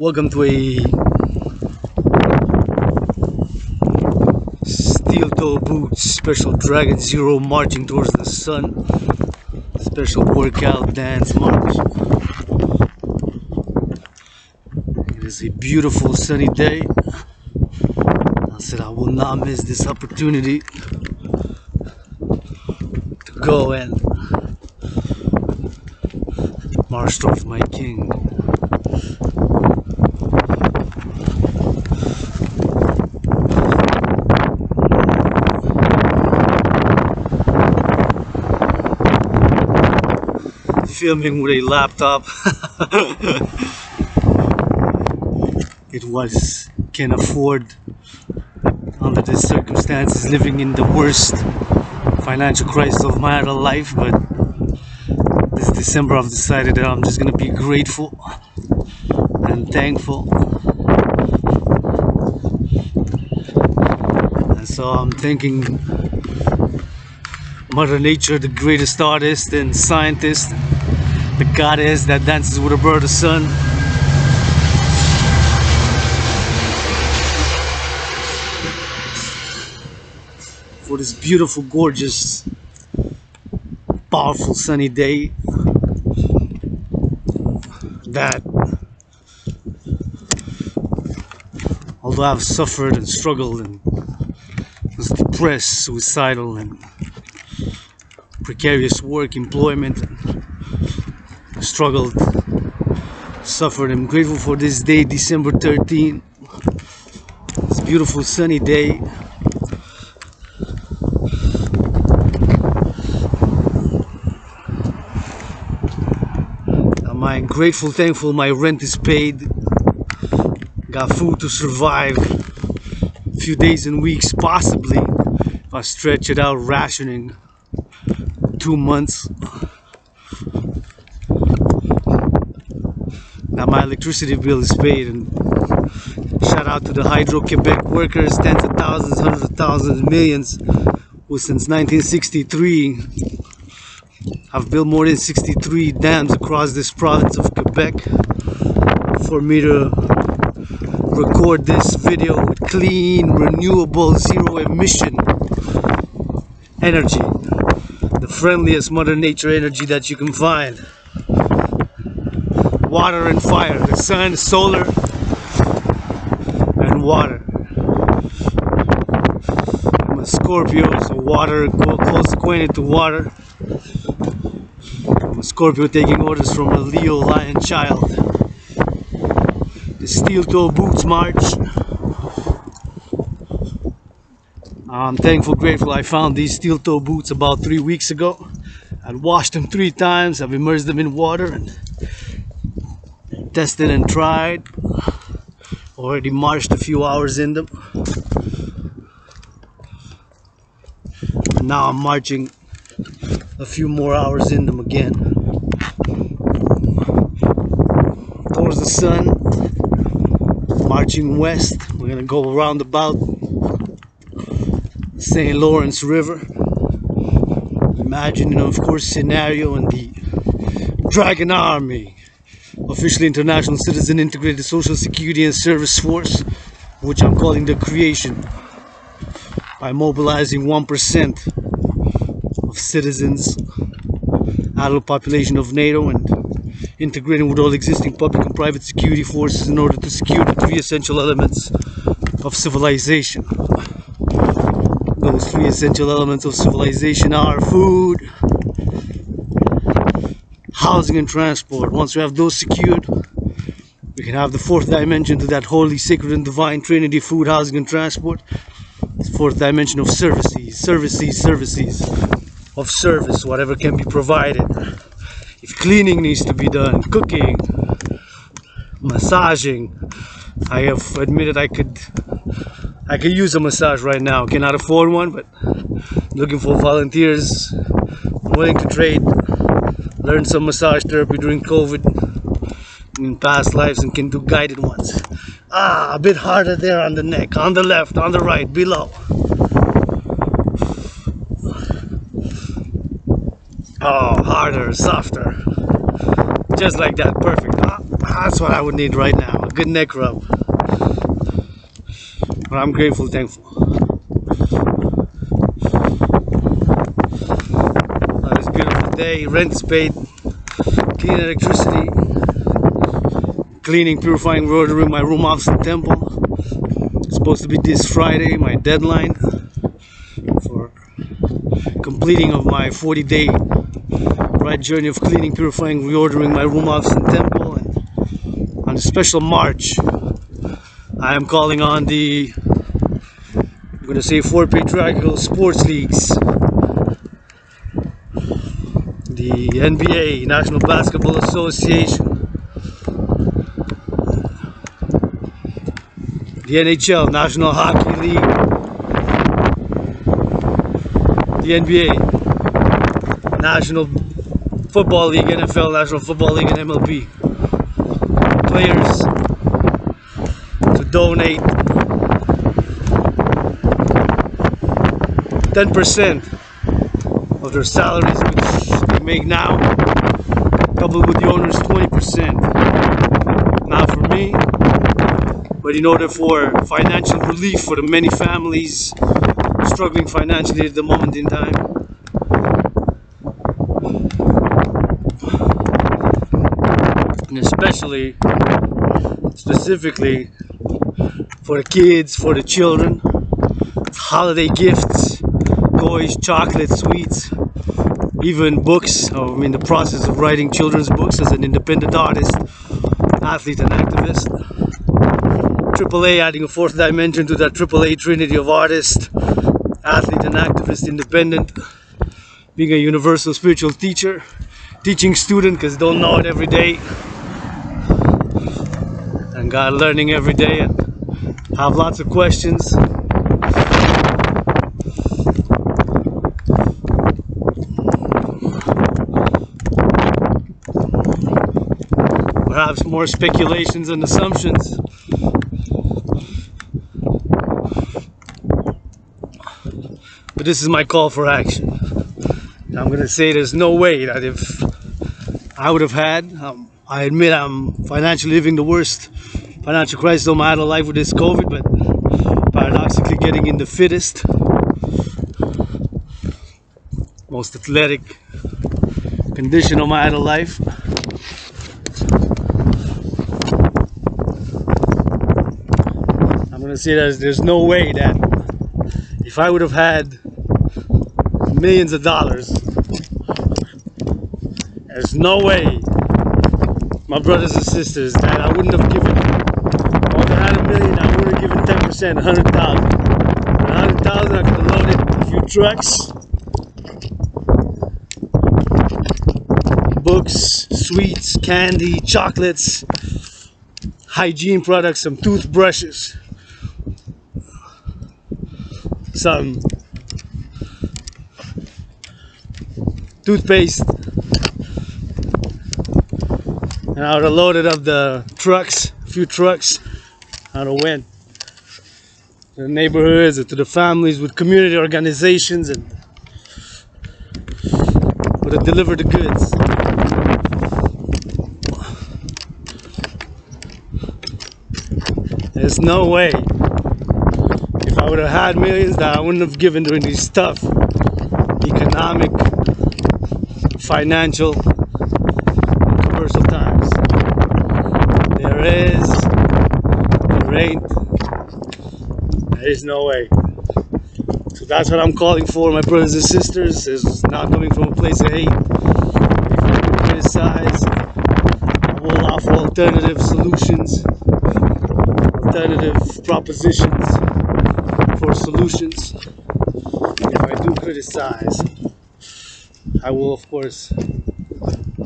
Welcome to a steel toe boots special Dragan 0 marching towards the sun. Special workout dance march. It is a beautiful sunny day. I said I will not miss this opportunity to go and march towards my king. Filming with a laptop. Can afford under these circumstances, living in the worst financial crisis of my adult life. But this December I've decided that I'm just gonna be grateful and thankful, and so I'm thanking Mother Nature, the greatest artist and scientist, the goddess that dances with a bird of sun, for this beautiful, gorgeous, powerful sunny day that, although I've suffered and struggled and was depressed, suicidal, and precarious work, employment, struggled, suffered. I'm grateful for this day, December 13. This beautiful sunny day. I'm grateful, thankful my rent is paid. Got food to survive a few days and weeks, possibly, if I stretch it out, rationing 2 months. Now my electricity bill is paid, and shout out to the Hydro-Quebec workers, tens of thousands, hundreds of thousands, millions, who since 1963 have built more than 63 dams across this province of Quebec for me to record this video with clean, renewable, zero emission energy. The friendliest Mother Nature energy that you can find. Water and fire, the sun, solar, and water. I'm a Scorpio, so water, close acquainted to water. I'm a Scorpio taking orders from a Leo lion child. The steel toe boots march. I'm thankful, grateful I found these steel toe boots about 3 weeks ago. I'd washed them 3 times, I've immersed them in water and tested and tried. Already marched a few hours in them. And now I'm marching a few more hours in them again. Towards the sun, marching west. We're gonna go around about St. Lawrence River. Imagining, of course, scenario in the Dragan Army, officially International Citizen Integrated Social Security and Service Force, which I'm calling Discretion, by mobilizing 1% of citizens, adult population of NATO, and integrating with all existing public and private security forces in order to secure the 3 essential elements of civilization. Those 3 essential elements of civilization are food, housing, and transport. Once we have those secured, we can have the 4th dimension to that holy, sacred, and divine trinity: food, housing, and transport. The 4th dimension of services of service, whatever can be provided. If cleaning needs to be done, cooking, massaging. I have admitted I could use a massage right now. Cannot afford one, but looking for volunteers willing to trade. Learned some massage therapy during COVID in past lives and can do guided ones. A bit harder there on the neck, on the left, on the right, below. Oh, harder, softer. Just like that, perfect. That's what I would need right now. A good neck rub. But I'm grateful, thankful. On this beautiful day, rent's paid, clean electricity, cleaning, purifying, reordering my room, office, and temple. It's supposed to be this Friday, my deadline for completing of my 40-day right journey of cleaning, purifying, reordering my room, office, and temple. And on a special march, I am calling on the, I'm going to say, 4 patriarchal sports leagues, the NBA, National Basketball Association, the NHL, National Hockey League, the NBA, National Football League, NFL, National Football League, and MLB. Players to donate 10% of their salaries, which they make now, coupled with the owners 20%. Not for me, but in order for financial relief for the many families struggling financially at the moment in time. And especially, specifically, for the kids, for the children, holiday gifts, toys, chocolates, sweets, even books. I'm in the process of writing children's books as an independent artist, athlete, and activist. AAA, adding a 4th dimension to that AAA trinity of artist, athlete, and activist, independent, being a universal spiritual teacher, teaching student because don't know it every day, and God learning every day, and have lots of questions. Perhaps more speculations and assumptions. But this is my call for action. I'm going to say there's no way that if I would have had, I admit I'm financially living the worst financial crisis of my adult life with this COVID, but paradoxically getting in the fittest, most athletic condition of my adult life. I'm going to say that there's no way that if I would have had millions of dollars, there's no way, my brothers and sisters, that I wouldn't have given, or if I had $1 million, I would have given 10%, 100,000. 100,000, I could have loaded a few trucks, books, sweets, candy, chocolates, hygiene products, some toothbrushes, some toothpaste, and I would have loaded up the trucks, a few trucks. I would have went to the neighborhoods or to the families with community organizations and would have delivered the goods. There's no way, if I would have had millions, that I wouldn't have given during these tough economic, financial, commercial times. There is no way. So that's what I'm calling for, my brothers and sisters. It's not coming from a place of hate. If I can criticize, I will offer alternative solutions, alternative propositions for solutions. If I do criticize, I will, of course,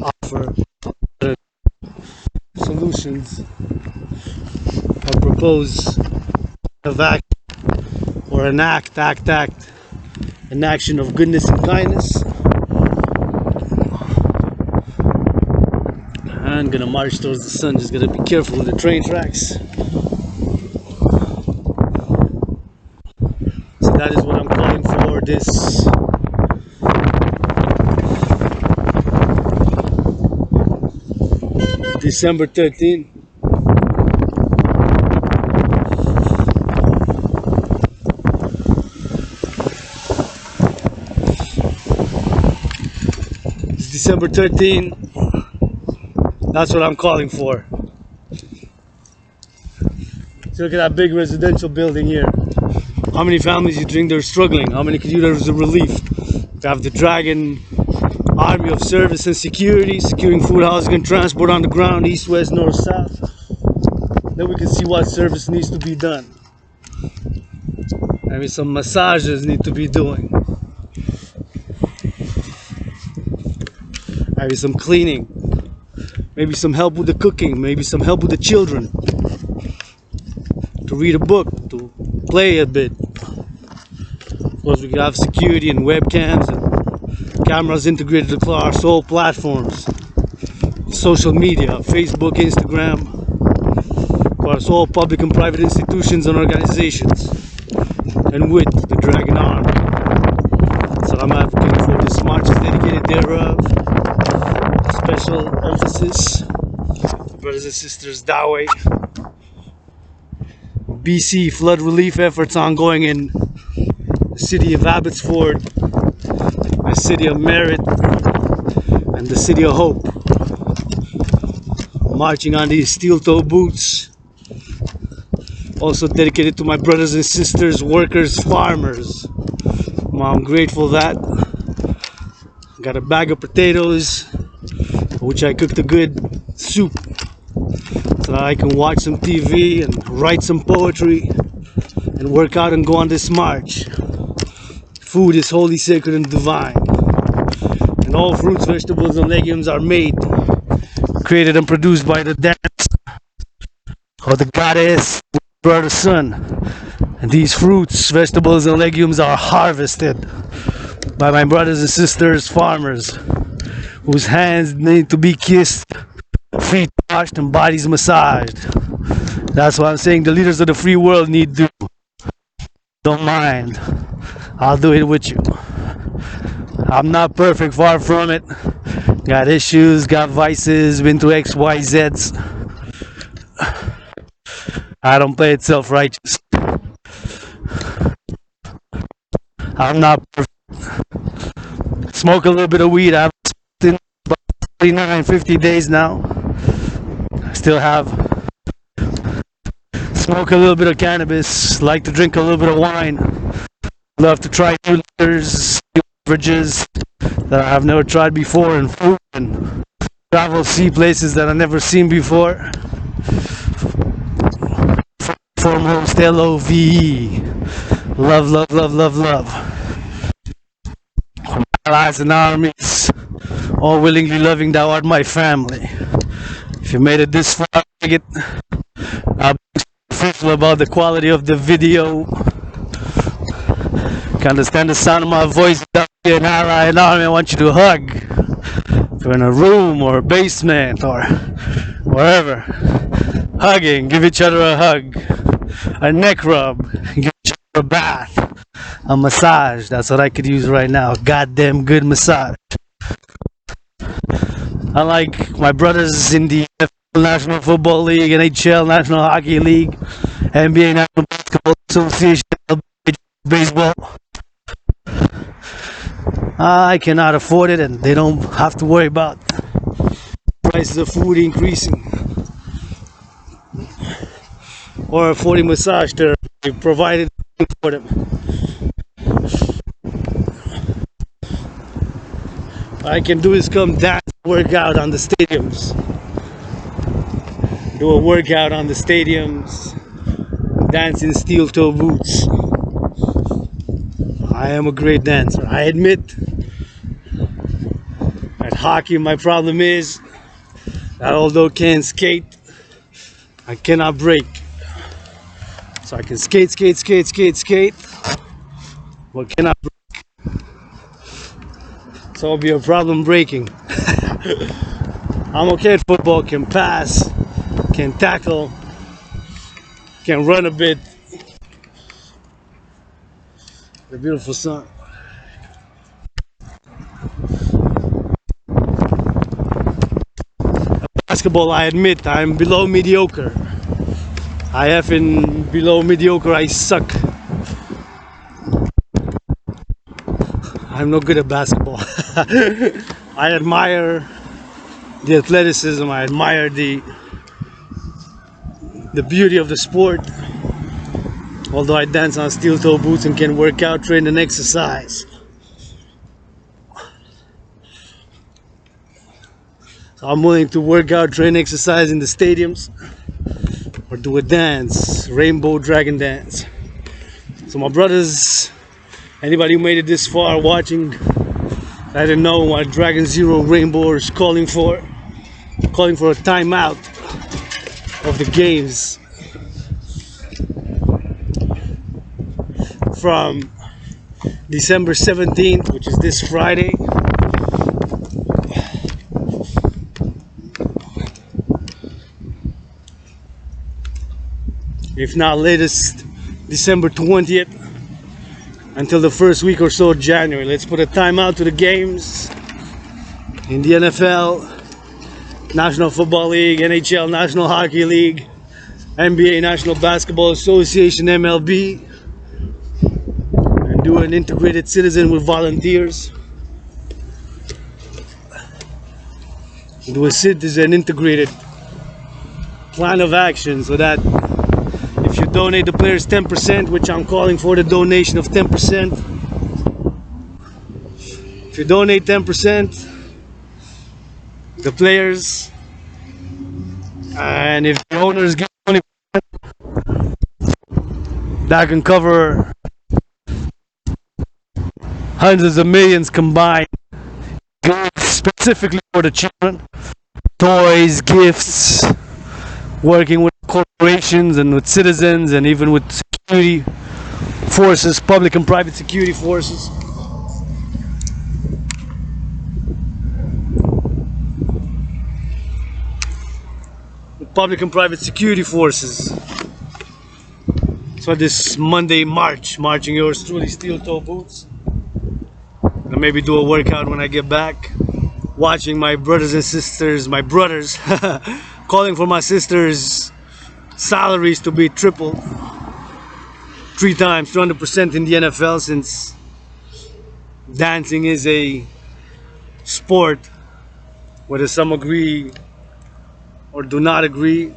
offer solutions or propose an act or an action of goodness and kindness. I'm gonna march towards the sun, just gotta be careful with the train tracks. So that is what I'm calling for this December 13th. December 13. That's what I'm calling for. So look at that big residential building here. How many families you think they're struggling? How many could use as a relief? To have the Dragan army of service and security, securing food, housing, and transport on the ground, east, west, north, south. Then we can see what service needs to be done. Maybe some massages need to be doing. Maybe some cleaning. Maybe some help with the cooking. Maybe some help with the children. To read a book, to play a bit. Of course, we could have security and webcams and cameras integrated across all platforms. Social media, Facebook, Instagram. Of course, all public and private institutions and organizations. And with the Dragan army. So I'm advocating for this march is dedicated thereof. Special emphasis, brothers and sisters, that way. BC flood relief efforts ongoing in the city of Abbotsford, the city of Merritt, and the city of Hope. Marching on these steel-toe boots. Also dedicated to my brothers and sisters, workers, farmers. I'm grateful that. Got a bag of potatoes, which I cooked a good soup. So that I can watch some TV and write some poetry and work out and go on this march. Food is holy, sacred, and divine. And all fruits, vegetables, and legumes are made, created, and produced by the dance or the goddess, brother, sun. And these fruits, vegetables, and legumes are harvested by my brothers and sisters, farmers, whose hands need to be kissed, feet washed, and bodies massaged. That's why I'm saying the leaders of the free world need to. Don't mind. I'll do it with you. I'm not perfect, far from it. Got issues, got vices, been to XYZs. I don't play it self-righteous. I'm not perfect. Smoke a little bit of weed. I've smoked in about 49, 50 days now. I still have. Smoke a little bit of cannabis. Like to drink a little bit of wine. Love to try new liquors, new beverages that I have never tried before, and food, and travel, see places that I've never seen before. Foremost, LOVE. Love, love, love, love, love. Allies and armies, all willingly loving, thou art my family. If you made it this far, I'll be faithful about the quality of the video. Can understand the sound of my voice down here in ally and army. I want you to hug. If you're in a room or a basement or wherever, hugging, give each other a hug, a neck rub, give each other a bath. A massage, that's what I could use right now. Goddamn good massage. Unlike my brothers in the National Football League, NHL, National Hockey League, NBA, National Basketball Association, baseball, I cannot afford it, and they don't have to worry about prices of food increasing or affording massage therapy provided for them. What I can do is come dance, work out on the stadiums. Do a workout on the stadiums, dance in steel-toe boots. I am a great dancer. I admit. At hockey, my problem is that although I can skate, I cannot break. So I can skate, but cannot break. So it'll be a problem breaking. I'm okay at football, can pass, can tackle, can run a bit. The beautiful sun. Basketball, I admit, I'm below mediocre. I have in below mediocre, I suck. I'm no good at basketball. I admire the athleticism, I admire the beauty of the sport. Although I dance on steel toe boots and can work out, train and exercise. So I'm willing to work out, train, exercise in the stadiums or do a dance, rainbow dragon dance. So my brothers, anybody who made it this far watching, I don't know what Dragon Zero Rainbow is calling for a timeout of the games from December 17th, which is this Friday, if not latest December 20th, until the first week or so of January. Let's put a timeout to the games in the NFL, National Football League, NHL, National Hockey League, NBA, National Basketball Association, MLB, and do an integrated citizen with volunteers. Do a citizen integrated plan of action so that if you donate the players 10%, which I'm calling for the donation of 10%. If you donate 10%, the players, and if the owners give 20%, that can cover hundreds of millions combined, specifically for the children. Toys, gifts, working with corporations and with citizens and even with security forces, public and private security forces. With public and private security forces. So this Monday marching yours truly steel toe boots. And maybe do a workout when I get back. Watching my brothers and sisters, my brothers, calling for my sisters' salaries to be tripled 3 times, 200% in the NFL, since dancing is a sport, whether some agree or do not agree.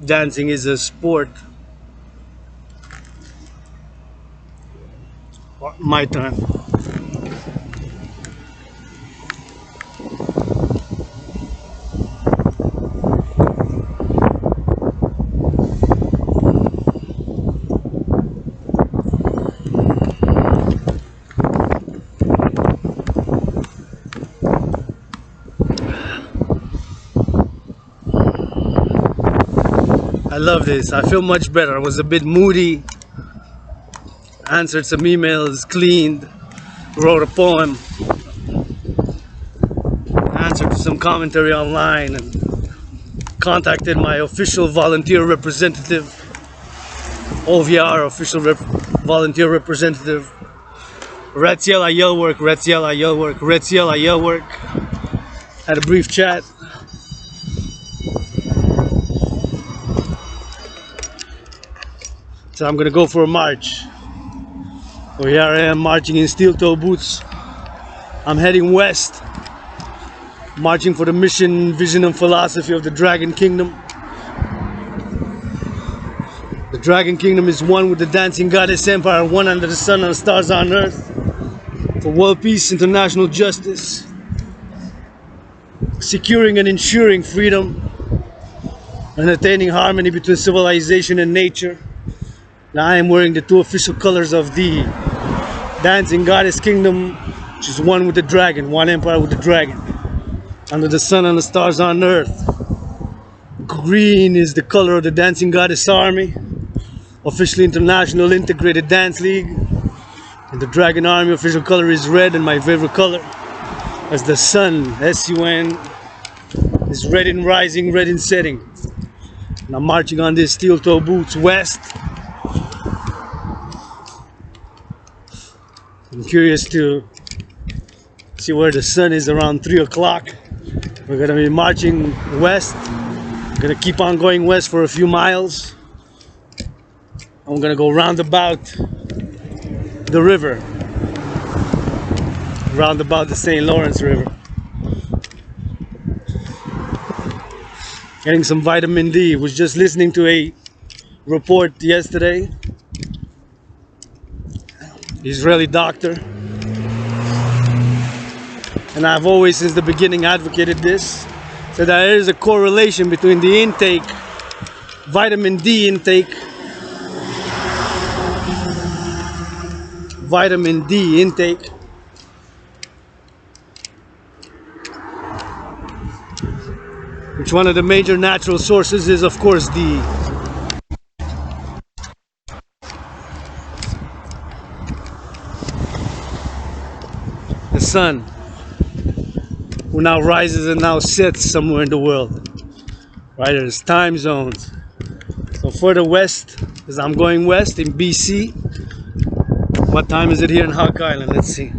Dancing is a sport. My time. I love this. I feel much better. I was a bit moody. Answered some emails, cleaned, wrote a poem, answered some commentary online, and contacted my official volunteer representative, OVR, official volunteer representative, Ratziel Ayelwork, had a brief chat. So I'm gonna go for a march. So here I am marching in steel toe boots. I'm heading west, marching for the mission, vision and philosophy of the Dragon Kingdom. The Dragon Kingdom is one with the Dancing Goddess Empire, one under the sun and stars on earth, for world peace, international justice, securing and ensuring freedom, and attaining harmony between civilization and nature. Now I am wearing the 2 official colors of the Dancing Goddess Kingdom, which is one with the dragon, one empire with the dragon, under the sun and the stars on earth. Green is the color of the Dancing Goddess Army, officially International Integrated Dance League. And the Dragon Army official color is red, and my favorite color as the sun, S-U-N, is red in rising, red in setting. And I'm marching on these steel toe boots west. I'm curious to see where the sun is around 3 o'clock. We're gonna be marching west. Gonna keep on going west for a few miles. I'm gonna go roundabout the river. round about the St. Lawrence River. Getting some vitamin D. Was just listening to a report yesterday. Israeli doctor. And I've always, since the beginning, advocated this. So that there is a correlation between the intake, vitamin D intake, which one of the major natural sources is, of course, the sun, who now rises and now sets somewhere in the world. Right, there's time zones. So further west, as I'm going west in BC, what time is it here in Hawk Island? Let's see.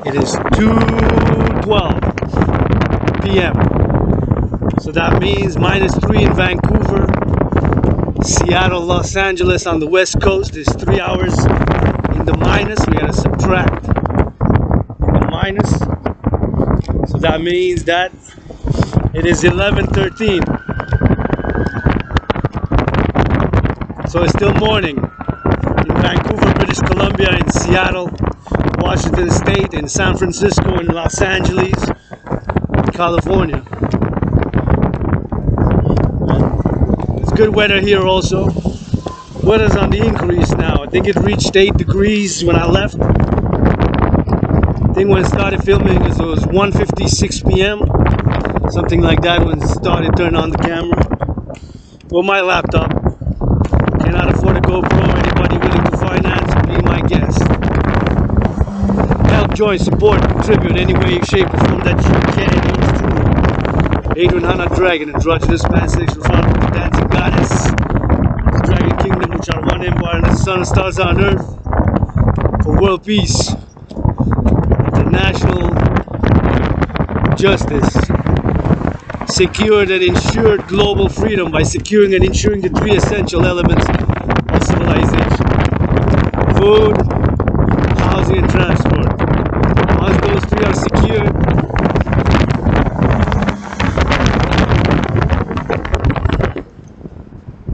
It is 2:12 p.m. So that means -3 in Vancouver. Seattle, Los Angeles on the west coast is 3 hours in the minus. We gotta subtract the minus. So that means that it is 11:13. So it's still morning in Vancouver, British Columbia, in Seattle, Washington State, in San Francisco, in Los Angeles, California. It's good weather here also. Weather's on the increase now. I think it reached 8 degrees when I left. I think when I started filming it was 1:56 p.m. Something like that when it started turning on the camera. Well, my laptop. Cannot afford a GoPro. Anybody willing to finance, be my guest. Help, join, support, contribute in any way, shape, or form that you can. Adrian Hannah Dragan, androgynous pansexual founder of the dancing goddess, the Dragon Kingdom, which are one empire and the sun and stars on earth, for world peace, international justice, secured and ensured global freedom by securing and ensuring the 3 essential elements of civilization: food, housing, and transport. Once those 3 are secured,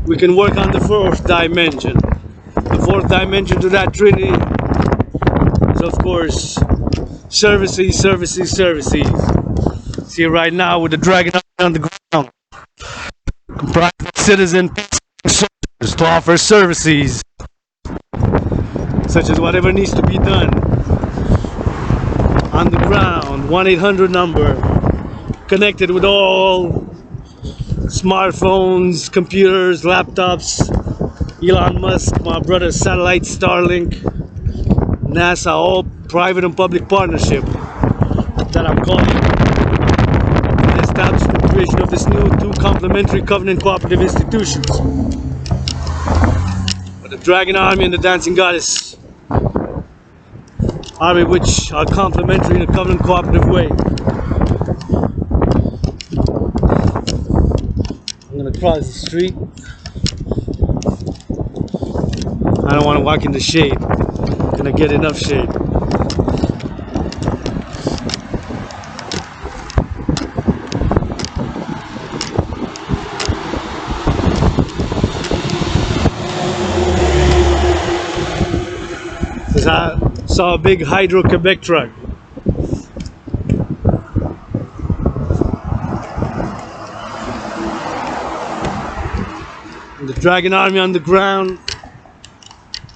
we can work on the 4th dimension. The 4th dimension to that trinity is, of course, services. See right now with the Dragan on the ground, comprised of citizen soldiers to offer services such as whatever needs to be done on the ground. 1-800 number, connected with all smartphones, computers, laptops, Elon Musk, my brother, satellite, Starlink, NASA, all private and public partnership that I'm calling the establishment and creation of this new 2 complementary covenant cooperative institutions. But the Dragon Army and the Dancing Goddess Army, which are complementary in a covenant cooperative way. I'm gonna cross the street. I don't want to walk in the shade. I'm gonna get enough shade. Because I saw a big Hydro-Quebec truck. The Dragon Army on the ground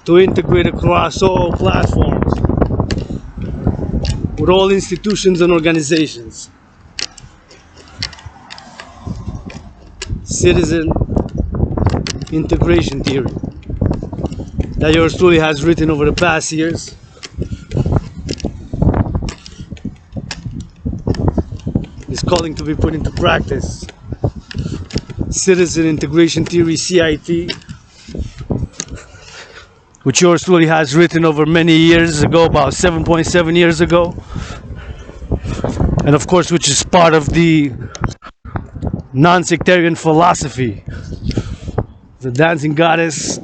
to integrate across all platforms with all institutions and organizations. Citizen integration theory that yours truly has written over the past years. Is calling to be put into practice. Citizen integration theory, CIT, which yours truly has written over many years ago, about 7.7 years ago, and of course which is part of the non-sectarian philosophy, the Dancing Goddess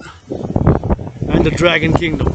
and the Dragon Kingdom.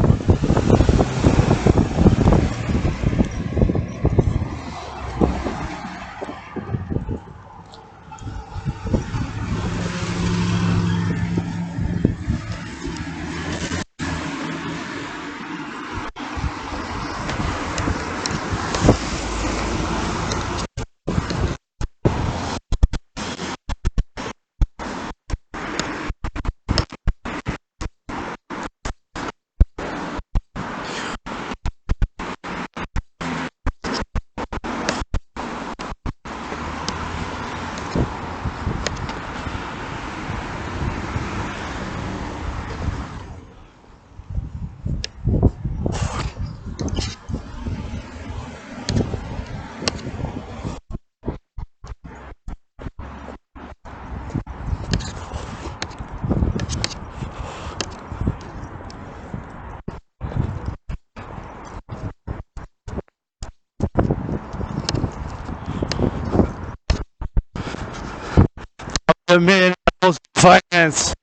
man, also finance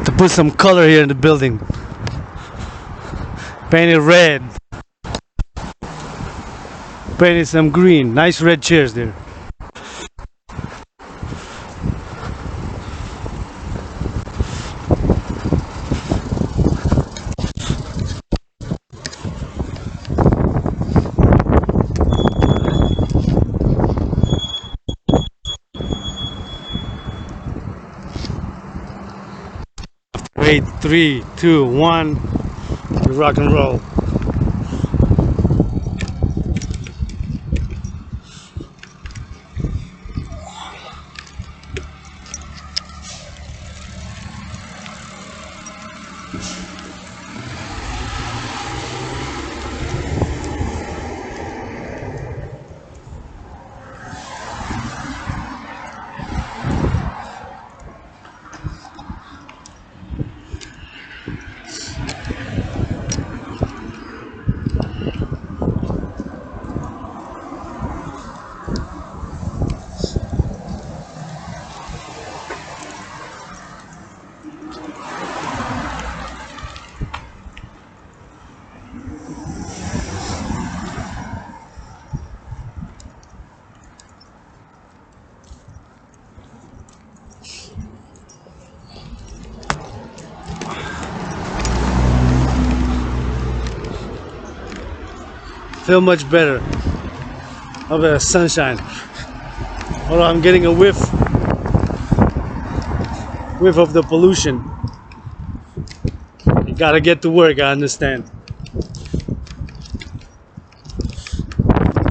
to put some color here in the building. Painted red. Painted some green. Nice red chairs there. Wait, 3, 2, 1, rock and roll. Feel much better. Of the sunshine. Although I'm getting a whiff of the pollution. You gotta get to work, I understand.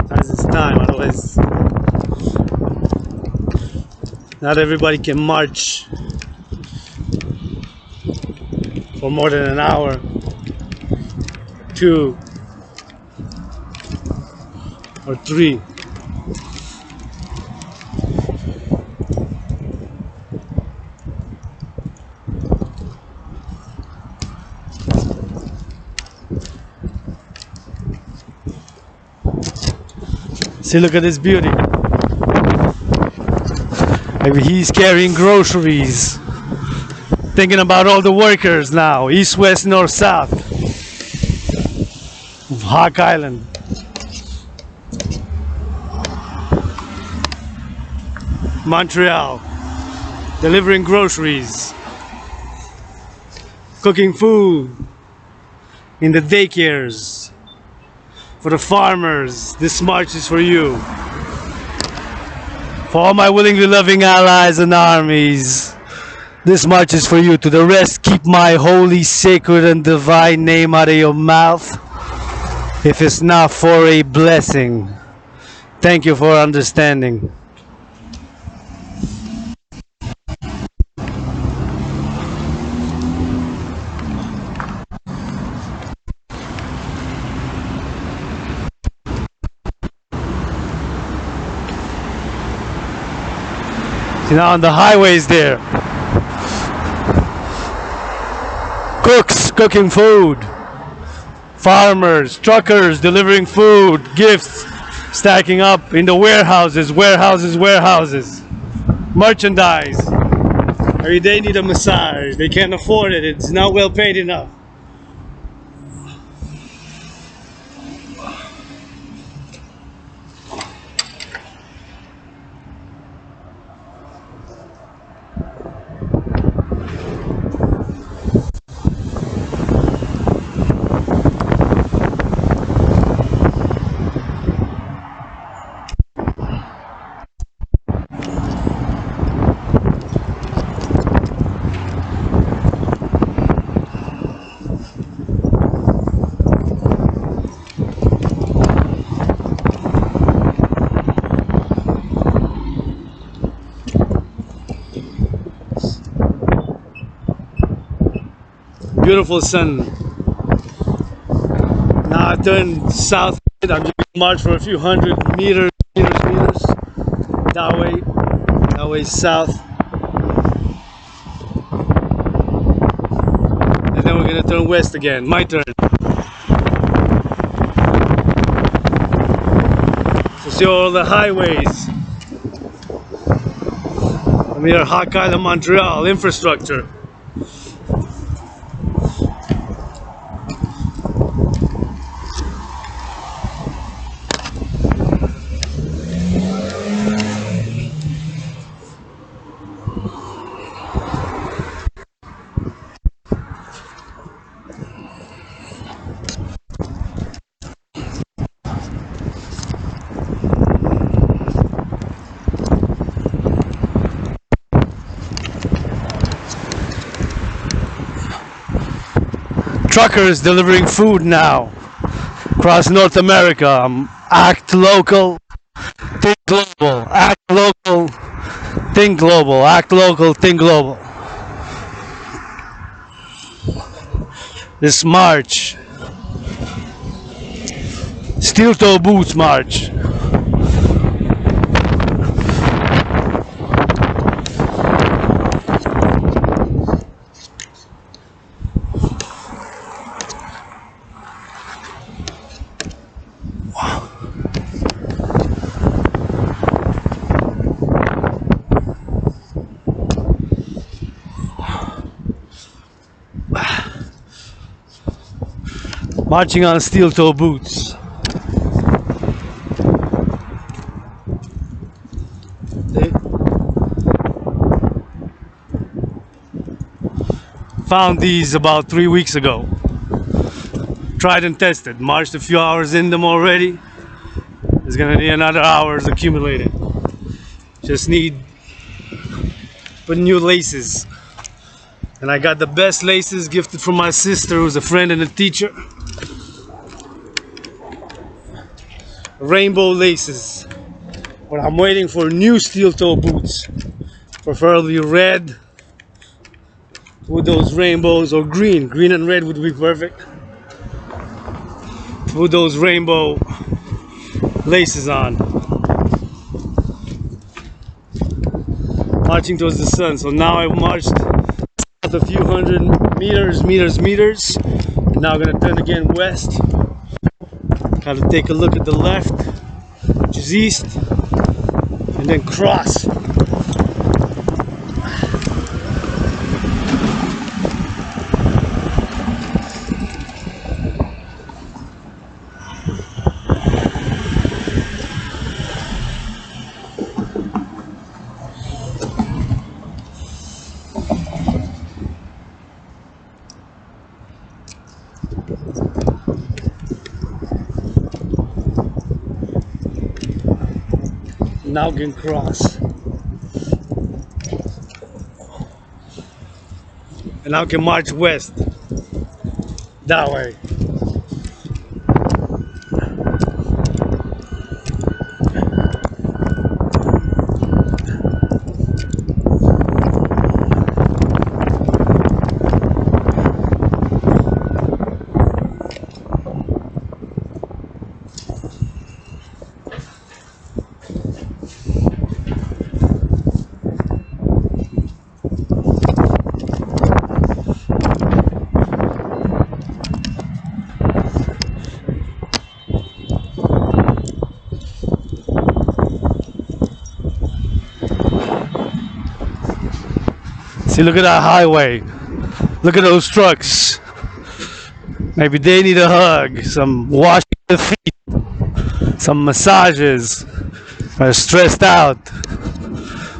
As it's time, otherwise not everybody can march for more than an hour, 2 or 3. See, look at this beauty. Maybe he's carrying groceries. Thinking about all the workers now, east, west, north, south of Hawk Island. Montreal, delivering groceries, cooking food in the daycares, for the farmers. This march is for you. For all my willingly loving allies and armies, this march is for you. To the rest, keep my holy, sacred, and divine name out of your mouth, if it's not for a blessing. Thank you for understanding. See, now on the highways there, cooks cooking food, farmers, truckers delivering food, gifts stacking up in the warehouses, merchandise. Every day need a massage. They can't afford it. It's not well paid enough. Beautiful sun. Now I turn south. I'm going to march for a few hundred meters. That way south. And then we're going to turn west again. My turn. So see all the highways. near Hawk Island, Montreal. Infrastructure. Truckers delivering food now across North America. Act local, think global. Act local, think global. Act local, think global. This march, steel toe boots march. Marching on steel toe boots. Found these about 3 weeks ago. Tried and tested. Marched a few hours in them already. There's gonna be another hours accumulated. Just need put new laces. And I got the best laces gifted from my sister, who's a friend and a teacher. Rainbow laces. But I'm waiting for new steel toe boots, preferably red with those rainbows, or green and red would be perfect, with those rainbow laces on. Marching towards the sun. So now I've marched a few hundred meters. Now I'm gonna turn again west. Gotta take a look at the left, which is east, and then cross. Now can cross. And now can march west. That way. See, look at that highway. Look at those trucks. Maybe they need a hug, some washing the feet, some massages. They're stressed out.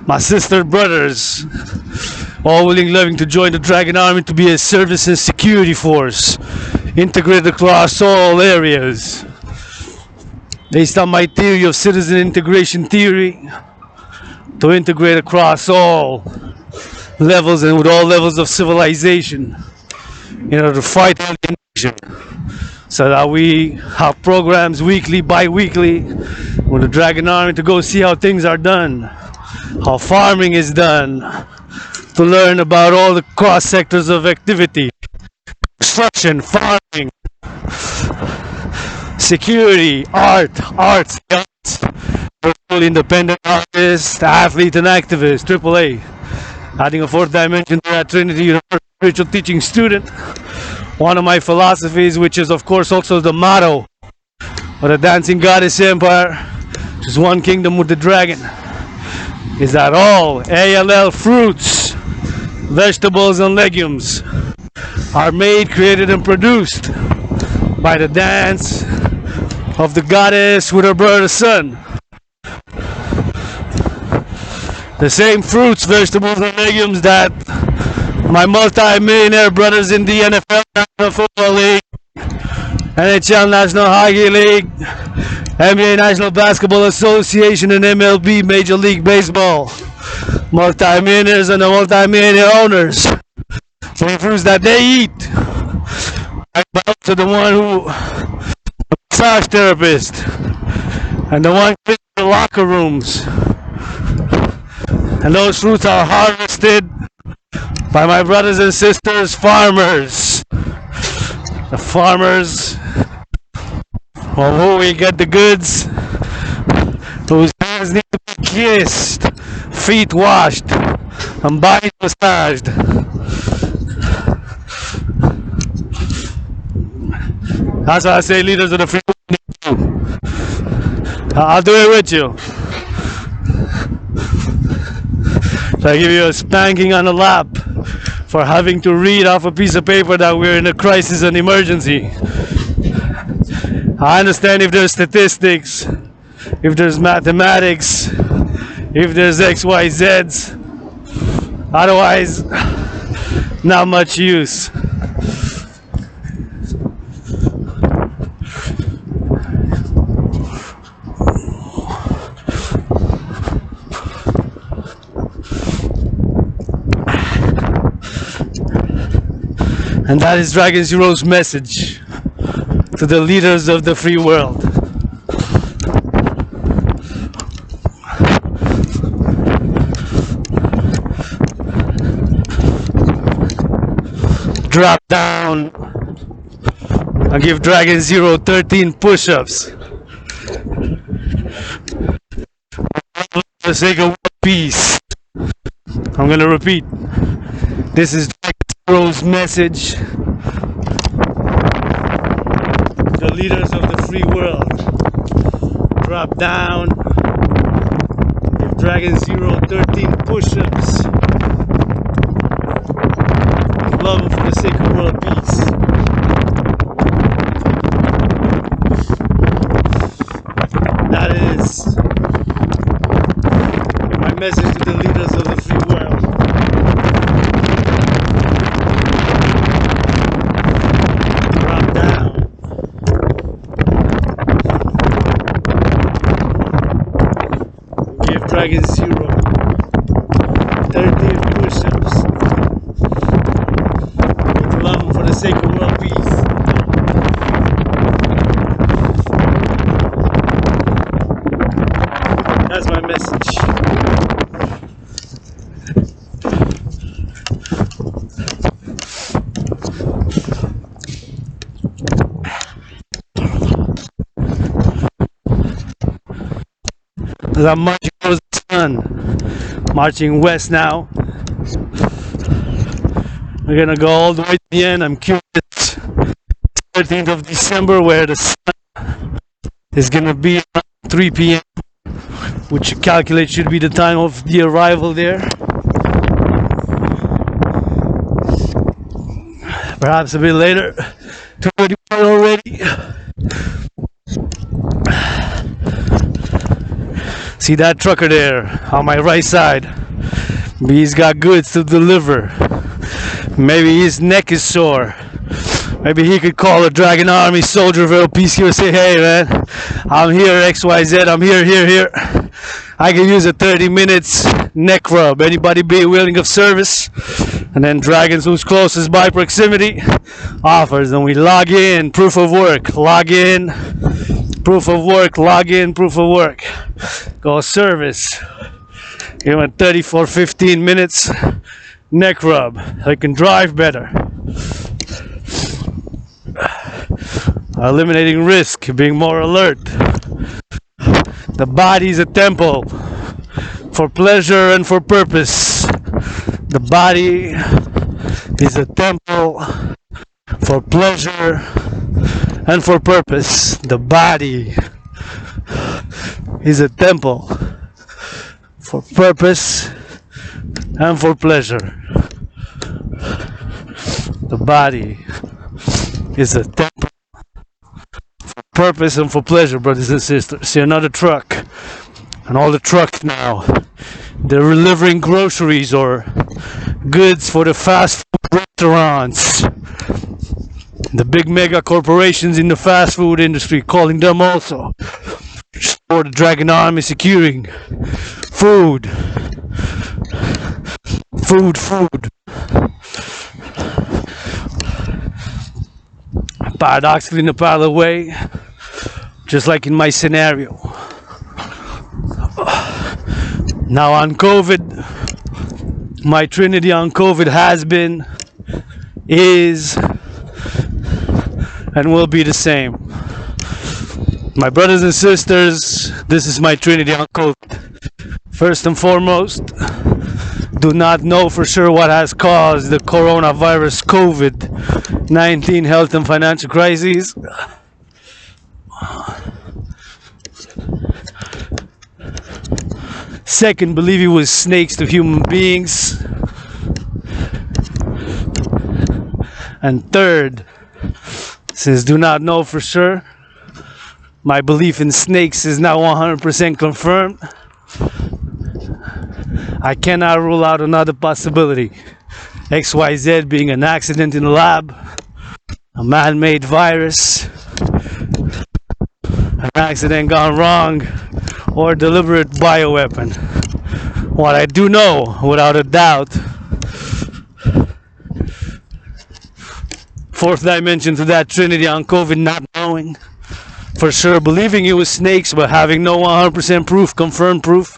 My sister brothers, all willing, loving to join the Dragan Army to be a service and security force, integrated across all areas. Based on my theory of citizen integration theory, to integrate across all levels and with all levels of civilization in order to fight alienation, so that we have programs weekly, bi-weekly with the Dragan Army to go see how things are done, how farming is done, to learn about all the cross sectors of activity: construction, farming, security, arts, independent artist, athlete and activist, AAA. Adding a fourth dimension to that Trinity University spiritual teaching student. One of my philosophies, which is of course also the motto of the Dancing Goddess Empire, which is one kingdom with the dragon. is that all ALL fruits, vegetables, and legumes are made, created, and produced by the dance of the goddess with her brother sun. The same fruits, vegetables, and legumes that my multi-millionaire brothers in the NFL National Football League, NHL National Hockey League, NBA National Basketball Association, and MLB Major League Baseball, multi-millionaires and the multi-millionaire owners, same fruits that they eat. I bow to the one who, a massage therapist, and the one in the locker rooms. And those fruits are harvested by my brothers and sisters, farmers. The farmers from who we get the goods, whose hands need to be kissed, feet washed, and bodies massaged. That's why I say leaders of the free world. I'll do it with you. So I give you a spanking on the lap for having to read off a piece of paper that we're in a crisis and emergency. I understand if there's statistics, if there's mathematics, if there's XYZs. Otherwise, not much use. And that is Dragan Zero's message to the leaders of the free world. Drop down and give Dragan 13 push-ups. For the sake of peace. I'm gonna repeat. This is Dragan Zero's message to the leaders of the free world. Drop down. Give Dragan 13 push-ups. Love for the sake of world peace. That is my message to the leaders of the free world. Drop down. Give Dragan 13 push-ups. For the sake of world peace. That's my message. As I'm marching towards the sun, marching west now. We're gonna go all the way to the end. I'm curious. 13th of December, where the sun is gonna be around 3 p.m., which you calculate should be the time of the arrival there. Perhaps a bit later. 2:31 already. See that trucker there on my right side? He's got goods to deliver. Maybe his neck is sore. Maybe he could call a Dragan Army soldier of LPC and say, hey man, I'm here XYZ, I'm here. I can use a 30 minutes neck rub. Anybody be willing of service? And then Dragons who's closest by proximity offers, and we log in, proof of work, log in, proof of work, log in, proof of work. Go service. Give him 30 for 15 minutes. Neck rub. I can drive better. Eliminating risk, being more alert. The body is a temple for pleasure and for purpose. The body is a temple for pleasure and for purpose. The body is a temple for purpose and for pleasure. The body is a temple for purpose and for pleasure, brothers and sisters. See another truck, and all the trucks now, they're delivering groceries or goods for the fast food restaurants, the big mega corporations in the fast food industry, calling them also for the Dragan army securing food. Paradoxically, in a parallel way, just like in my scenario. Now on COVID, my trinity on COVID has been, is, and will be the same. My brothers and sisters, this is my trinity on COVID. First and foremost, do not know for sure what has caused the coronavirus COVID-19 health and financial crises. Second, believe it was snakes to human beings. And third, since do not know for sure, my belief in snakes is now 100% confirmed. I cannot rule out another possibility. XYZ being an accident in the lab, a man-made virus, an accident gone wrong, or a deliberate bioweapon. What I do know, without a doubt, fourth dimension to that trinity on COVID, not knowing for sure, believing it was snakes, but having no 100% proof, confirmed proof.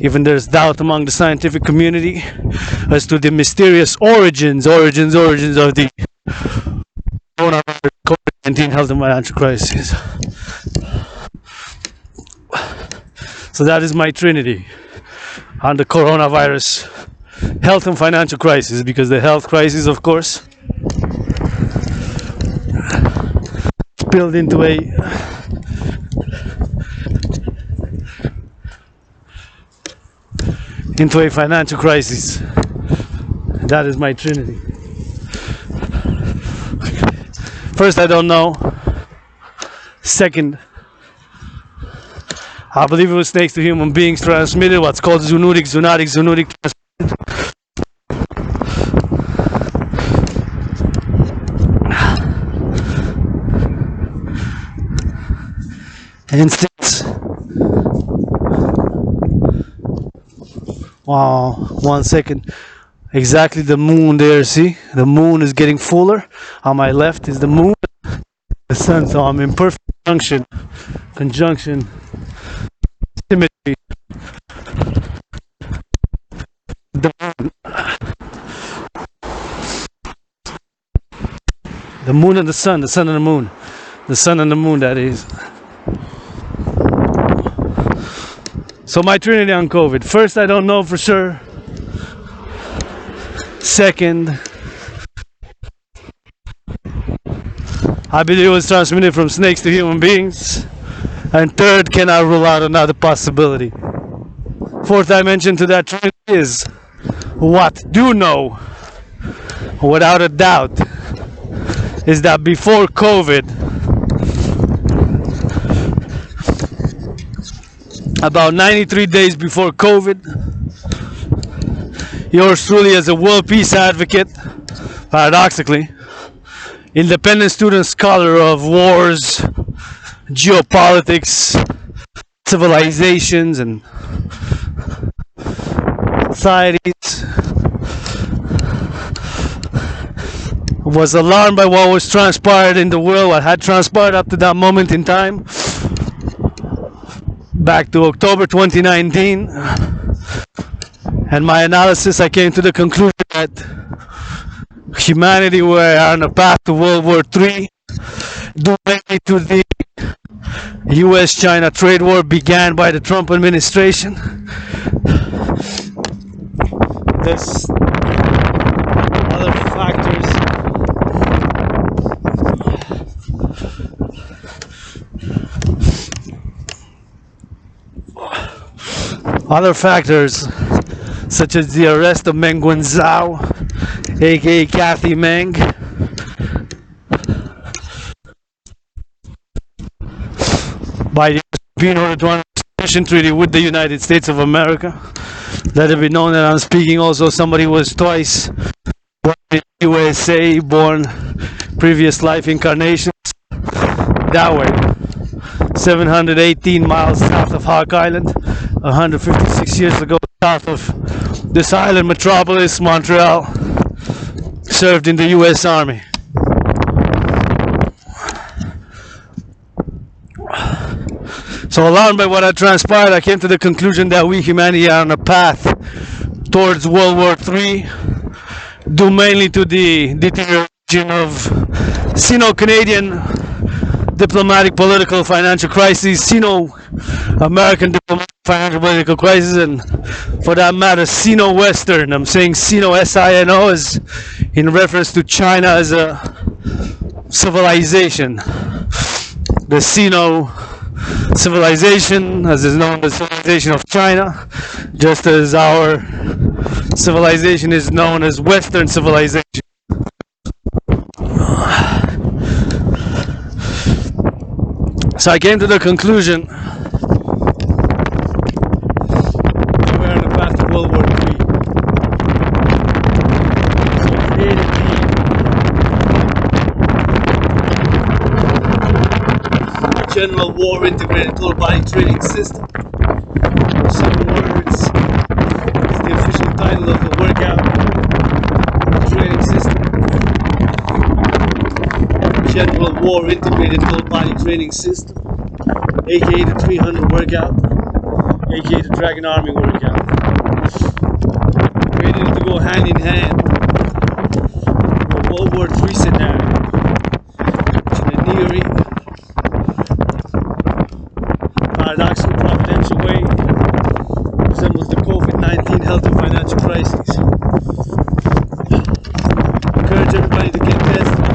Even there's doubt among the scientific community as to the mysterious origins of the coronavirus COVID-19 health and financial crisis. So that is my trinity on the coronavirus health and financial crisis, because the health crisis, of course, spilled into a financial crisis. That is my trinity. First, I don't know. Second, I believe it was snakes to human beings transmitted, what's called zoonotic transmitted. Instance. Wow, 1 second. Exactly the moon there, see? The moon is getting fuller. On my left is the moon, the sun, so I'm in perfect conjunction, symmetry. The moon and the sun and the moon. The sun and the moon, that is. So my trinity on COVID. First, I don't know for sure. Second, I believe it was transmitted from snakes to human beings. And third, cannot rule out another possibility. Fourth dimension to that trinity is what do know, without a doubt, is that before COVID, about 93 days before COVID, yours truly as a world peace advocate, paradoxically, independent student scholar of wars, geopolitics, civilizations and societies, was alarmed by what was transpired in the world, what had transpired up to that moment in time, back to October 2019. And my analysis, I came to the conclusion that humanity were on a path to World War III, due mainly to the US-China trade war began by the Trump administration. There's other factors. Other factors, such as the arrest of Meng Guanzhou, aka Kathy Meng, by the European Order to Extradition Treaty with the United States of America. Let it be known that I'm speaking also somebody who was twice born in the USA, born previous life incarnations. That way, 718 miles south of Hawk Island, 156 years ago, south of this island metropolis, Montreal, served in the US Army. So alarmed by what had transpired, I came to the conclusion that we humanity are on a path towards World War III, due mainly to the deterioration of Sino-Canadian diplomatic, political, financial crises, Sino-American diplomatic, financial, political crisis, and for that matter, Sino-Western. I'm saying Sino, S-I-N-O, is in reference to China as a civilization. The Sino civilization, as is known as the civilization of China, just as our civilization is known as Western civilization. So I came to the conclusion that we're on the path to World War III. So I created the General War Integrated Total Body Training System. In some words, it's the official title of the workout training system. General War Integrated Total Body Training System, aka the 300 workout, aka the Dragan Army workout. Created it to go hand in hand with a World War III scenario, which in a nearly paradoxical, providential way resembles the COVID-19 health and financial crises. Encourage everybody to get tested.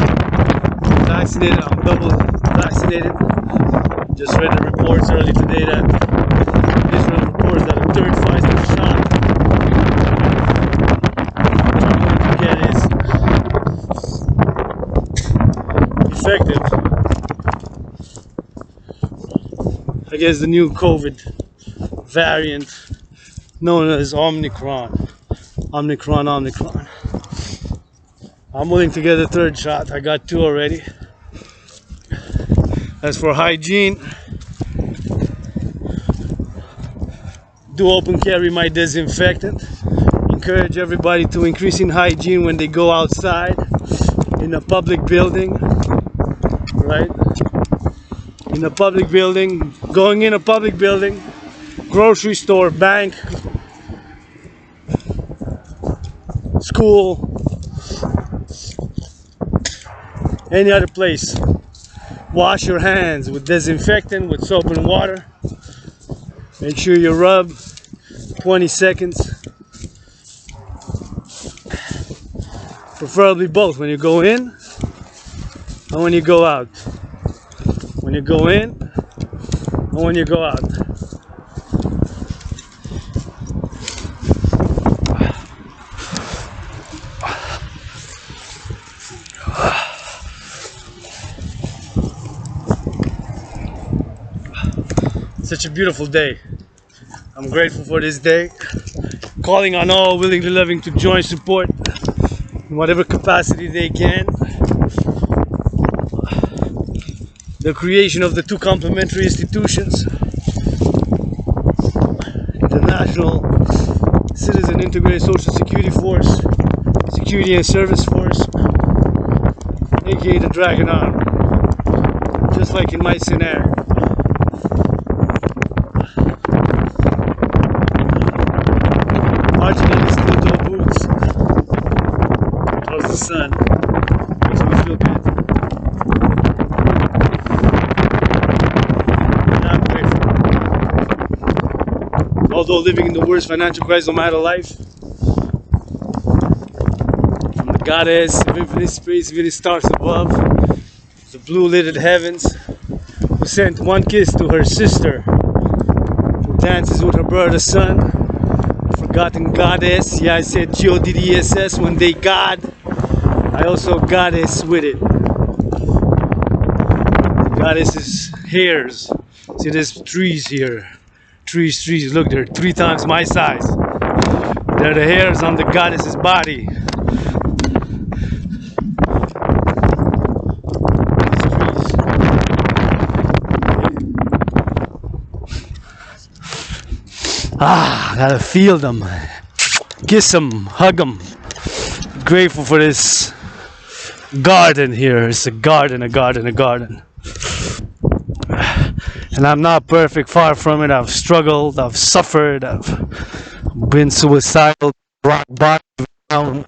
Vaccinated, I'm double vaccinated. Just read the reports early today that Israel reports that a third Pfizer shot which I'm going to get is effective against the new COVID variant known as Omicron. I'm willing to get a third shot. I got 2 already. As for hygiene, do open carry my disinfectant. Encourage everybody to increase in hygiene when they go outside in a public building, right? In a public building, going in a public building, grocery store, bank, school, any other place. Wash your hands with disinfectant, with soap and water. Make sure you rub 20 seconds. Preferably both, when you go in and when you go out. When you go in and when you go out. Such a beautiful day. I'm grateful for this day. Calling on all willingly loving to join, support in whatever capacity they can. The creation of the 2 complementary institutions, the National Citizen Integrated Social Security Force, Security and Service Force, aka the Dragan Army. Just like in my scenario. Marching in these steel-toe boots towards the sun makes me feel good. And I'm grateful. Although living in the worst financial crisis of my life, from the goddess of infinite space, infinite stars above, the blue-lidded heavens, who sent one kiss to her sister, to dances with her brother's son. Forgotten goddess. Yeah, I said G-O-D-D-S-S when they God. I also goddess with it. Goddess's hairs. See, there's trees here. Trees. Look, they're 3 times my size. They're the hairs on the goddess's body. I gotta feel them, kiss them, hug them. Grateful for this garden here. It's a garden. And I'm not perfect, far from it. I've struggled, I've suffered, I've been suicidal, rock bottom,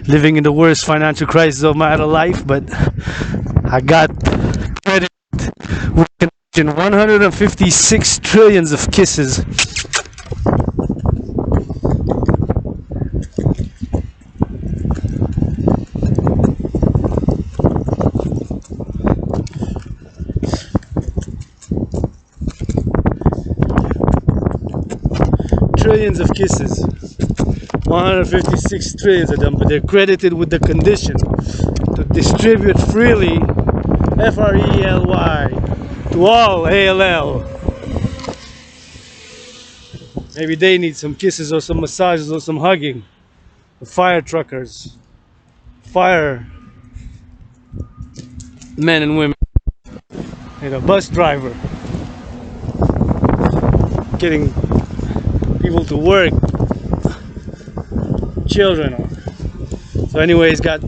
living in the worst financial crisis of my adult life. But I got credit with 156 trillions of kisses. Trillions of kisses, 156 trillions of them, but they're credited with the condition to distribute freely, F-R-E-L-Y, to all ALL. Maybe they need some kisses or some massages or some hugging. The fire truckers, fire men and women, and a bus driver, getting people to work, children. So anyways, got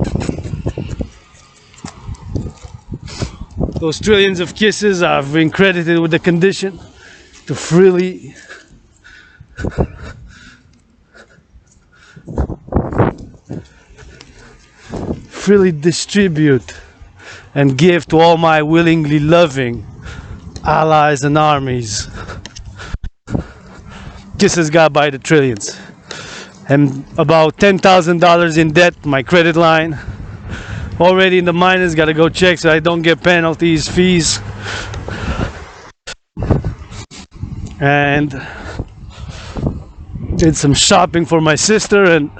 those trillions of kisses. I've been credited with the condition to freely distribute and give to all my willingly loving allies and armies. Kisses got by the trillions. And about $10,000 in debt, my credit line. Already in the minus, gotta go check so I don't get penalties, fees. And did some shopping for my sister, and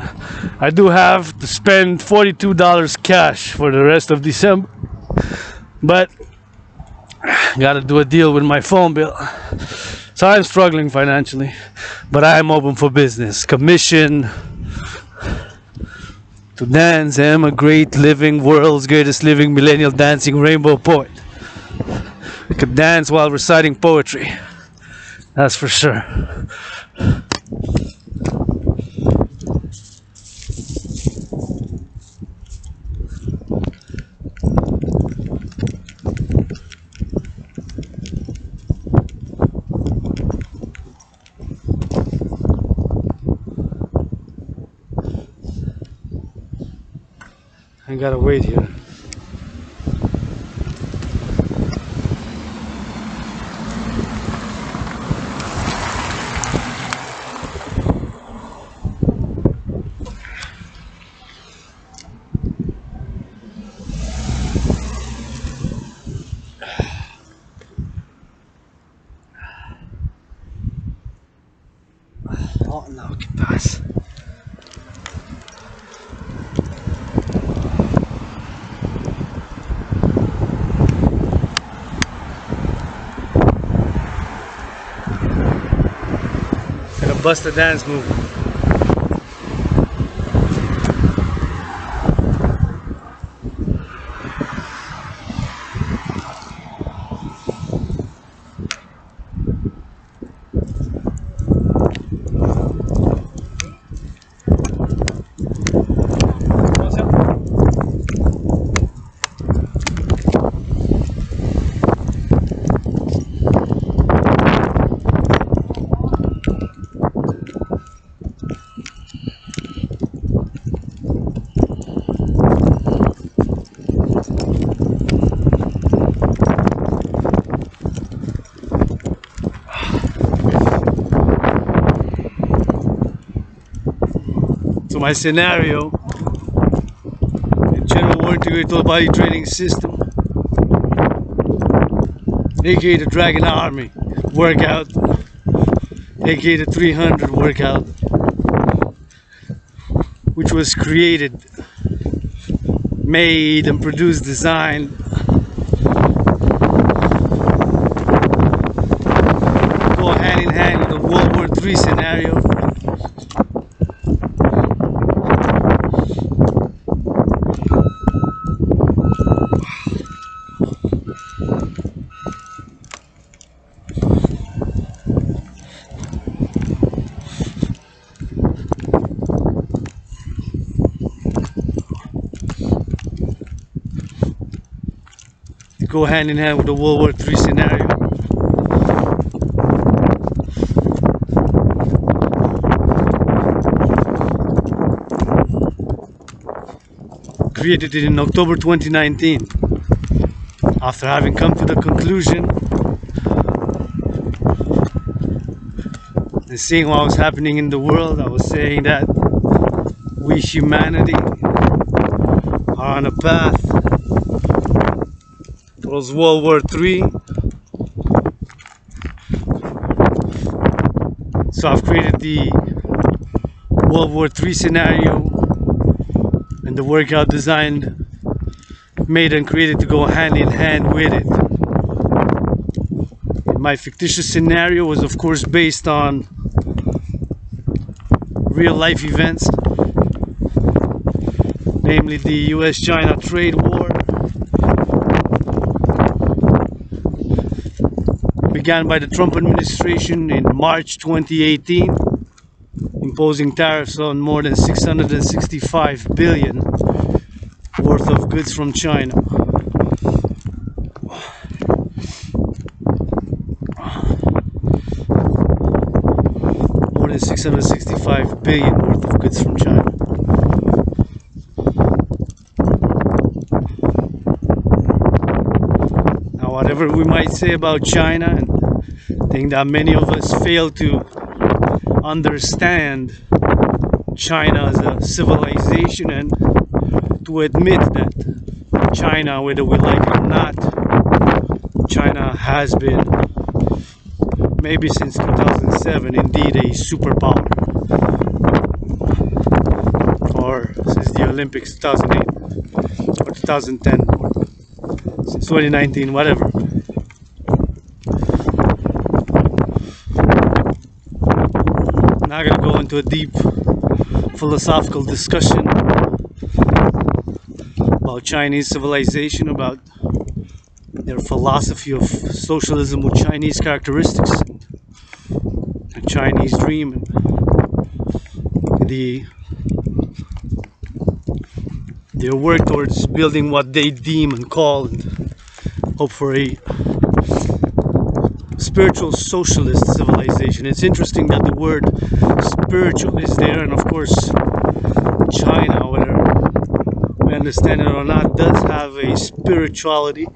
I do have to spend $42 cash for the rest of December. But gotta do a deal with my phone bill. So I'm struggling financially, but I'm open for business. Commission to dance. I am a great living, world's greatest living millennial dancing rainbow poet. I could dance while reciting poetry. That's for sure. I gotta wait here. Oh no, ¿qué pasa? Gotta bust the dance move. So my scenario in General War Integrated Total Body Training System, aka the Dragan Army workout, aka the 300 workout, which was created, made and produced, designed go hand in hand with the World War III scenario. Go hand in hand with the World War III scenario. Created it in October 2019 after having come to the conclusion and seeing what was happening in the world. I was saying that we humanity are on a path towards World War III. So I've created the World War III scenario and the workout designed, made and created to go hand in hand with it. My fictitious scenario was of course based on real life events, namely the US-China trade war. Began by the Trump administration in March 2018, imposing tariffs on more than 665 billion worth of goods from China. More than 665 billion worth of goods from China. Now, whatever we might say about China, and I think that many of us fail to understand China as a civilization, and to admit that China, whether we like it or not, China has been, maybe since 2007, indeed a superpower, or since the Olympics 2008 or 2010 or since 2019, whatever. I'm not going to go into a deep philosophical discussion about Chinese civilization, about their philosophy of socialism with Chinese characteristics, the Chinese dream, and their work towards building what they deem and call and hope for a spiritual socialist civilization. It's interesting that the word spiritual is there, and of course China, whether we understand it or not, does have a spirituality,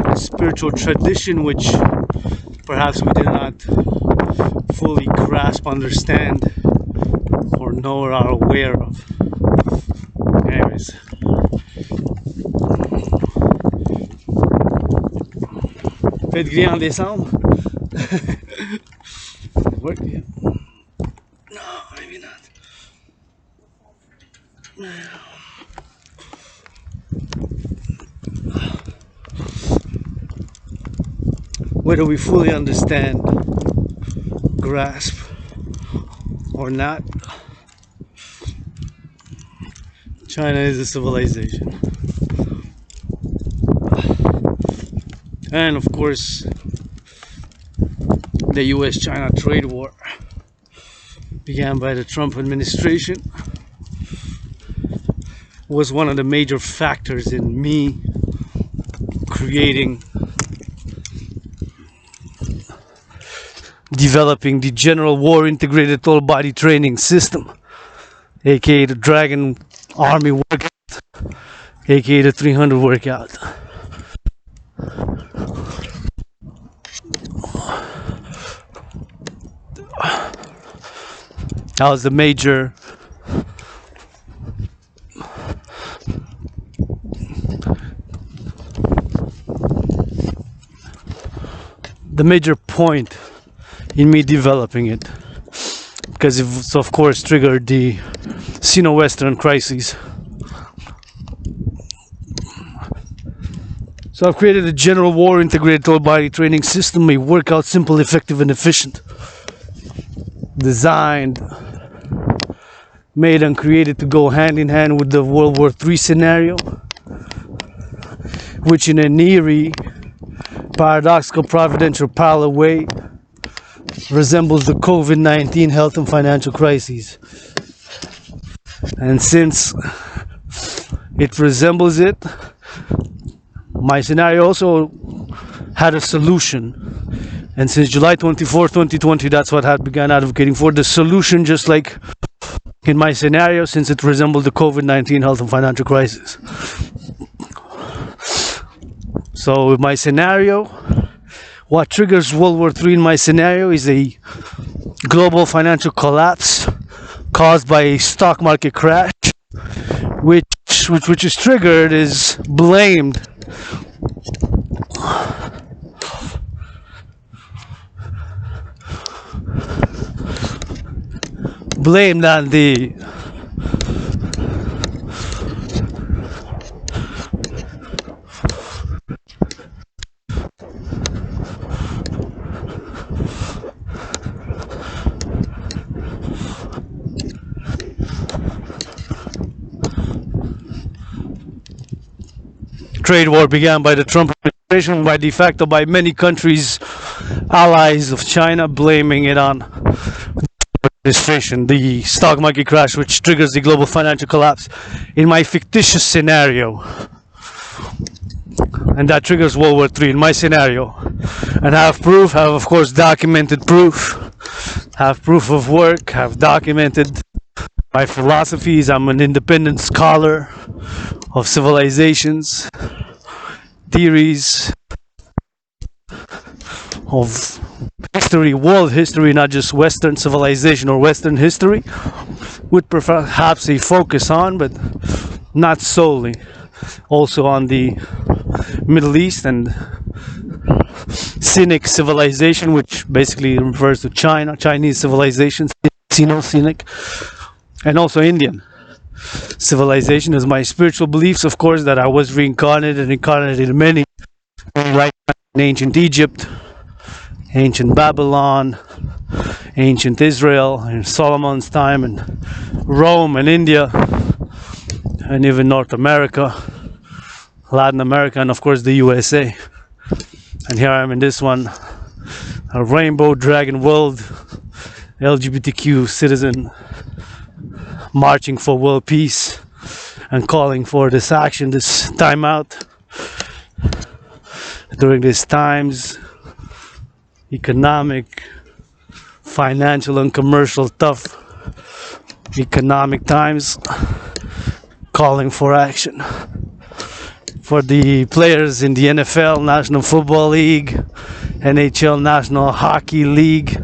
a spiritual tradition which perhaps we did not fully grasp, understand, or know or are aware of. Anyways, faites griller en décembre. Work, yeah. No, maybe not. Whether we fully understand, grasp, or not, China is a civilization. And of course, the US-China trade war began by the Trump administration was one of the major factors in me developing the General War Integrated Total Body Training System, aka the Dragan Army workout, aka the 300 workout. That was the major point in me developing it, because it's of course triggered the Sino-Western crises. So I've created a general war integrated total body training system, a workout simple, effective and efficient, designed, made and created to go hand in hand with the World War III scenario, which in an eerie, paradoxical, providential, parallel way resembles the COVID-19 health and financial crises. And since it resembles it, my scenario also had a solution. And since July 24, 2020, that's what I began advocating for, the solution, just like in my scenario, since it resembled the COVID-19 health and financial crisis. So with my scenario, what triggers World War III in my scenario is a global financial collapse caused by a stock market crash, which is triggered, is blamed on the trade war began by the Trump administration, by de facto by many countries, allies of China, blaming it on the administration, the stock market crash, which triggers the global financial collapse in my fictitious scenario. And that triggers World War III in my scenario. And I have proof, I have of course documented proof, have proof of work, have documented my philosophies. I'm an independent scholar of civilizations, theories of history, world history, not just Western civilization or Western history, with perhaps a focus on, but not solely, also on the Middle East and Sinic civilization, which basically refers to China, Chinese civilization, Sino-Sinic, and also Indian civilization as my spiritual beliefs, of course, that I was reincarnated and incarnated in many lifetimes in ancient Egypt, ancient Babylon, ancient Israel, in Solomon's time, and Rome and India, and even North America, Latin America, and of course the USA. And here I am in this one, a rainbow dragon world, LGBTQ citizen, marching for world peace and calling for this action, this timeout during these times, economic, financial and commercial tough economic times, calling for action. For the players in the NFL, National Football League, NHL, National Hockey League,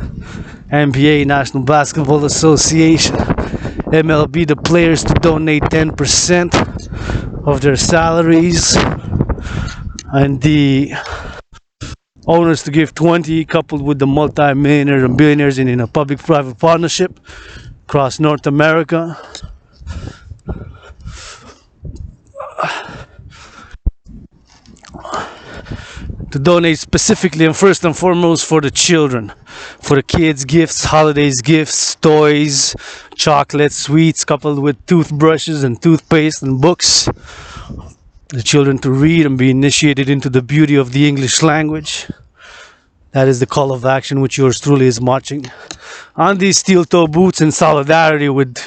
NBA, National Basketball Association, MLB, the players to donate 10% of their salaries, and the owners to give 20, coupled with the multi-millionaires and billionaires in a public-private partnership across North America. To donate specifically and first and foremost for the children, for the kids, gifts, holidays, gifts, toys, chocolates, sweets, coupled with toothbrushes and toothpaste and books. The children to read and be initiated into the beauty of the English language. That is the call of action which yours truly is marching on these steel toe boots in solidarity with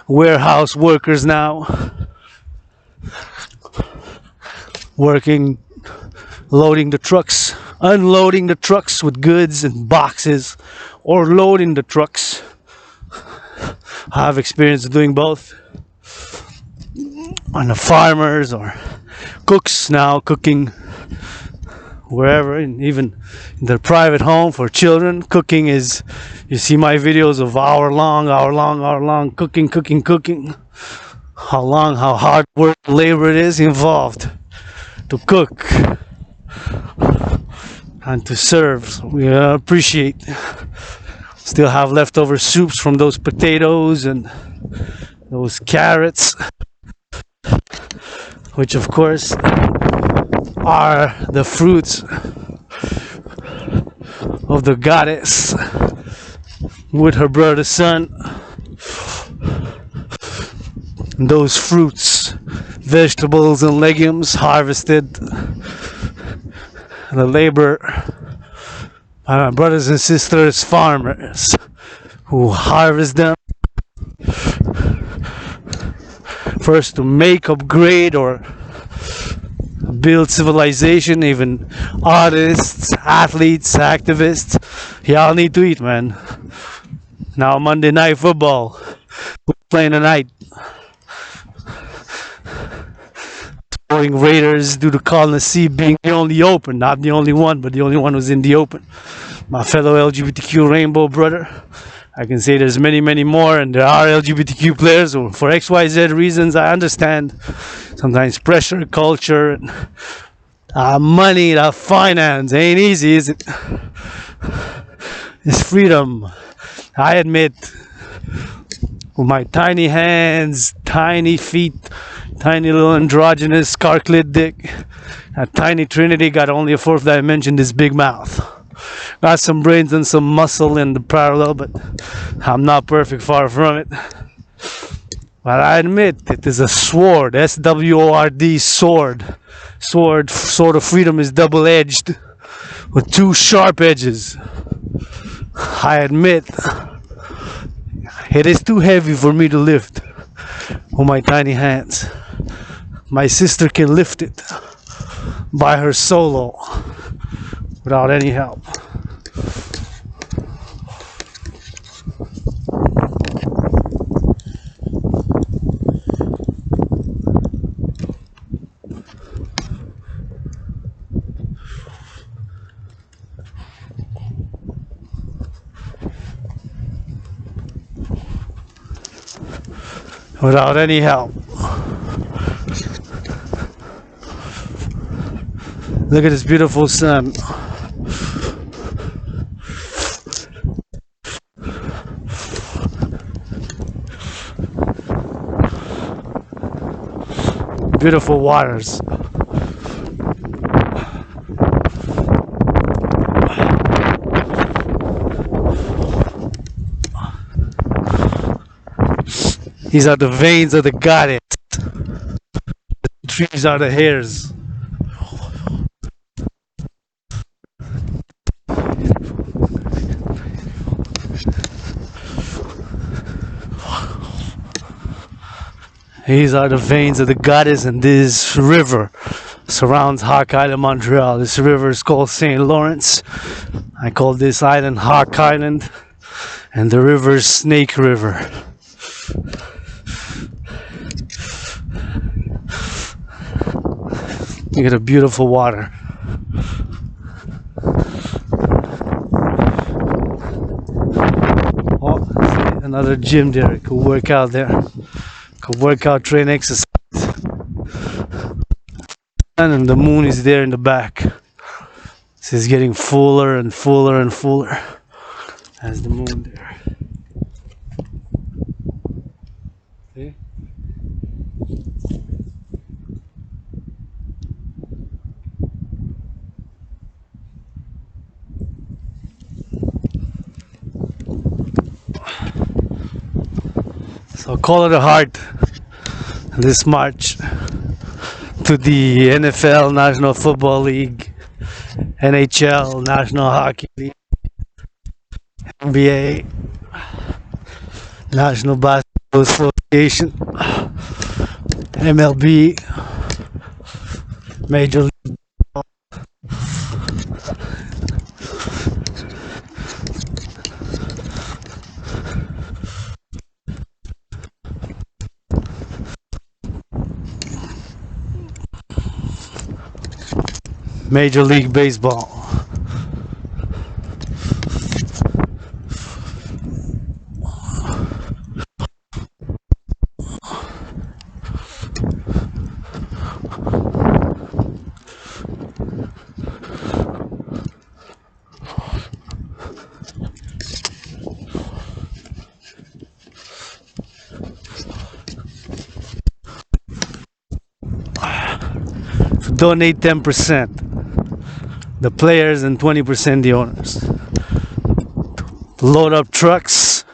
warehouse workers now, working, loading the trucks, unloading the trucks with goods and boxes, or loading the trucks. I have experience doing both. And the farmers or cooks now cooking wherever, and even in their private home for children. Cooking is, you see my videos of hour long cooking. How long, how hard work, labor it is involved to cook. and to serve. So we appreciate. Still have leftover soups from those potatoes and those carrots, which of course are the fruits of the goddess with her brother son. And those fruits, vegetables and legumes harvested, the labor by my brothers and sisters farmers who harvest them first to make, upgrade, or build civilization. Even artists, athletes, activists, y'all need to eat, man. Now Monday Night Football, we're playing tonight. Raiders due to Coliseum being the only open, not the only one, but the only one who's in the open. My fellow LGBTQ rainbow brother, I can say there's many more, and there are LGBTQ players who, for XYZ reasons, I understand. Sometimes pressure, culture, money, finance ain't easy, is it? It's freedom. I admit, with my tiny hands, tiny feet, tiny little androgynous scarlet dick, that tiny trinity got only a fourth dimension, this big mouth. Got some brains and some muscle in the parallel, but I'm not perfect, far from it. But I admit, it is a sword, S-W-O-R-D, sword. Sword of freedom is double-edged, with two sharp edges. I admit, it is too heavy for me to lift with my tiny hands. My sister can lift it by her solo without any help. Without any help. Look at this beautiful sun. Beautiful waters. These are the veins of the goddess. The trees are the hairs. These are the veins of the goddess, and this river surrounds Hawk Island, Montreal. This river is called St. Lawrence. I call this island Hawk Island, and the river is Snake River. You get a beautiful water. Oh, another gym there. Could work out there. Could work out, train, exercise. And the moon is there in the back. This is getting fuller and fuller and fuller as the moon there. See? So call it a heart this March to the NFL, National Football League, NHL, National Hockey League, NBA, National Basketball Association, MLB, Major League. Major League Baseball. donate 10%, the players, and 20% the owners. Load up trucks,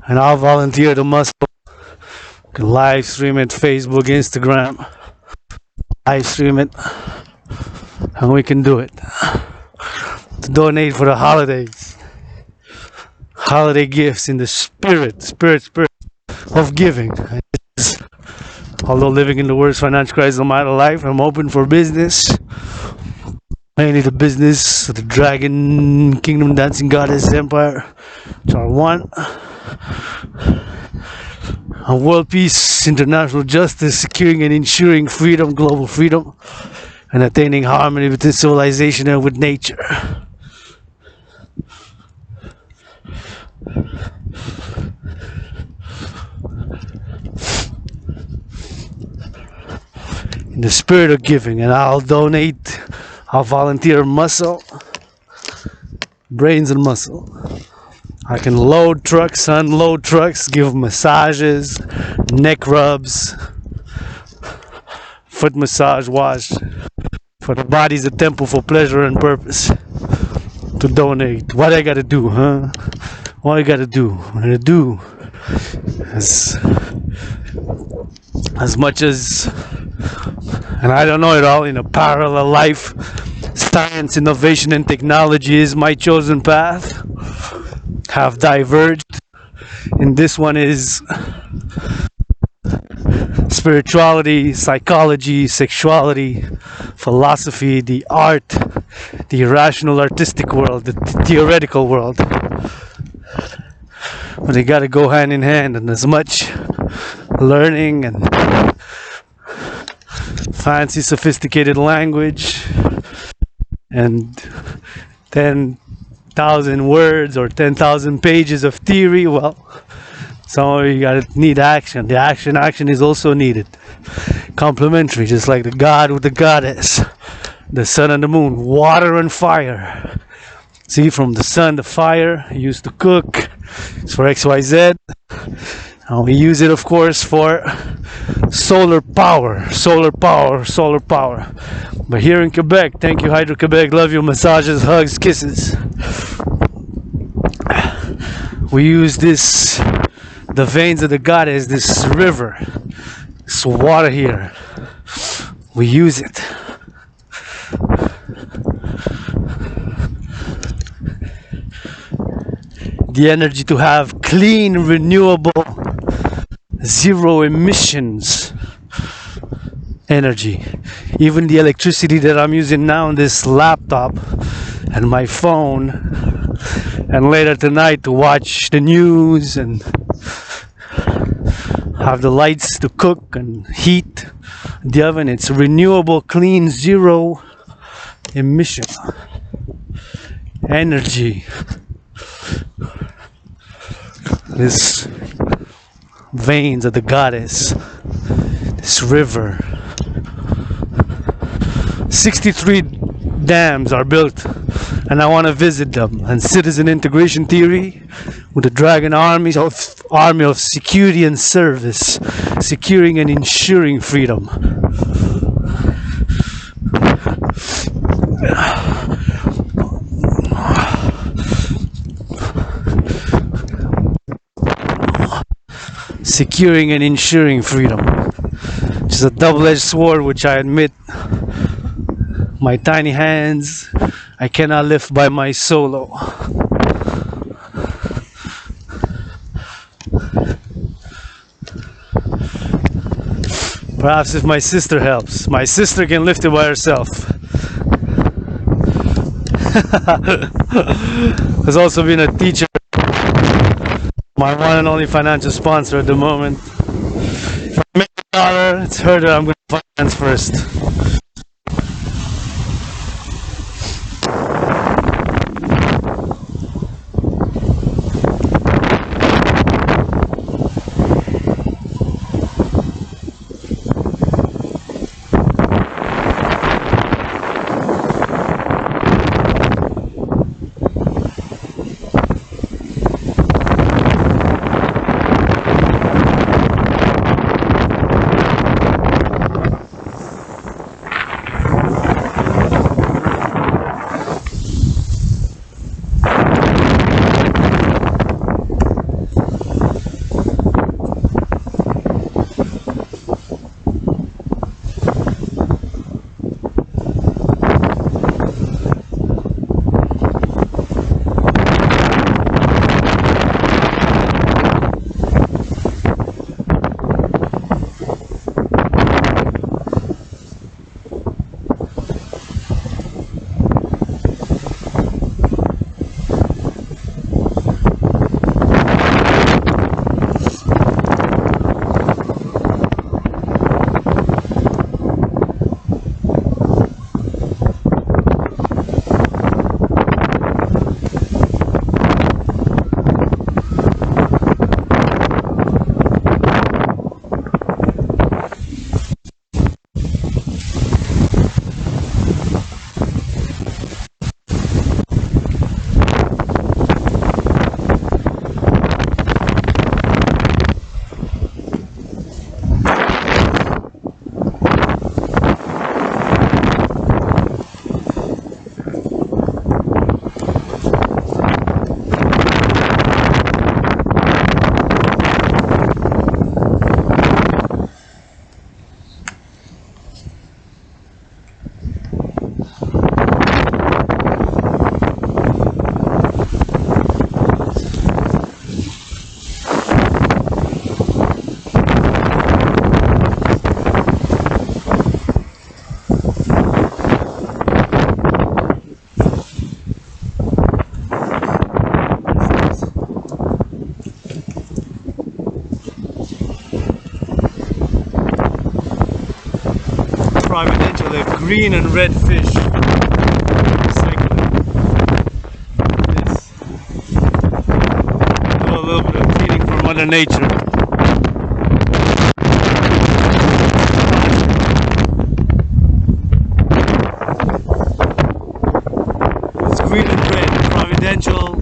and I'll volunteer the muscle. You can live stream it, Facebook, Instagram, live stream it, and we can do it. To donate for the holidays, holiday gifts in the spirit of giving. Although living in the worst financial crisis of my life, I'm open for business. Mainly the business of the Dragon Kingdom Dancing Goddess Empire, which are one. And world peace, international justice, securing and ensuring freedom, global freedom, and attaining harmony within civilization and with nature. In the spirit of giving, and I'll volunteer muscle, brains and muscle. I can load trucks, unload trucks, give massages, neck rubs, foot massage, wash. For the body's a temple for pleasure and purpose. To donate. What I gotta do, huh? What I gotta do? I'm gonna do as much as, and I don't know it all, in a parallel life. Science, innovation, and technology is my chosen path. Have diverged. And this one is spirituality, psychology, sexuality, philosophy, the art, the irrational artistic world, the theoretical world. But they gotta go hand in hand, and as much learning and fancy sophisticated language and 10,000 words or 10,000 pages of theory, well, some of you gotta need action. The action is also needed. Complementary, just like the god with the goddess, the sun and the moon, water and fire. See, from the sun, the fire used to cook. It's for XYZ. And we use it, of course, for solar power. But here in Quebec, thank you, Hydro-Quebec, love you, massages, hugs, kisses. We use this, the veins of the goddess, this river, this water here. We use it. The energy to have clean, renewable, zero emissions energy. Even the electricity that I'm using now on this laptop and my phone, and later tonight to watch the news and have the lights to cook and heat the oven, it's renewable, clean, zero emission energy. This veins of the goddess, this river. 63 dams are built, and I want to visit them. And citizen integration theory with the Dragan army of security and service, securing and ensuring freedom. Securing and ensuring freedom, which is a double-edged sword, which I admit my tiny hands I cannot lift by my solo. Perhaps if my sister helps, my sister can lift it by herself. Has also been a teacher, my one and only financial sponsor at the moment. If I make $1, it's her that I'm going to finance first. providential, a green and red fish. Recycling. This. Do a little bit of cleaning for Mother Nature. It's green and red, providential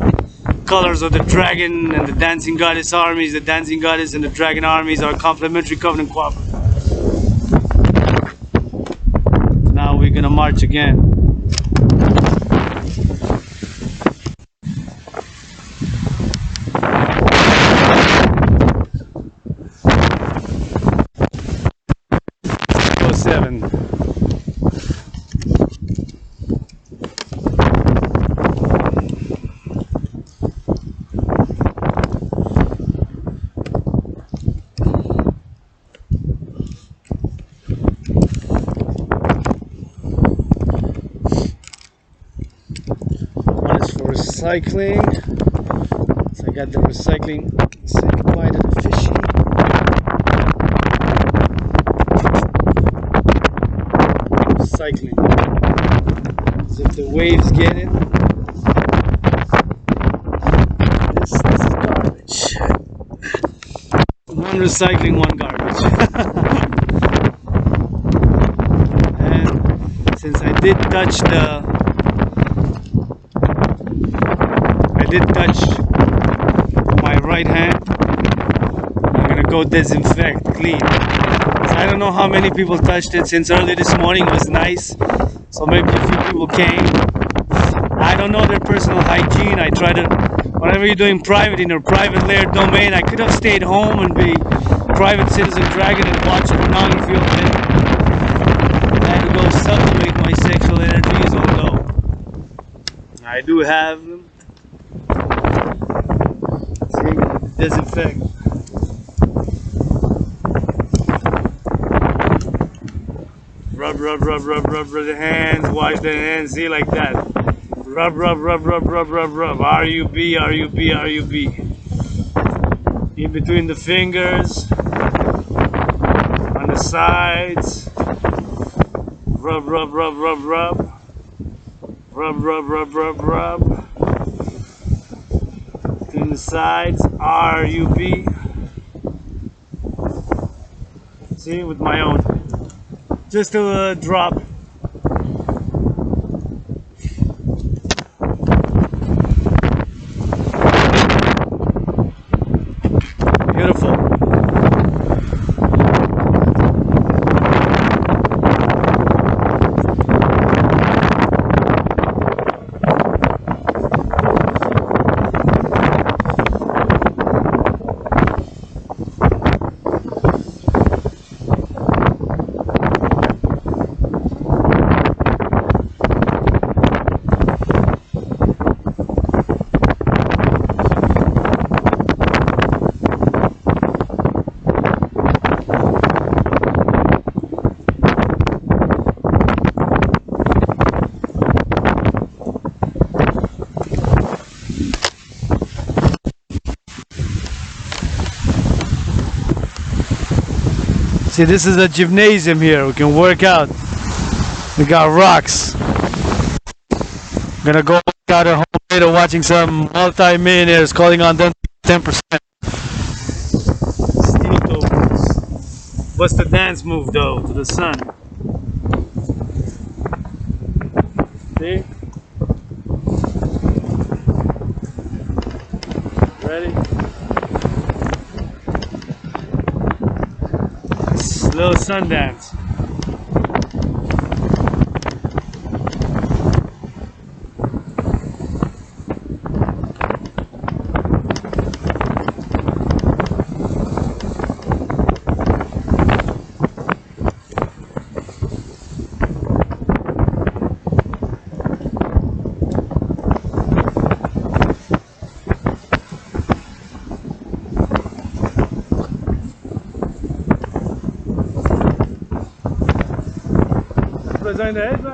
colors of the Dragon and the Dancing Goddess armies. The Dancing Goddess and the Dragon armies are complementary, covenant cooperative. Now we're gonna march again. Seven. One is for recycling. So I got the recycling. Say goodbye to the fishy. Recycling. As if the waves get it. This is garbage. One recycling, one garbage. And since I did touch my right hand, I'm gonna go disinfect, clean. I don't know how many people touched it since early this morning. It was nice, so maybe a few people came. I don't know their personal hygiene. I try to, whatever you're doing private in your private layered domain, I could have stayed home and be private citizen Dragon and watch pornography all day. I had to go sublimate my sexual energies, although I do have them. See, disinfect. Rub the hands, wash the hands, see, like that. Rub. R-U-B. In between the fingers, on the sides. Rub. Between the sides, R-U-B. See, with my own. Just a drop. Beautiful. See, this is a gymnasium here. We can work out. We got rocks. Gonna go work out at home later watching some multi-millionaires calling on them 10%. Steel toes. What's the dance move though to the sun? See? Ready? Little sun dance. Zijn er even.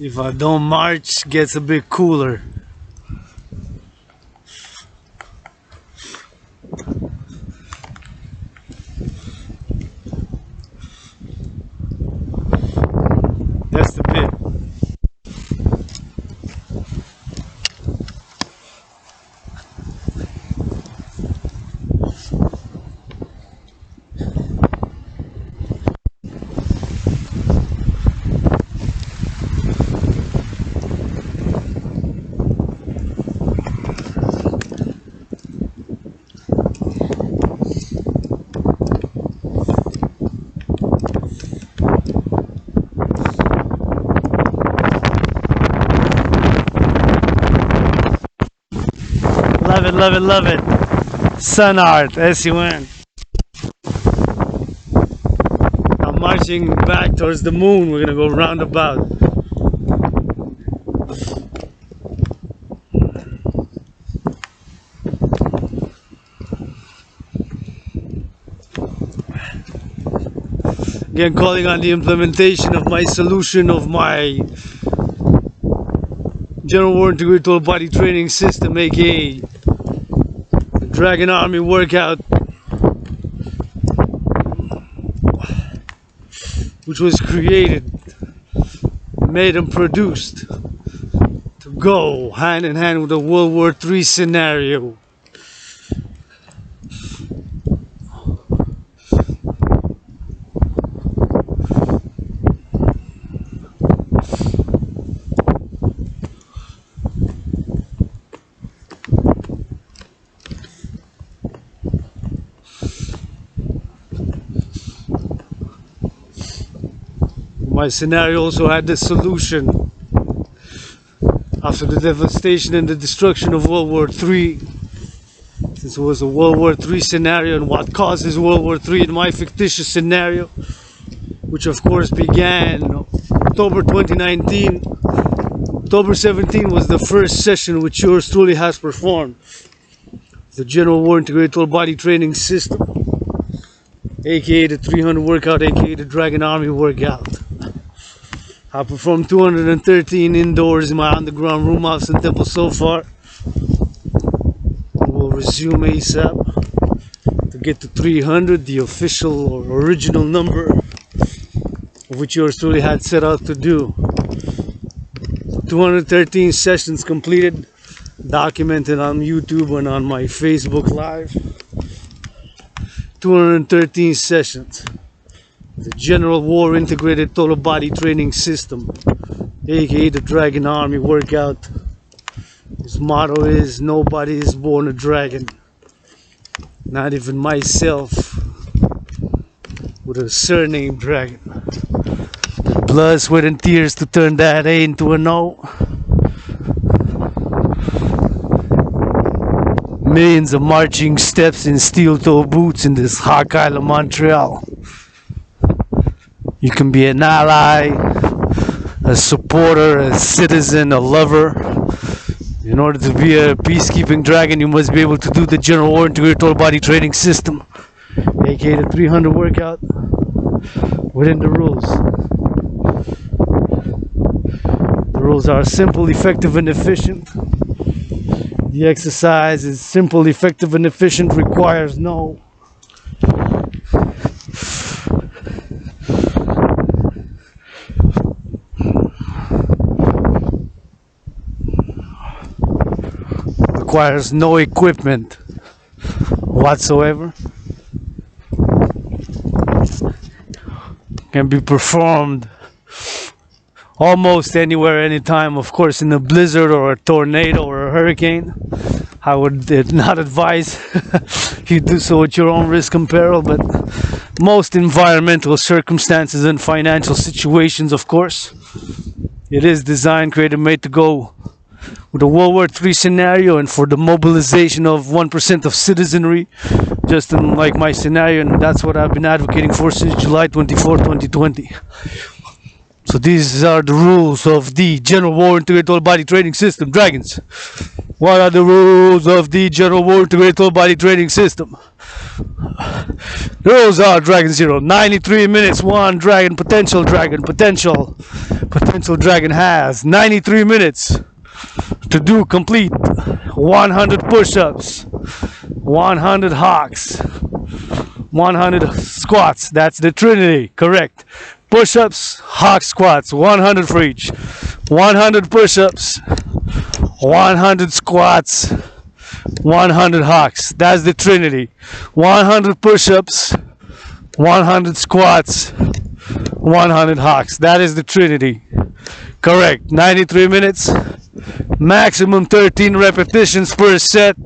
If I don't march, gets a bit cooler. That's the bit. Love it, love it, love it. Sun art, S-U-N. I'm marching back towards the moon. We're gonna go roundabout. Again, calling on the implementation of my solution of my General War Integrated Total Body Training System, aka the Dragan Army workout, which was created, made and produced to go hand in hand with the World War III scenario. My scenario also had the solution after the devastation and the destruction of World War III. Since it was a World War III scenario, and what causes World War III in my fictitious scenario, which of course began October 2019. October 17 was the first session which yours truly has performed. The General War Integrated Total Body Training System, aka the 300 workout, aka the Dragan Army workout. I performed 213 indoors in my underground room house and temple so far. We'll resume ASAP to get to 300, the official or original number of which yours truly had set out to do. 213 sessions completed, documented on YouTube and on my Facebook Live. 213 sessions. The General War Integrated Total Body Training System, aka the Dragan Army workout. His motto is, nobody is born a dragon. Not even myself, with a surname Dragon. Blood, sweat and tears to turn that A into an O. Millions of marching steps in steel-toe boots in this hot island, Montreal. You can be an ally, a supporter, a citizen, a lover. In order to be a peacekeeping dragon, you must be able to do the General War Integrated Total Body Training System, aka the 300 workout, within the rules. The rules are simple, effective, and efficient. The exercise is simple, effective, and efficient, requires no equipment whatsoever. Can be performed almost anywhere, anytime. Of course, in a blizzard or a tornado or a hurricane, I would not advise you do so at your own risk and peril, but most environmental circumstances and financial situations, of course, it is designed, created, made to go with a World War III scenario and for the mobilization of 1% of citizenry, just in like my scenario, and that's what I've been advocating for since July 24, 2020. So these are the rules of the General War Integrated All Body Training System, Dragons. What are the rules of the General War Integrated All Body Training System? The rules are Dragon 0, 93 minutes, 1 Dragon, potential Dragon has 93 minutes to do complete 100 push-ups, 100 hawks, 100 squats. That's the Trinity, correct. Push-ups, hawk squats, 100 for each. 100 push-ups, 100 squats, 100 hawks. That's the Trinity. 100 push-ups, 100 squats, 100 hawks. That is the Trinity. Correct. 93 minutes. Maximum 13 repetitions per set.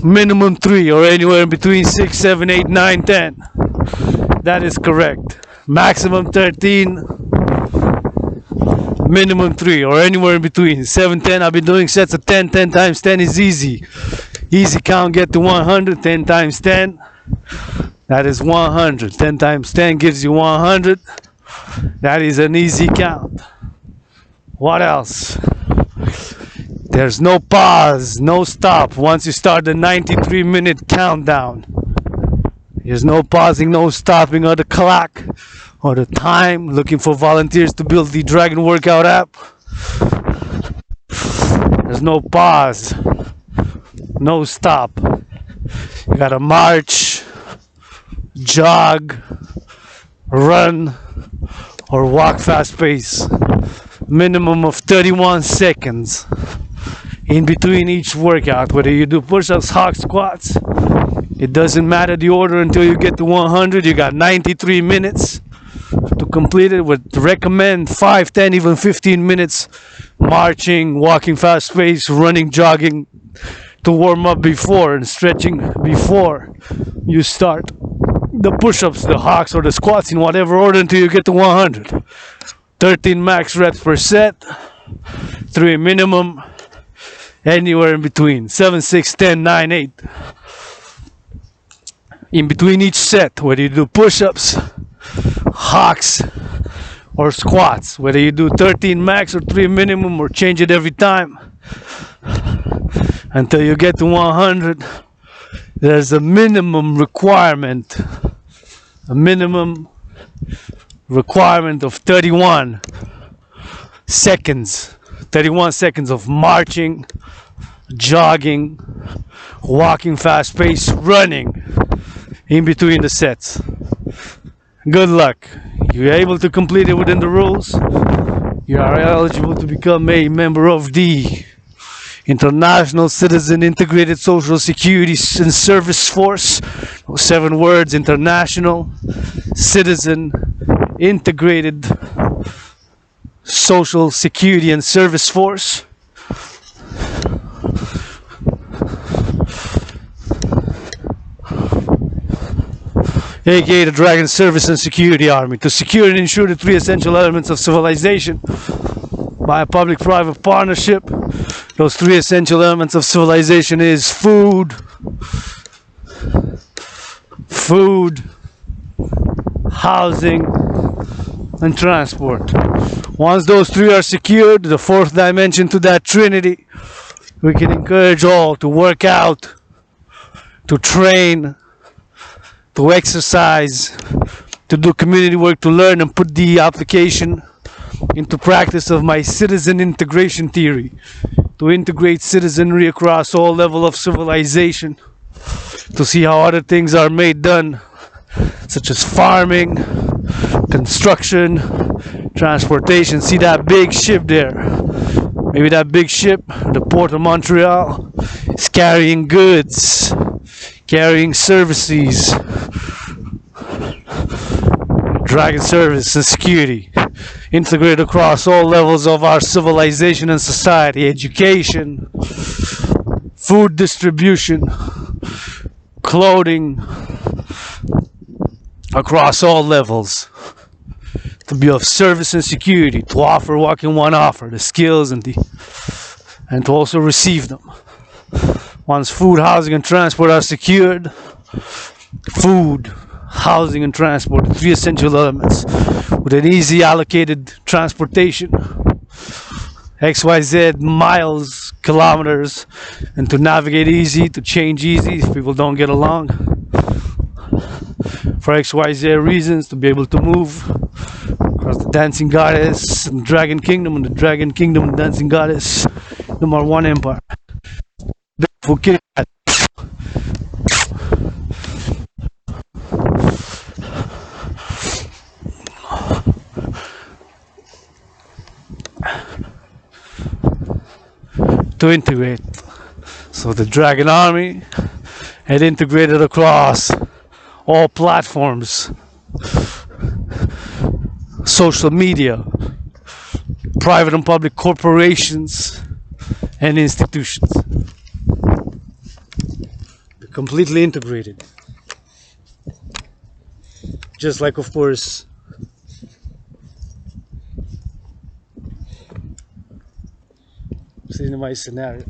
Minimum 3 or anywhere in between 6, 7, 8, 9, 10. That is correct. Maximum 13, minimum 3 or anywhere in between 7, 10. I've been doing sets of 10. 10 times 10 is easy. Easy count, get to 100. 10 times 10, that is 100. 10 times 10 gives you 100. That is an easy count. What else? There's no pause, no stop once you start the 93-minute countdown. There's no pausing, no stopping of the clock or the time. Looking for volunteers to build the Dragon workout app. There's no pause, no stop. You gotta march, jog, run, or walk fast pace. Minimum of 31 seconds in between each workout. Whether you do push-ups, hawk squats, it doesn't matter the order until you get to 100. You got 93 minutes to complete it. Would recommend 5, 10, even 15 minutes marching, walking fast pace, running, jogging to warm up before and stretching before you start the push-ups, the hawks, or the squats in whatever order until you get to 100. 13 max reps per set, 3 minimum, anywhere in between 7, 6, 10, 9, 8. In between each set, whether you do push-ups, hawks, or squats, whether you do 13 max or 3 minimum, or change it every time until you get to 100. There's a minimum requirement, of 31 seconds. 31 seconds of marching, jogging, walking fast pace, running in between the sets. Good luck. You're able to complete it within the rules. You are eligible to become a member of the International Citizen Integrated Social Security and Service Force. 7 words: International Citizen Integrated Social Security and Service Force. aka the Dragon Service and Security Army, to secure and ensure the 3 essential elements of civilization by a public-private partnership. Those 3 essential elements of civilization is food, housing, and transport. Once those 3 are secured, the 4th dimension to that trinity, we can encourage all to work out, to train, to exercise, to do community work, to learn and put the application into practice of my citizen integration theory, to integrate citizenry across all levels of civilization, to see how other things are made done, such as farming, construction, transportation. See that big ship there? Maybe that big ship, the Port of Montreal, is carrying goods, carrying services. Dragon Service and Security, integrated across all levels of our civilization and society: education, food distribution, clothing, across all levels, to be of service and security, to offer what can one offer, the skills and to also receive them. Once food, housing, and transport are secured, food, housing, and transport, the three essential elements, with an easy allocated transportation, XYZ miles, kilometers, and to navigate easy, to change easy if people don't get along, for XYZ reasons, to be able to move across the dancing goddess and Dragon Kingdom, and the Dragon Kingdom and dancing goddess, number one empire. Beautiful kid. To integrate. So the Dragan army had integrated across all platforms, social media, private and public corporations, and institutions. They're completely integrated. Just like, of course, in my scenario.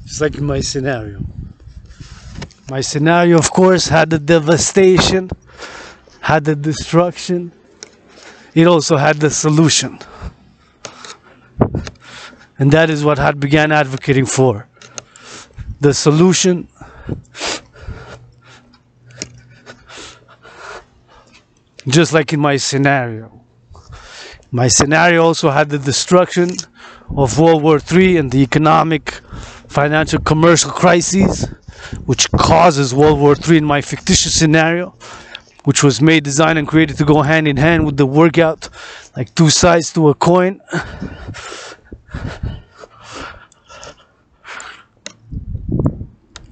Just like in my scenario. My scenario, of course, had the devastation, had the destruction. It also had the solution. And that is what I began advocating for. The solution just like in my scenario. My scenario also had the destruction of World War III and the economic, financial, commercial crises, which causes World War III in my fictitious scenario, which was made, designed, and created to go hand in hand with the workout, like two sides to a coin.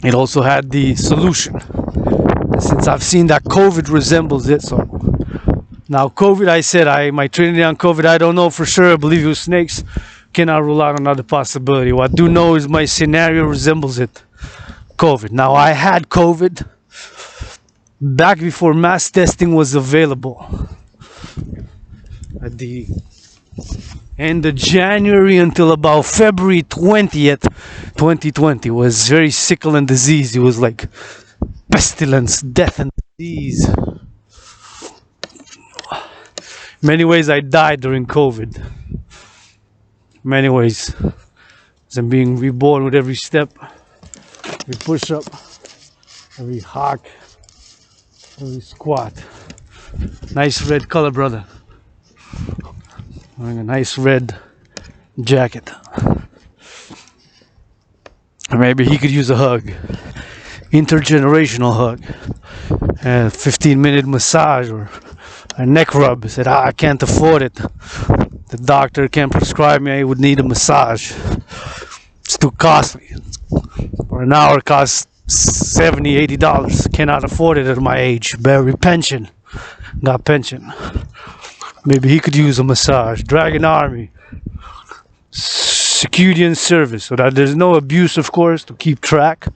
It also had the solution, since I've seen that COVID resembles it. So now COVID, I said my training on COVID, I don't know for sure. I believe it was snakes. Cannot rule out another possibility. What I do know is my scenario resembles it. COVID. Now I had COVID back before mass testing was available. At the end of January until about February 20th, 2020 was very sickle and disease. It was like pestilence, death and disease. In many ways I died during COVID. In many ways, as I'm being reborn with every step, every push up, every hawk, every squat. Nice red color, brother. Wearing a nice red jacket. Or maybe he could use a hug. Intergenerational hug. A 15-minute massage or a neck rub. He said, I can't afford it. The doctor can't prescribe me. I would need a massage. It's too costly. For an hour costs $70, $80. Cannot afford it at my age. Barely pension. Got pension. Maybe he could use a massage. Dragan Army. Security and service. So that there's no abuse, of course, to keep track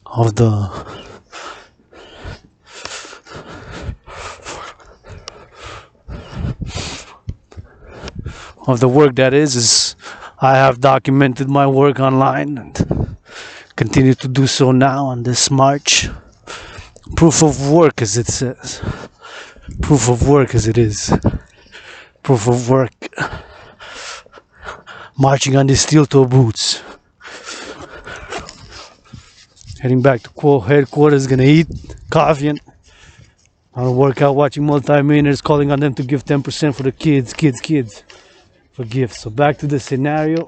of the work that is I have documented my work online and continue to do so now on this march. Proof of work, as it says. Proof of work, as it is. Proof of work. Marching on the steel-toe boots. Heading back to headquarters, gonna eat coffee and on a workout, watching multi-millionaires, calling on them to give 10% for the kids for gifts. So back to the scenario.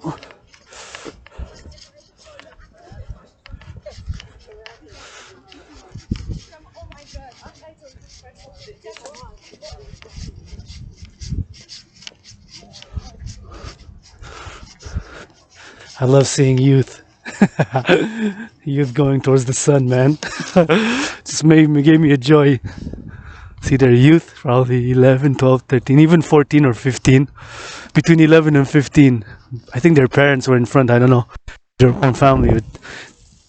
I love seeing youth. Youth going towards the sun, man. Just gave me a joy. See their youth, probably 11, 12, 13, even 14 or 15. Between 11 and 15. I think their parents were in front, I don't know. Their own family.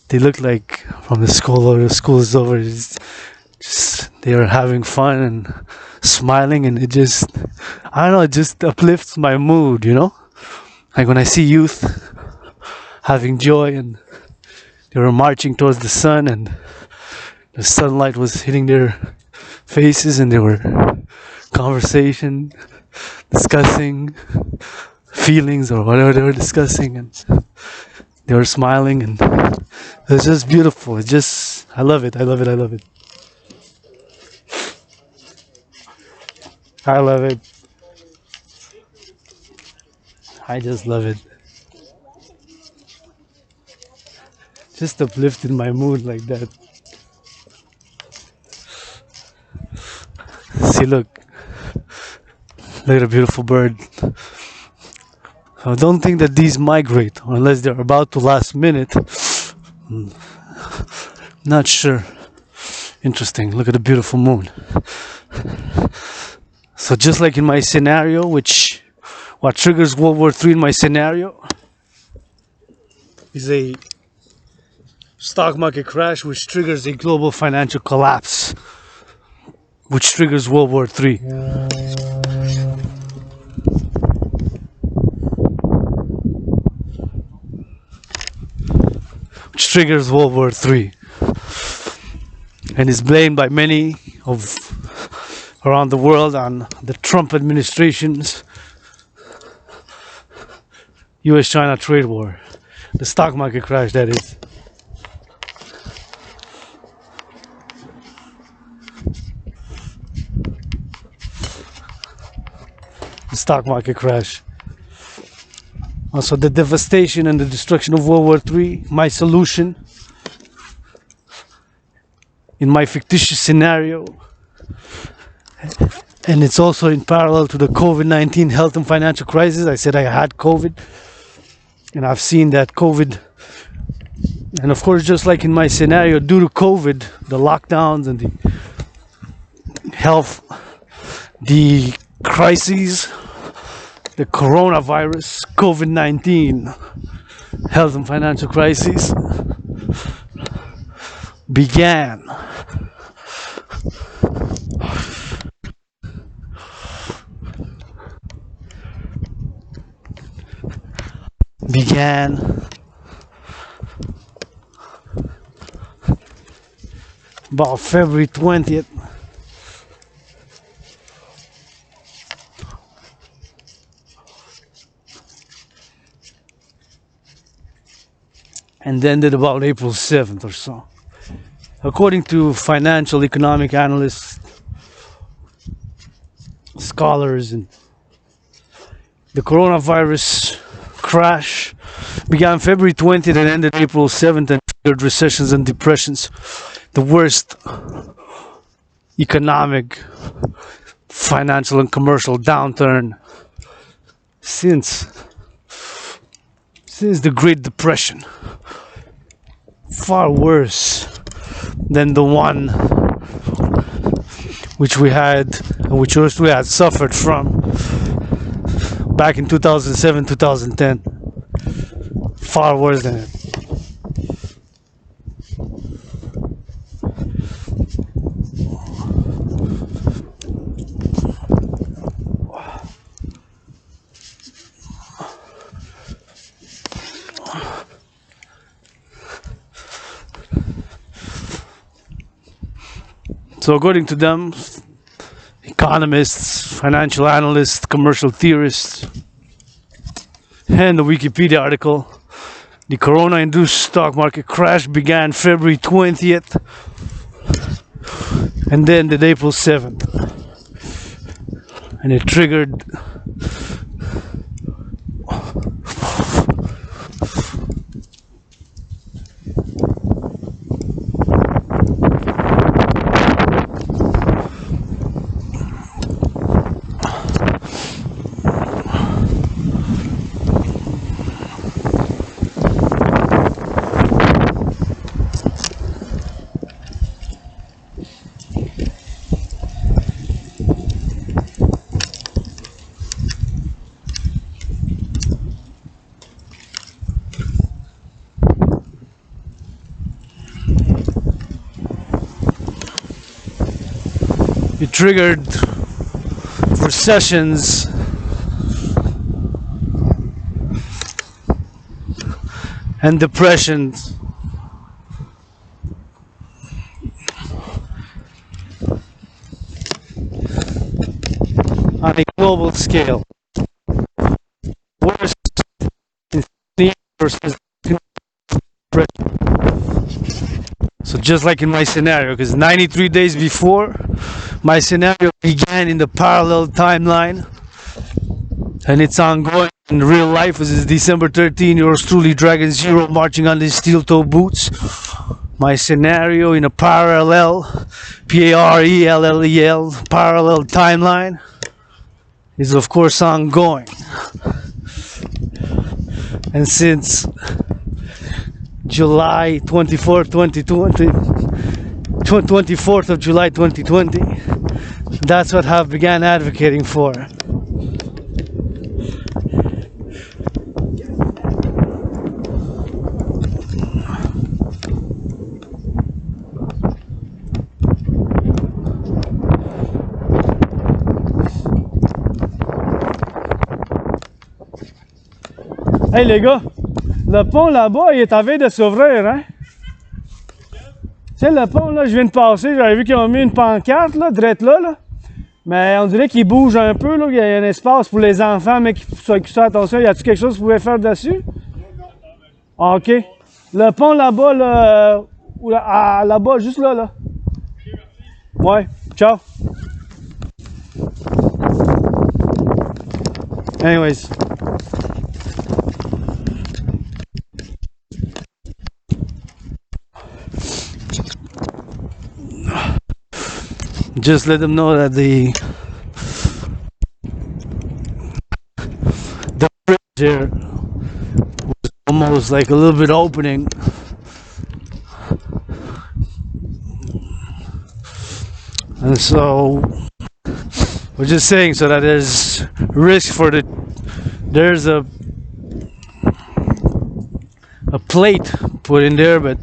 they look like from the school or the school is over, just they are having fun and smiling, and it just, I don't know, it just uplifts my mood, you know? Like when I see youth having joy and they were marching towards the sun and the sunlight was hitting their faces and they were conversation, discussing feelings or whatever they were discussing, and they were smiling, and it's just beautiful. It's just, I love it. I love it. I love it. I love it. I just love it. Just uplifted my mood like that. See, look at a beautiful bird. I don't think that these migrate unless they're about to last minute. Not sure. Interesting. Look at the beautiful moon. So just like in my scenario, what triggers World War III in my scenario is a stock market crash, which triggers a global financial collapse, which triggers World War III. Which triggers World War III. And is blamed by many of around the world on the Trump administration's US-China trade war. The stock market crash, that is. The stock market crash. Also the devastation and the destruction of World War III. My solution in my fictitious scenario, and it's also in parallel to the COVID-19 health and financial crisis. I said I had COVID, and I've seen that COVID, and of course, just like in my scenario, due to COVID, the lockdowns and the health, the crises, the coronavirus, COVID-19 health and financial crisis began. About February 20th. And ended about April 7th or so. According to financial economic analysts, scholars, and the coronavirus crash began February 20th and ended April 7th and triggered recessions and depressions. The worst economic, financial, and commercial downturn since the Great Depression. Far worse than the one which we had suffered from back in 2007, 2010. Far worse than it. So according to them, economists, financial analysts, commercial theorists, and the Wikipedia article, the corona-induced stock market crash began February 20th and then ended April 7th. And it triggered it triggered for sessions and depressions. On a global scale. Worst in the universe. So just like in my scenario, because 93 days before, my scenario began in the parallel timeline, and it's ongoing in real life. This is December 13, yours truly, Dragan 0, marching on these steel-toe boots. My scenario in a parallel, P-A-R-E-L-L-E-L, parallel timeline, is of course ongoing. And since July 24th, 2020, 24th of July 2020, that's what I've began advocating for. Hey les gars, le pont là-bas, il est en train de s'ouvrir, hein? Tu sais, le pont là, je viens de passer, j'avais vu qu'ils ont mis une pancarte là, drette là. Mais on dirait qu'il bouge un peu, là, il y a un espace pour les enfants, mais qu'il faut faire attention. Y a-t-il quelque chose que vous pouvez faire dessus? Ah, ok. Le pont là-bas, là-bas, juste là. Ouais, ciao. Anyways. Just let them know that the bridge there was almost like a little bit opening. And so we're just saying so that there's risk for there's a plate put in there, but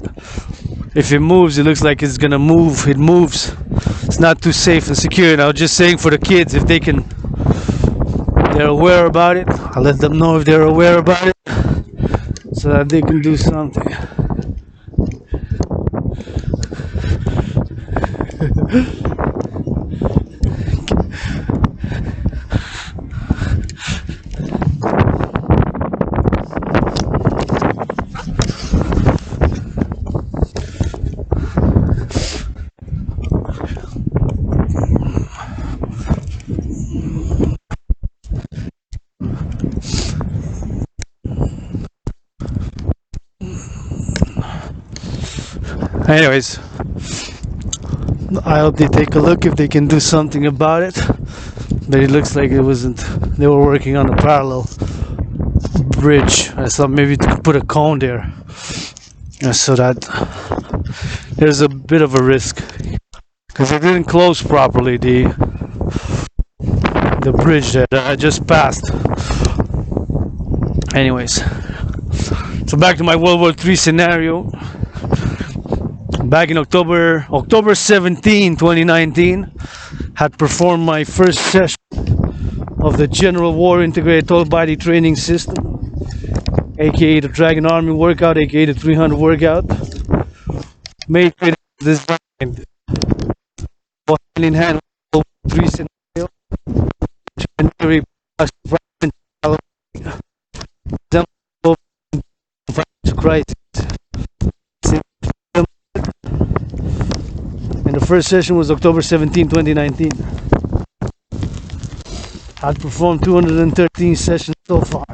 if it moves, it looks like it's gonna move. It moves. It's not too safe and secure. And I was just saying for the kids, if they're aware about it, I'll let them know if they're aware about it, so that they can do something. Anyways, I hope they take a look if they can do something about it. But it looks like it wasn't. They were working on a parallel bridge. I thought maybe to put a cone there, so that there's a bit of a risk, because it didn't close properly the bridge that I just passed. Anyways, so back to my World War III scenario. Back in October 17, 2019, had performed my first session of the General War Integrated Total Body Training System, aka the Dragan Army workout, aka the 300 workout. Made this hand in hand with three scenario. Crisis. And the first session was October 17, 2019. I've performed 213 sessions so far.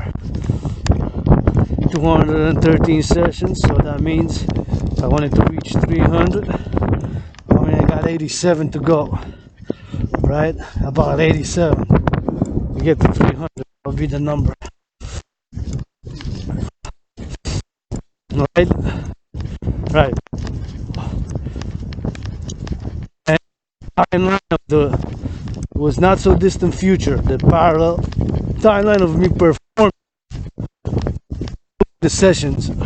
213 sessions, so that means if I wanted to reach 300, I got 87 to go. Right? About 87. To get to 300, will be the number. Right? Right. And timeline of the was not so distant future. The parallel timeline of me performing the sessions of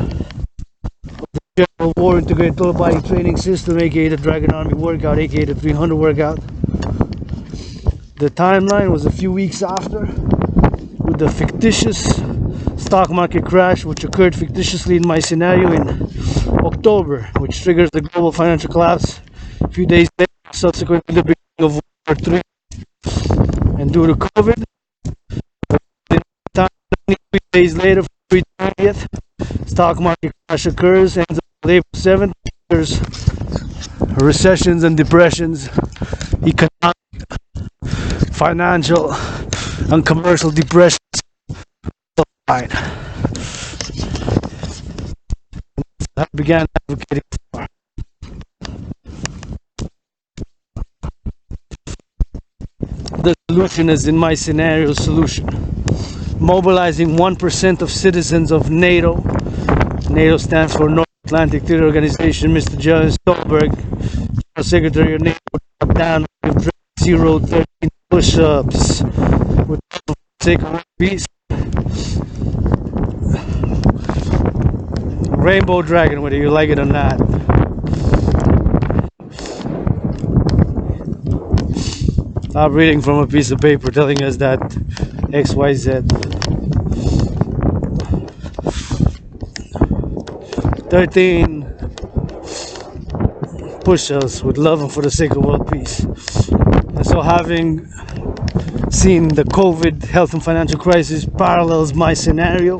the General War Integrated Total Body Training System, aka the Dragan Army workout, aka the 300 workout. The timeline was a few weeks after, with the fictitious stock market crash which occurred fictitiously in my scenario in October, which triggers the global financial collapse a few days later, subsequently the beginning of World War III. And due to COVID, 23 days later, February 20th, stock market crash occurs, ends on April 7th. There's recessions and depressions, economic, financial, and commercial depressions. I began advocating for. The solution is in my scenario solution. Mobilizing 1% of citizens of NATO. NATO stands for North Atlantic Treaty Organization. Mr. John Stolberg, General Secretary of NATO, up down with Dec13 pushups with the sake of peace. Rainbow Dragon, whether you like it or not. I'm reading from a piece of paper telling us that XYZ 13 push-ups with love and for the sake of world peace. And so, having seen the COVID health and financial crisis parallels my scenario.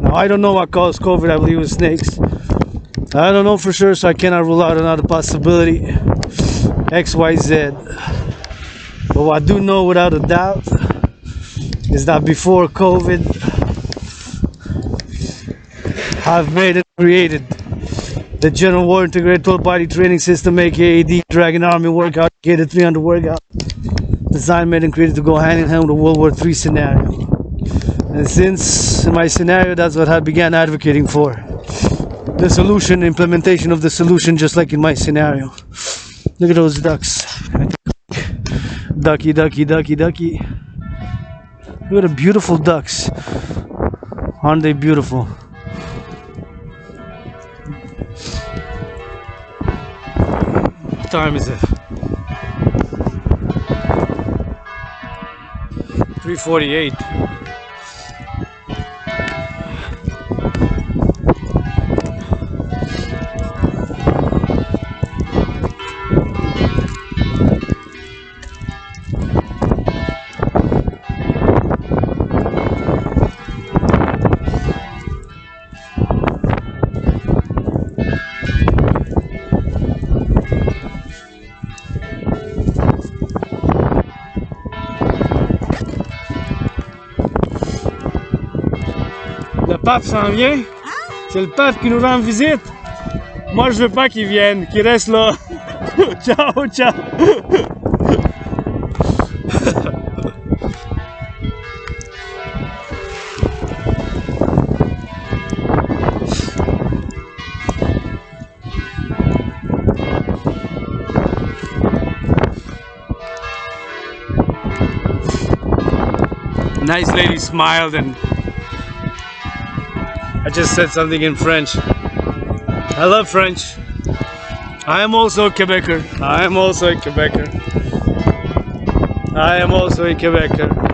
Now, I don't know what caused COVID. I believe it was snakes. I don't know for sure, so I cannot rule out another possibility. XYZ. But what I do know without a doubt is that before COVID, I've made and created the General War Integrated Total Body Training System, aka the Dragan Army Workout, aka the 300 Workout, designed, made, and created to go hand in hand with the World War III scenario. And since my scenario, that's what I began advocating for. The solution, implementation of the solution, just like in my scenario. Look at those ducks. Ducky, ducky, ducky, ducky. Look at the beautiful ducks. Aren't they beautiful? What time is it? 3:48. Le pape s'en vient. C'est le pape qui nous rend visite. Moi, je veux pas qu'il vienne, qu'il reste là. Ciao, ciao. Nice lady smiled and I just said something in French. I love French. I am also a Quebecer. I am also a Quebecer. I am also a Quebecer.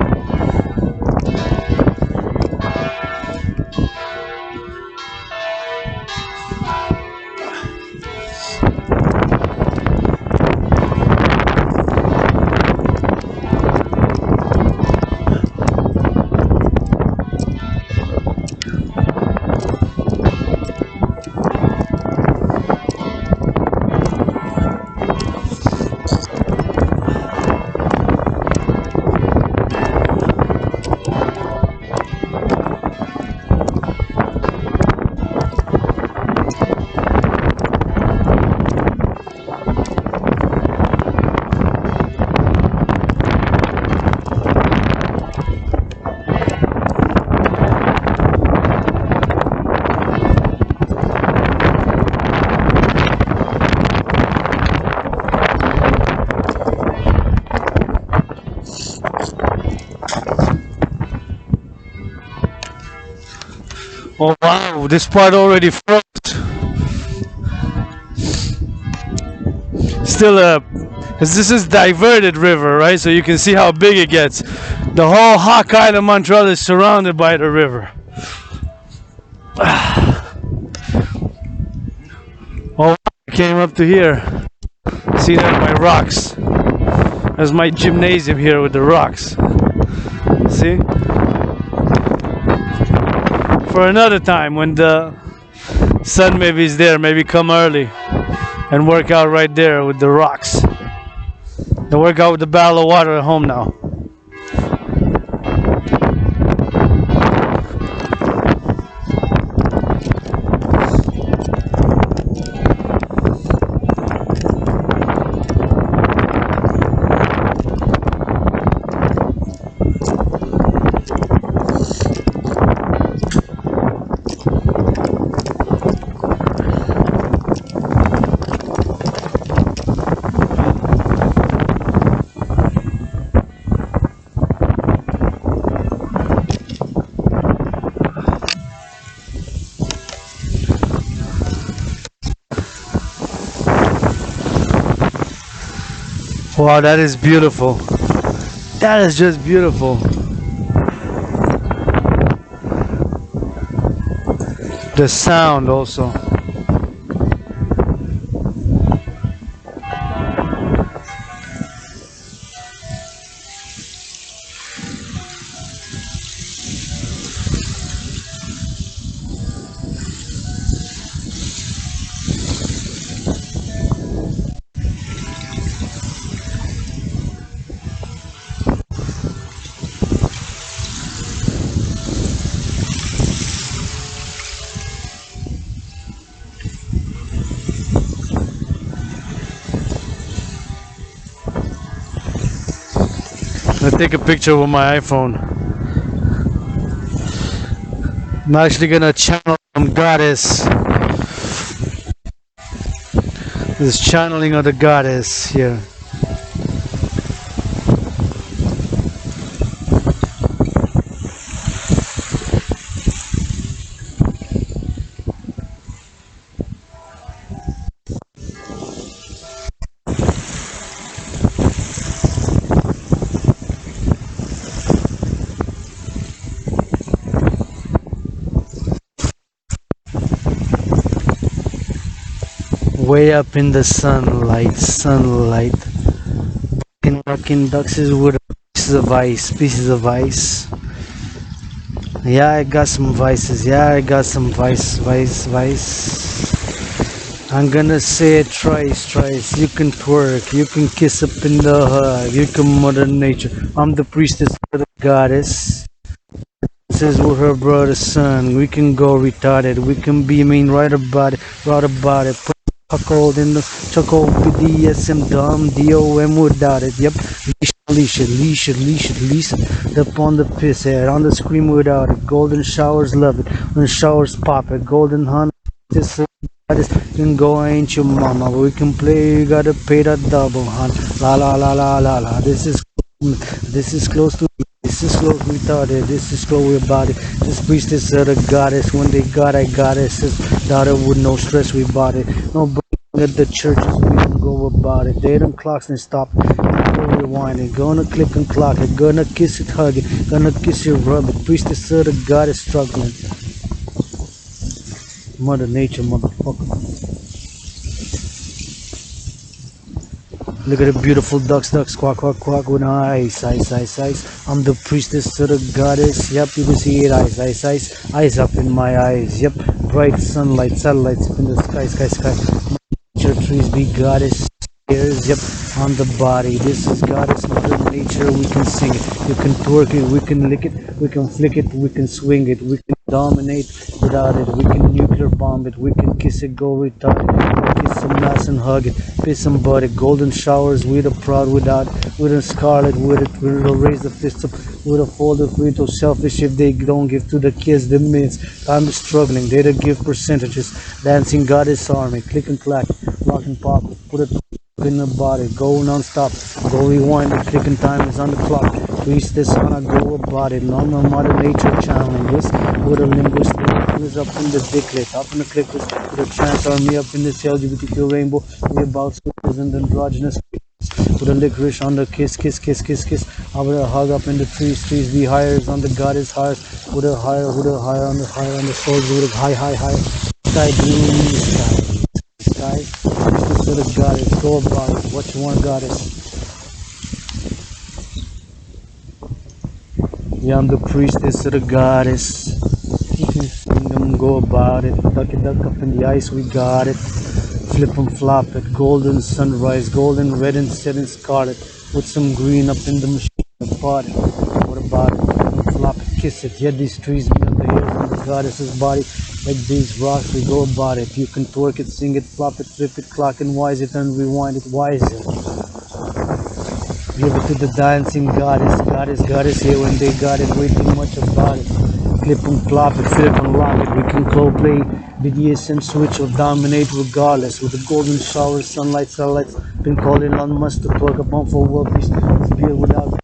Oh wow, this part already froze. Still Because this is diverted river, right? So you can see how big it gets. The whole Hawk Island, Montreal is surrounded by the river. Oh, I came up to here. See that my rocks. There's my gymnasium here with the rocks. See? For another time when the sun maybe is there, maybe come early and work out right there with the rocks. I work out with the barrel of water at home now. Wow, that is beautiful. That is just beautiful. The sound also. I take a picture with my iPhone. I'm actually gonna channel some goddess. This channeling of the goddess here. Way up in the sunlight. Fucking ducks with pieces of ice. Yeah, I got some vices. Vice. I'm gonna say it twice. You can twerk, you can kiss up in the hug, you can mother nature. I'm the priestess of the goddess. Says with her brother son, we can go retarded, we can be mean right about it. Chuckled in the chuckle BDSM dumb DOM without it. Yep, leash it up on the piss head, on the scream without it. Golden showers love it when showers pop it. Golden hunt this can go ain't your mama. We can play, you gotta pay that double hunt. La. This is close to. This is close retarded, this is close about it. This priestess of the goddess, when they got I goddess, daughter with no stress we bought it. No burning at the churches, we don't go about it. They them clocks and stop, go rewind it. Gonna click and clock it, gonna kiss it, hug it, gonna kiss it, rub it. Priestess of the goddess struggling. Mother nature, motherfucker. Look at the beautiful ducks, quack with ice. I'm the priestess of the goddess. Yep, you can see it, eyes up in my eyes. Yep, bright sunlight, satellites up in the sky. Nature trees be goddess. Yep, on the body. This is goddess, mother nature. We can sing it, you can twerk it, we can lick it, we can flick it, we can swing it, we can dominate without it, we can nuclear bomb it, we can kiss it, go retarded, kiss some ass and hug it, piss some butt it, golden showers with a proud without, with a scarlet with it, we'll raise the fist up, with a fold of with those selfish if they don't give to the kids the minutes. I'm struggling, they to give percentages, dancing goddess army, click and clack, rock and pop, put it in the body, go non-stop, go rewind, the clicking time is on the clock, reach this on a go about it, normal mother nature channeling this, with a linguist is up in the dicklet, up in the clickers, with a trans army up in this LGBTQ rainbow, we about switches and androgynous with a licorice on the kiss, kiss, kiss, kiss, kiss. I would a hug up in the trees, trees be hires on the goddess heart. With a higher on the souls, with a high, high, high. Sky blue sky. To the goddess, go about it. What you want, goddess? Yeah, I'm the priestess of the goddess. You can sing them, go about it. Duck it, duck up in the ice, we got it. Flip and flop it. Golden sunrise, golden red and setting scarlet. With some green up in the machine, pot it. What about it? Flip and flop it, kiss it. Yeah, these trees be on the hairs on the goddess's body. Like these rocks, we go about it. You can twerk it, sing it, flop it, flip it, clock and wise it, and rewind it, wise it. Give it to the dancing goddess, goddess, goddess here when they got it, way too much about it. Clip and flop it, flip and lock it. We can play BDSM switch or dominate regardless. With the golden shower, sunlight, satellites. Been calling on must to twerk upon for world peace. Spear without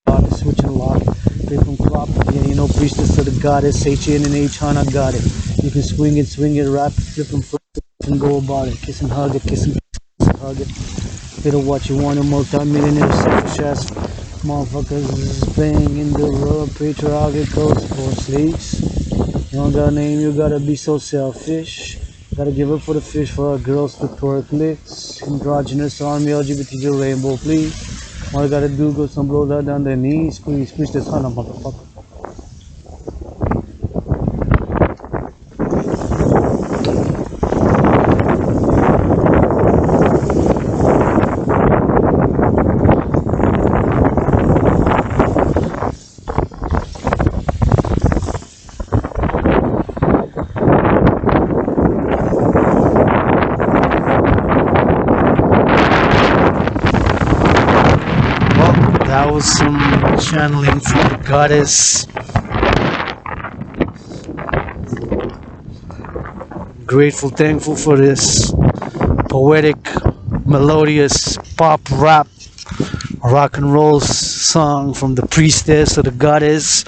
goddess, switch and lock it. Flip and flop it. Yeah, you know, priestess of the goddess, H-N and H-Hana got it. You can swing it, wrap it, flip and flip it, and go about it. Kiss and hug it, kiss and hug it. Better what you want, a multi-millionaire selfish ass motherfuckers playing in the world, patriarchal sports leagues. You don't got a name, you gotta be so selfish. Gotta give up for the fish for our girls to twerk licks. Androgynous army, LGBT rainbow, please. All I gotta do, go some blow that down their knees, squeeze this on a motherfucker. That was some channeling from the goddess. Grateful, thankful for this poetic, melodious pop rap rock and roll song from the priestess of the goddess,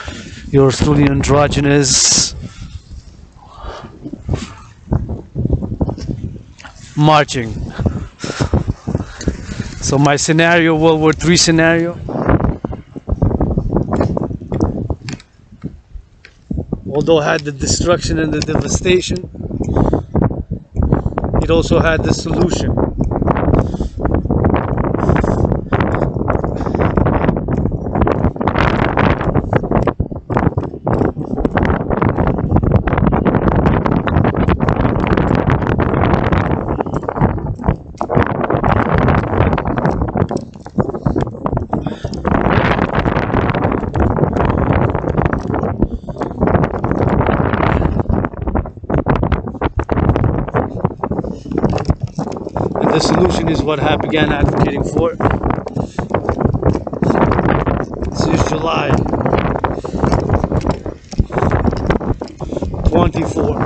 yours truly androgynous, marching. So my scenario, World War III scenario. Although it had the destruction and the devastation, it also had the solution. The solution is what I began advocating for. This is July 24,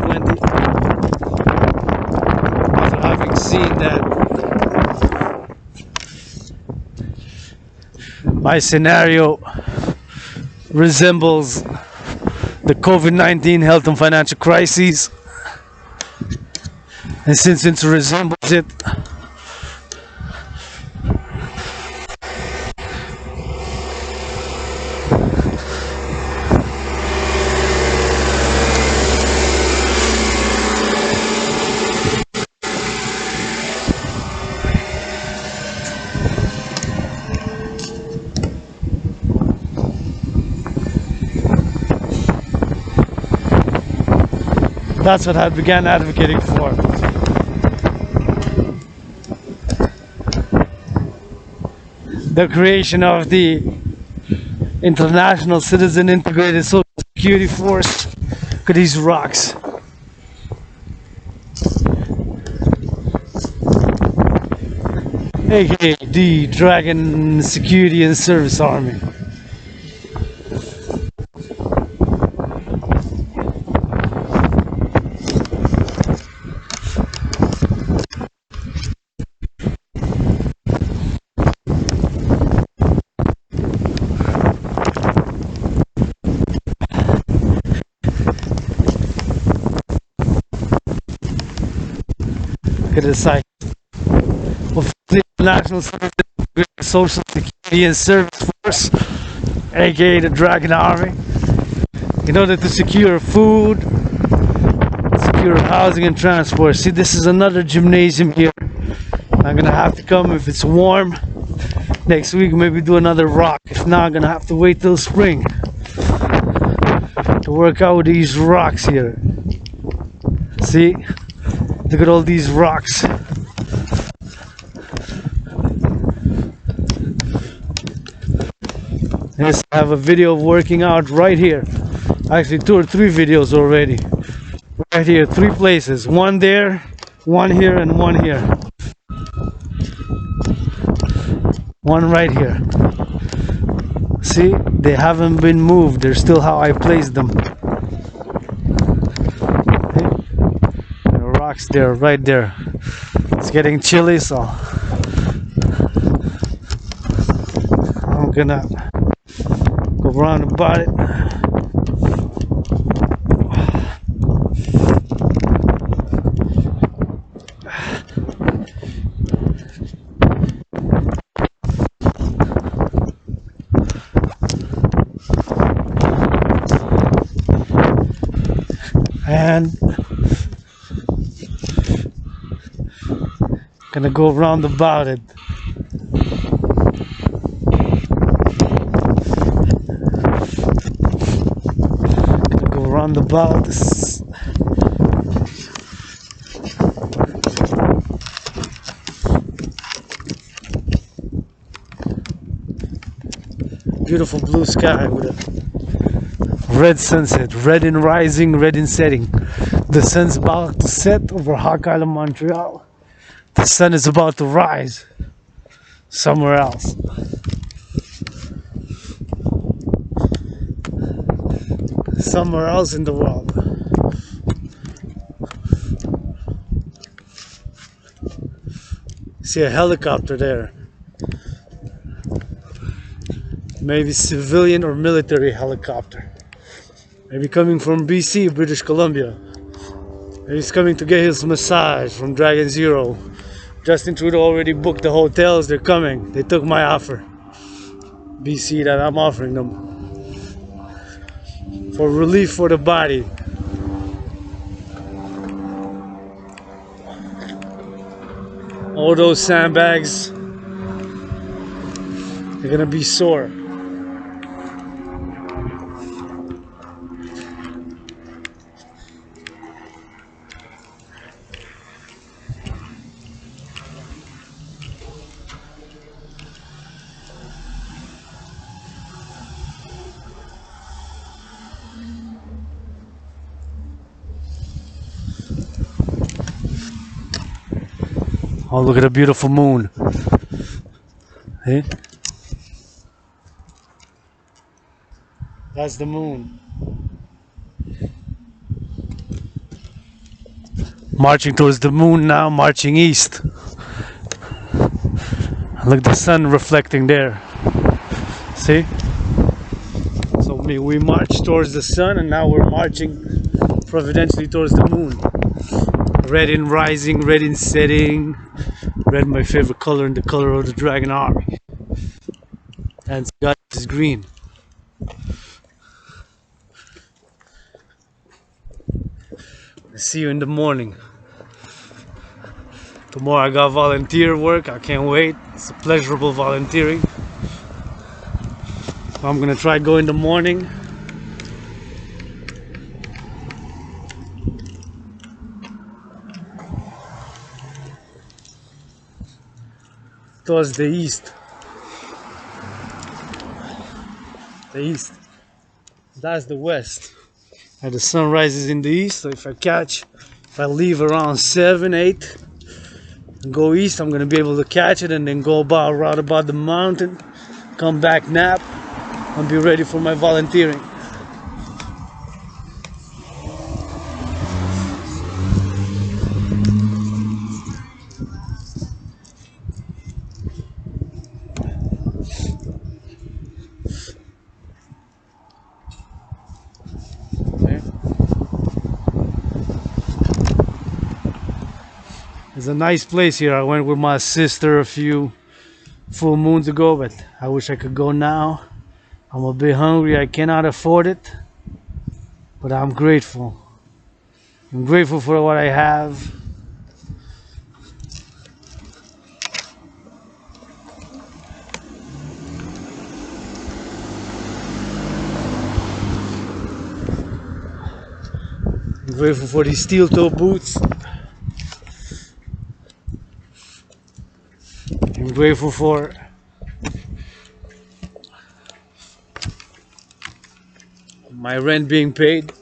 2020. After having seen that my scenario resembles the COVID-19 health and financial crises, and since it resembles it, that's what I began advocating for. The creation of the International Citizen Integrated Social Security Force. Look at these rocks. AKA the Dragan Security and Service Army. Look at the size of the National Social Security and Service Force, aka the Dragan Army, in order to secure food, secure housing and transport. See, this is another gymnasium here. I'm gonna have to come if it's warm. Next week maybe do another rock. If not, I'm gonna have to wait till spring to work out with these rocks here. See? Look at all these rocks. Yes, I have a video of working out right here. Actually 2 or 3 videos already. Right here, 3 places. One there, one here, and one here. One right here. See, they haven't been moved. They're still how I placed them. Okay. The rocks there, right there. It's getting chilly, so I'm gonna go round about it. And gonna go round about it. Gonna go round about this. Beautiful blue sky with a red sunset, red in rising, red in setting. The sun's about to set over Hawk Island, Montreal. The sun is about to rise somewhere else. Somewhere else in the world. See a helicopter there. Maybe civilian or military helicopter. Maybe coming from BC, British Columbia. Maybe he's coming to get his massage from Dragan 0. Justin Trudeau already booked the hotels. They're coming. They took my offer. BC that I'm offering them. For relief for the body. All those sandbags, they're gonna be sore. Oh, look at the beautiful moon. Hey? That's the moon. Marching towards the moon now, marching east. Look at the sun reflecting there. See? So we march towards the sun and now we're marching providentially towards the moon. Red in rising, red in setting. Red my favorite color and the color of the Dragan Army. And sky is green. I'll see you in the morning. Tomorrow I got volunteer work. I can't wait. It's a pleasurable volunteering. I'm gonna try go in the morning. Towards the east. The east. That's the west. And the sun rises in the east. So if I leave around 7, 8 and go east, I'm gonna be able to catch it and then go around about the mountain, come back, nap, and be ready for my volunteering. It's a nice place here. I went with my sister a few full moons ago, but I wish I could go now. I'm a bit hungry. I cannot afford it, but I'm grateful. I'm grateful for what I have. I'm grateful for these steel toe boots. I'm grateful for my rent being paid.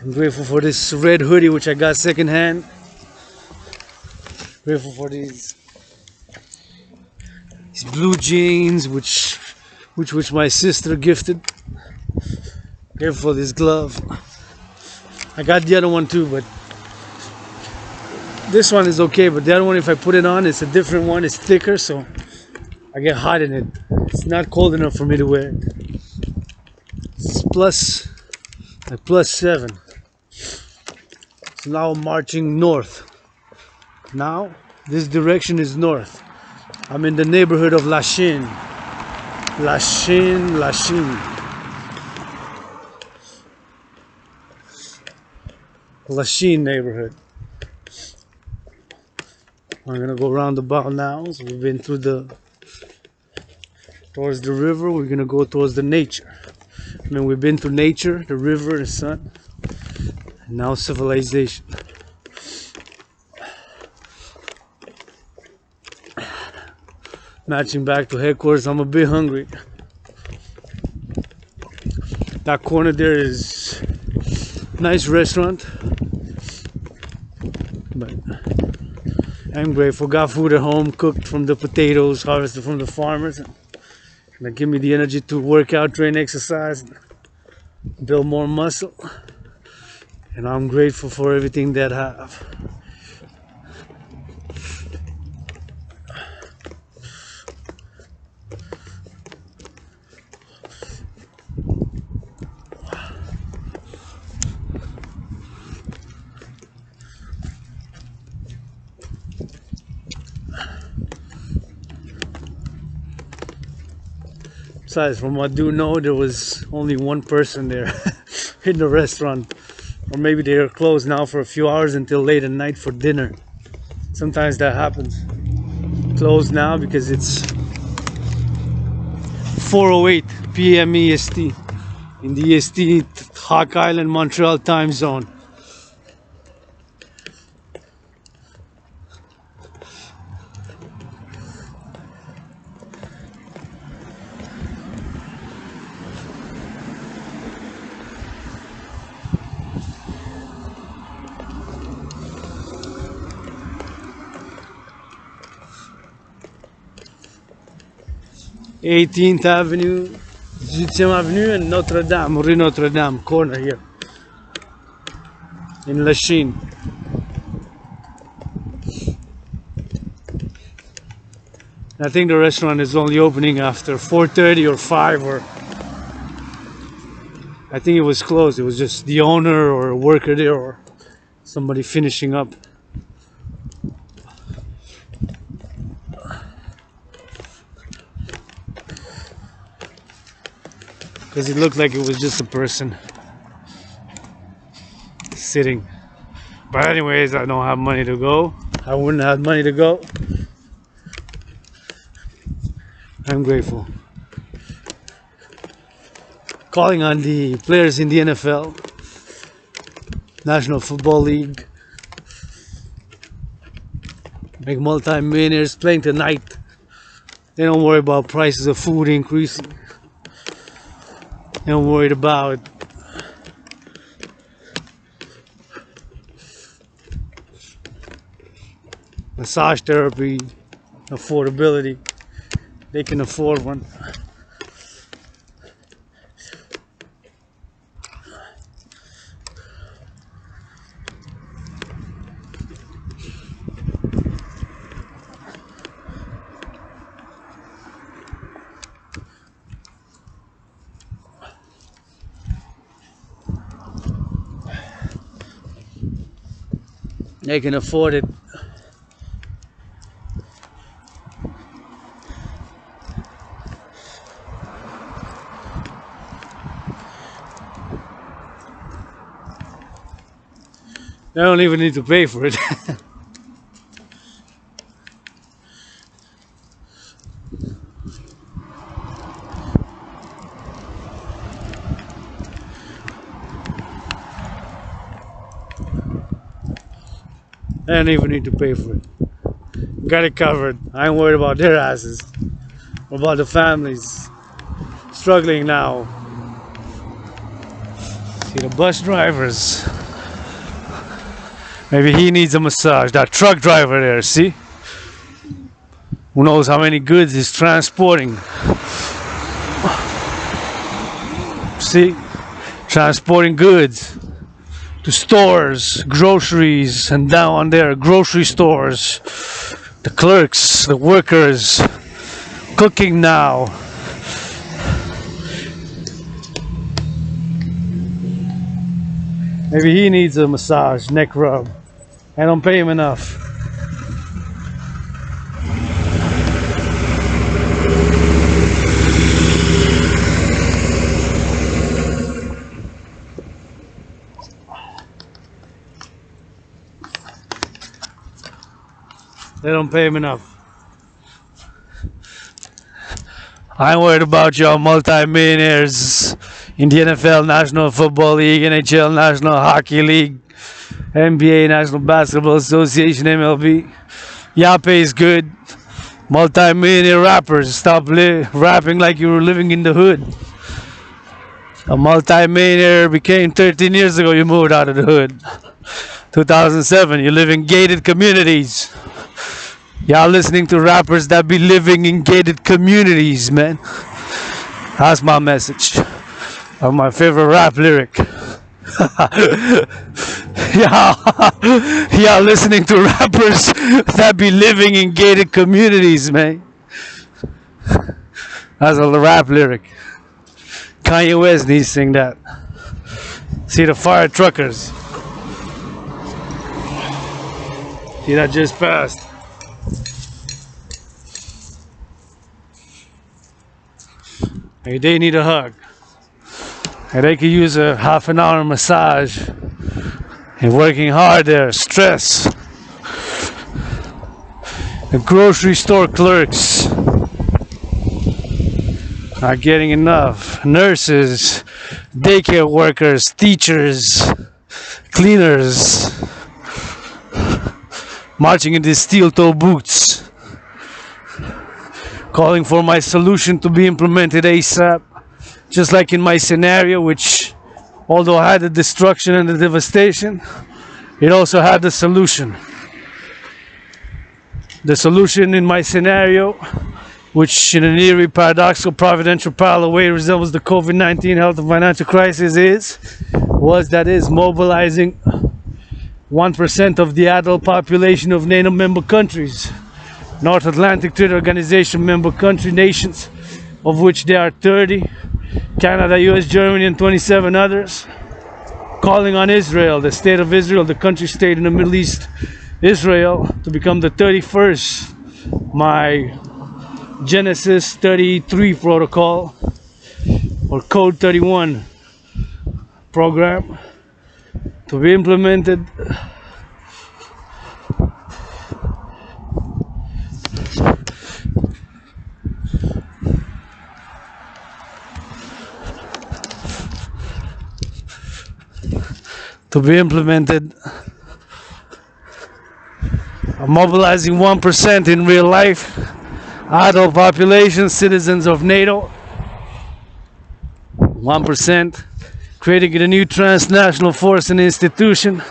I'm grateful for this red hoodie which I got secondhand. Grateful for these blue jeans which my sister gifted. Grateful for this glove. I got the other one too, but this one is okay, but the other one, if I put it on, it's a different one. It's thicker, so I get hot in it. It's not cold enough for me to wear it. It's like +7. So now I'm marching north. Now this direction is north. I'm in the neighborhood of Lachine. Lachine. Lachine neighborhood. I'm gonna go around the bout now. So we've been through towards the river. We're gonna go towards the nature. I mean, we've been to nature, the river, the sun, and now civilization. Matching back to headquarters. I'm a bit hungry. That corner there is a nice restaurant, but I'm grateful. Got food at home, cooked from the potatoes, harvested from the farmers. That give me the energy to work out, train, exercise, build more muscle. And I'm grateful for everything that I have. Besides, from what I do know, there was only one person there in the restaurant. Or maybe they are closed now for a few hours until late at night for dinner. Sometimes that happens. Closed now because it's 4:08 p.m. EST in the EST Hawk Island, Montreal time zone. Eighteenth Avenue, 18th Avenue, and Notre Dame, Rue Notre Dame corner here in Lachine. I think the restaurant is only opening after 4:30 or 5, or I think it was closed. It was just the owner or a worker there or somebody finishing up. Because it looked like it was just a person sitting. But anyways, I don't have money to go. I wouldn't have money to go. I'm grateful. Calling on the players in the NFL, National Football League, make multi-millionaires playing tonight. They don't worry about prices of food increasing. They don't worry about massage therapy, affordability. They can afford one. They can afford it. They don't even need to pay for it. They don't even need to pay for it. Got it covered. I ain't worried about their asses. What about the families struggling now? See the bus drivers. Maybe he needs a massage. That truck driver there, see? Who knows how many goods he's transporting? See? Transporting goods to stores, groceries, and down there, grocery stores. The clerks, the workers, cooking now. Maybe he needs a massage, neck rub. I don't pay him enough. They don't pay him enough. I ain't worried about y'all multi-millionaires in the NFL, National Football League, NHL, National Hockey League, NBA, National Basketball Association, MLB. Y'all pays good. Multi-millionaire rappers, stop rapping like you were living in the hood. A multi-millionaire became 13 years ago, you moved out of the hood. 2007, you live in gated communities. Y'all listening to rappers that be living in gated communities, man. That's my message. Of my favorite rap lyric. Y'all listening to rappers that be living in gated communities, man. That's a rap lyric. Kanye West needs to sing that. See the fire truckers. See that just passed. Hey, they need a hug. Hey, they could use a half an hour massage. And working hard there, stress. The grocery store clerks not getting enough. Nurses, daycare workers, teachers, cleaners, marching in these steel-toe boots. Calling for my solution to be implemented ASAP. Just like in my scenario, which, although had the destruction and the devastation, it also had the solution. The solution in my scenario, which in an eerie, paradoxical, providential parallel way resembles the COVID-19 health and financial crisis, was mobilizing 1% of the adult population of NATO member countries. North Atlantic Treaty Organization member country nations, of which there are 30, Canada, US, Germany, and 27 others, calling on Israel, the state of Israel, the country state in the Middle East, Israel, to become the 31st, my Genesis 33 protocol, or Code 31 program, to be implemented mobilizing 1% in real life, adult population, citizens of NATO, 1%, creating a new transnational force and institution,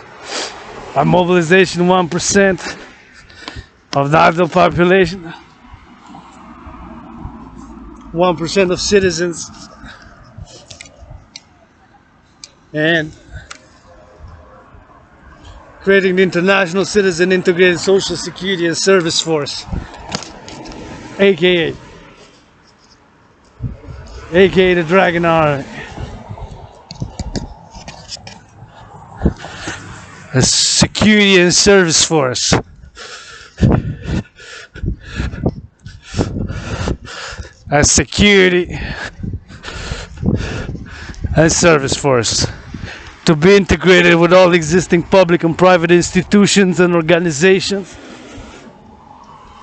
a mobilization 1% of the adult population, 1% of citizens, and creating the International Citizen Integrated Social Security and Service Force, aka the Dragan Army. security and service force. As security and service force to be integrated with all existing public and private institutions and organizations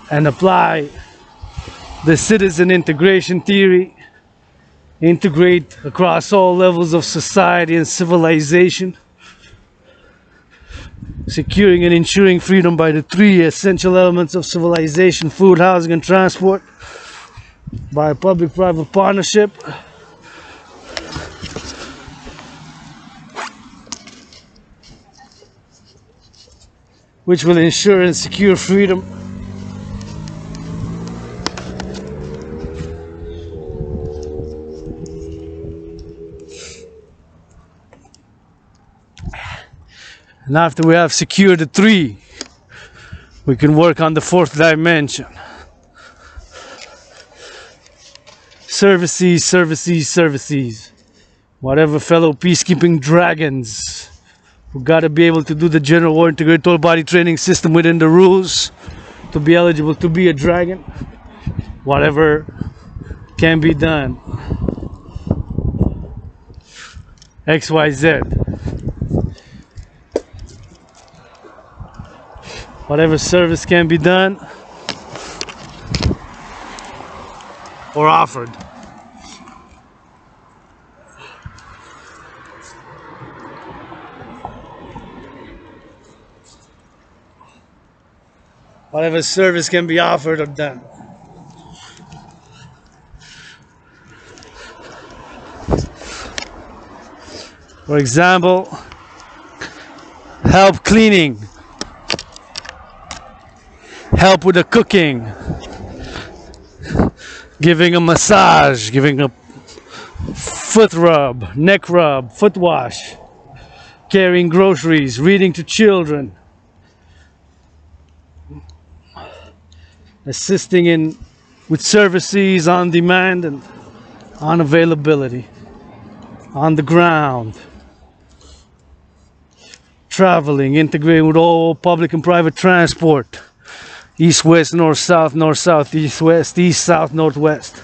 and apply the citizen integration theory, integrate across all levels of society and civilization, securing and ensuring freedom by the three essential elements of civilization: food, housing, and transport, by a public-private partnership, which will ensure and secure freedom and after we have secured the three, we can work on the fourth dimension. Services, services, services. Whatever fellow peacekeeping dragons who gotta be able to do the general war integrated total body training system within the rules to be eligible to be a dragon. Whatever can be done. XYZ. Whatever service can be done or offered. Whatever service can be offered or done. For example, help cleaning, help with the cooking, giving a massage, giving a foot rub, neck rub, foot wash, carrying groceries, reading to children, assisting in with services on demand and on availability, on the ground, traveling, integrating with all public and private transport, east, west, north, south, east, west, east, south, northwest,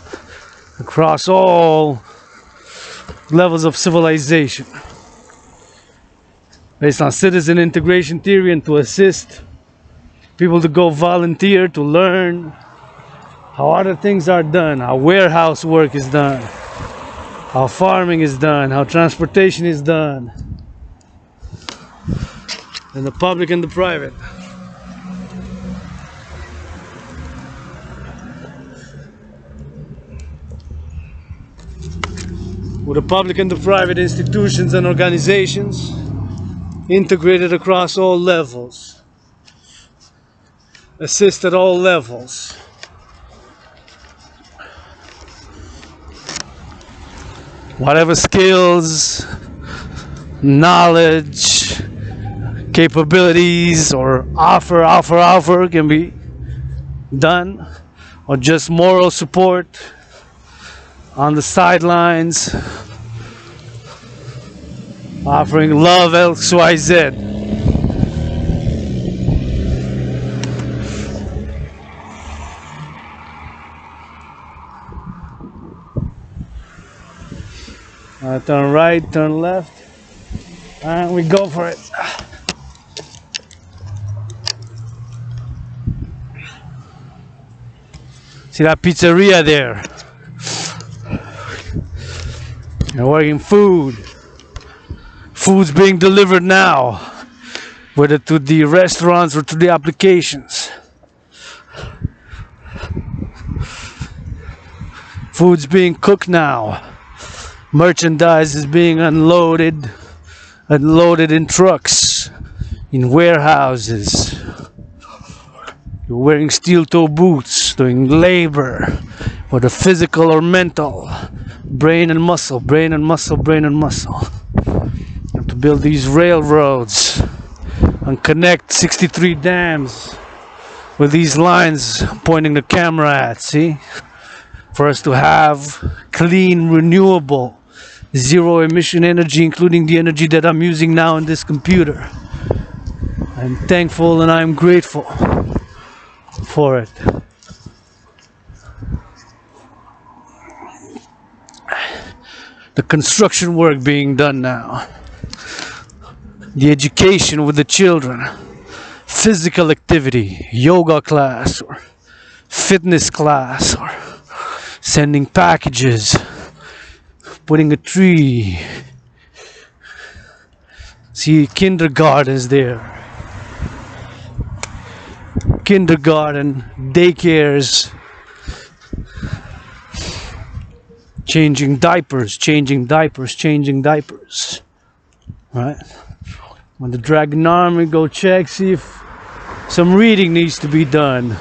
across all levels of civilization, based on citizen integration theory, and to assist people to go volunteer to learn how other things are done, how warehouse work is done, how farming is done, how transportation is done, in the public and the private. With the public and the private institutions and organizations integrated across all levels, assist at all levels, whatever skills, knowledge, capabilities, or offer can be done, or just moral support on the sidelines, offering love XYZ. Turn right, turn left, and we go for it. See that pizzeria there? They're working food. Food's being delivered now, whether to the restaurants or to the applications. Food's being cooked now. Merchandise is being unloaded in trucks, in warehouses. You're wearing steel-toe boots, doing labor, whether physical or mental, brain and muscle, brain and muscle, brain and muscle. You have to build these railroads and connect 63 dams with these lines pointing the camera at, see? For us to have clean, renewable, zero emission energy, including the energy that I'm using now in this computer. I'm thankful and I'm grateful for it. The construction work being done now, the education with the children, physical activity, yoga class or fitness class, or sending packages, putting a tree. See kindergartens there, kindergarten, daycares, changing diapers, right? When the Dragan army go check, see if some reading needs to be done.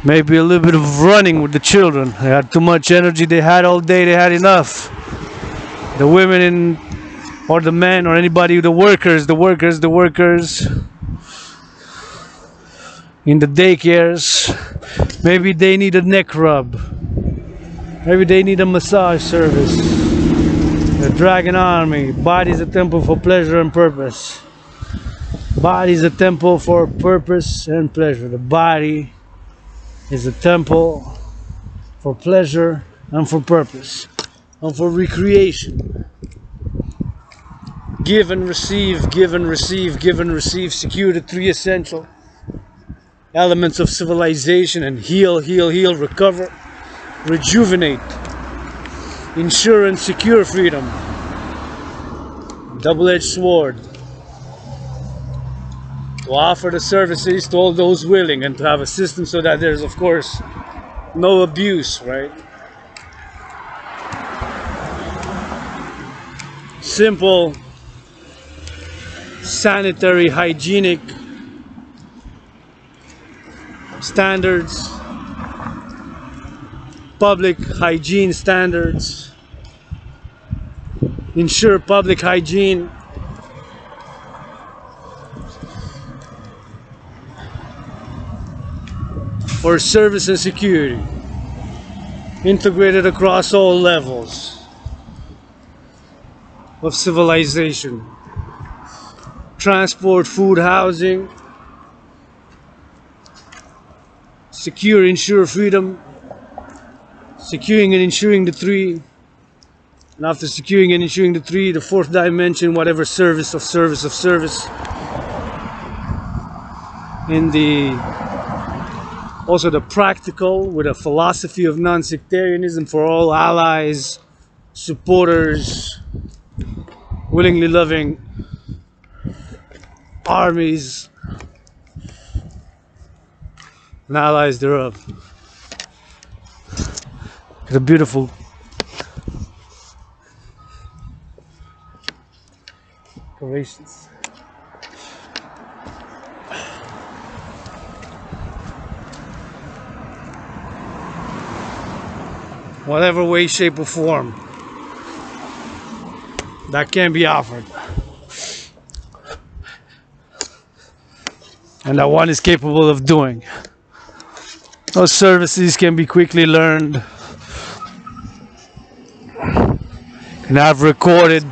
Maybe a little bit of running with the children. They had too much energy, they had all day, they had enough. The women or the men or anybody, the workers in the daycares, maybe they need a neck rub. Maybe they need a massage service. The Dragan army, body is a temple for pleasure and purpose. Body is a temple for purpose and pleasure. The body is a temple for pleasure and for purpose and for recreation. Give and receive, give and receive, give and receive. Secure the three essential elements of civilization and heal, recover, rejuvenate, ensure and secure freedom. Double-edged sword. To offer the services to all those willing and to have a system so that there's, of course, no abuse, right? Simple, sanitary, hygienic standards, public hygiene standards, ensure public hygiene, for service and security, integrated across all levels of civilization. Transport, food, housing, secure, ensure freedom, securing and ensuring the three, and after securing and ensuring the three, the fourth dimension, whatever service in the also the practical, with a philosophy of non-sectarianism for all allies, supporters, willingly loving armies and allies thereof. It's a beautiful decorations. Whatever way, shape, or form that can be offered, and that one is capable of doing. Those services can be quickly learned, can have recorded,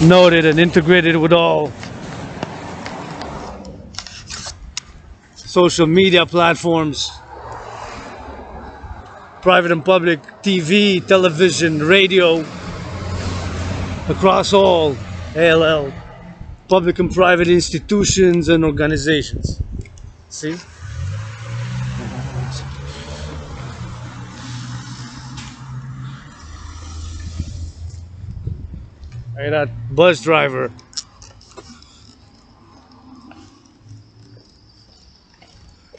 noted, and integrated with all social media platforms, private and public TV, television, radio, across all ALL, public and private institutions and organizations. See? Hey, that bus driver.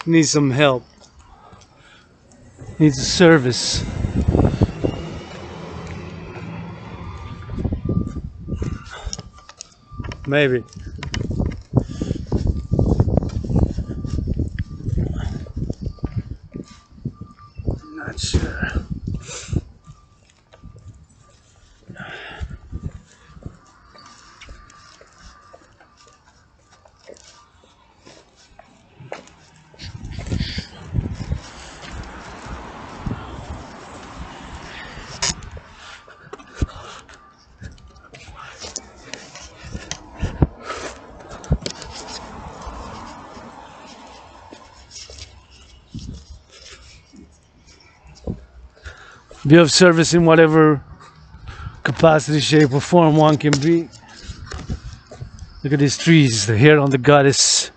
Needs some help. Needs a service. Maybe. Not sure. be of service in whatever capacity, shape, or form one can be. Look at these trees. The hair on the gut is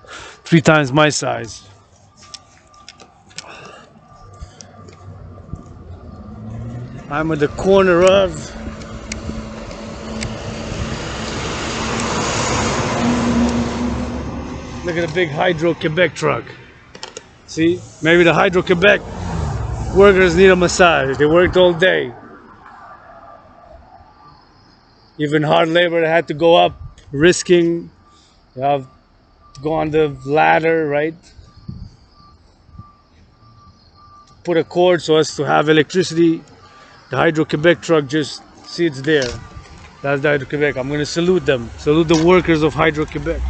3 times my size. I'm at the corner of look at the big Hydro-Quebec truck. See? Maybe the Hydro-Quebec workers need a massage. They worked all day. Even hard labor, they had to go up, risking, you have to go on the ladder, right? Put a cord so as to have electricity. The Hydro-Quebec truck, just see, it's there. That's the Hydro-Quebec. I'm going to salute them. Salute the workers of Hydro-Quebec.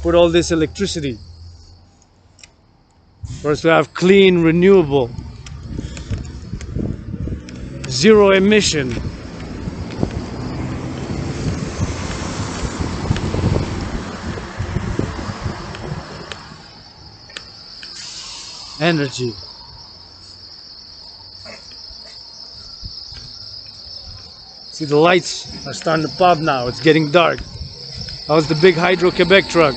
Put all this electricity for us to have clean, renewable, zero emission energy. See, the lights are starting to pop now. It's getting dark. That was the big Hydro-Quebec truck.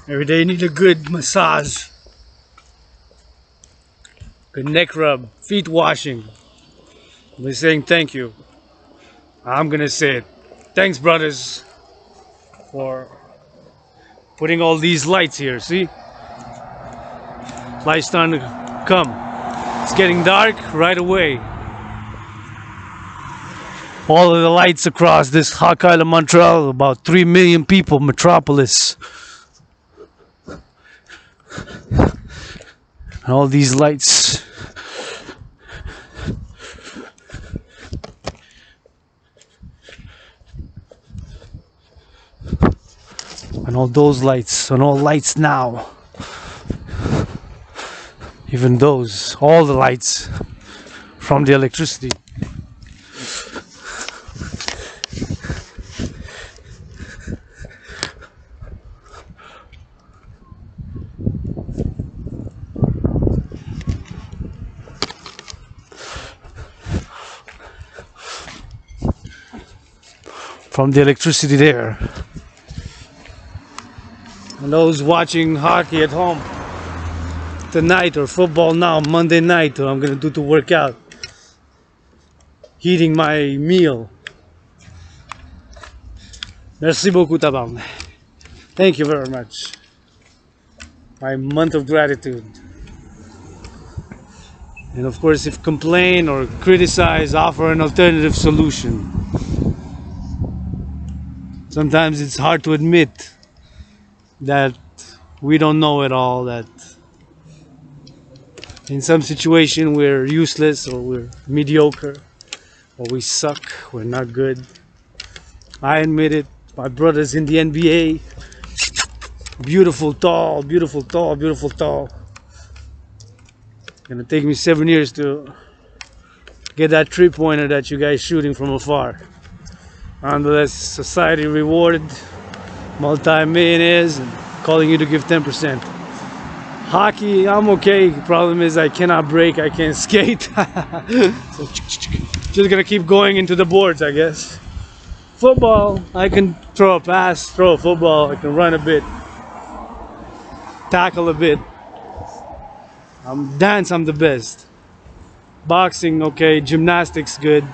Every day you need a good massage, good neck rub, feet washing. We're saying thank you. I'm gonna say it. Thanks, brothers, for putting all these lights here. See? Lights starting to come. It's getting dark right away. All of the lights across this Hawk Island, Montreal, about 3 million people, metropolis. All these lights. And all those lights, and all lights now. Even those, all the lights from the electricity. From the electricity there. And those watching hockey at home tonight, or football now, Monday night, what I'm gonna do to work out. Heating my meal. Merci beaucoup, tabarnak. Thank you very much. My month of gratitude. And of course, if complain or criticize, offer an alternative solution. Sometimes it's hard to admit that we don't know it all, that in some situation we're useless, or we're mediocre, or we suck, we're not good. I admit it. My brother's in the NBA. Beautiful, tall, beautiful, tall, beautiful, tall. Gonna take me 7 years to get that 3-pointer that you guys shooting from afar. Nonetheless, society rewarded multi-millionaires and calling you to give 10%. Hockey, I'm okay. Problem is I cannot break, I can't skate. So just gonna keep going into the boards, I guess. Football, I can throw a pass, throw a football, I can run a bit, tackle a bit. Dance, I'm the best. Boxing, okay. Gymnastics, good.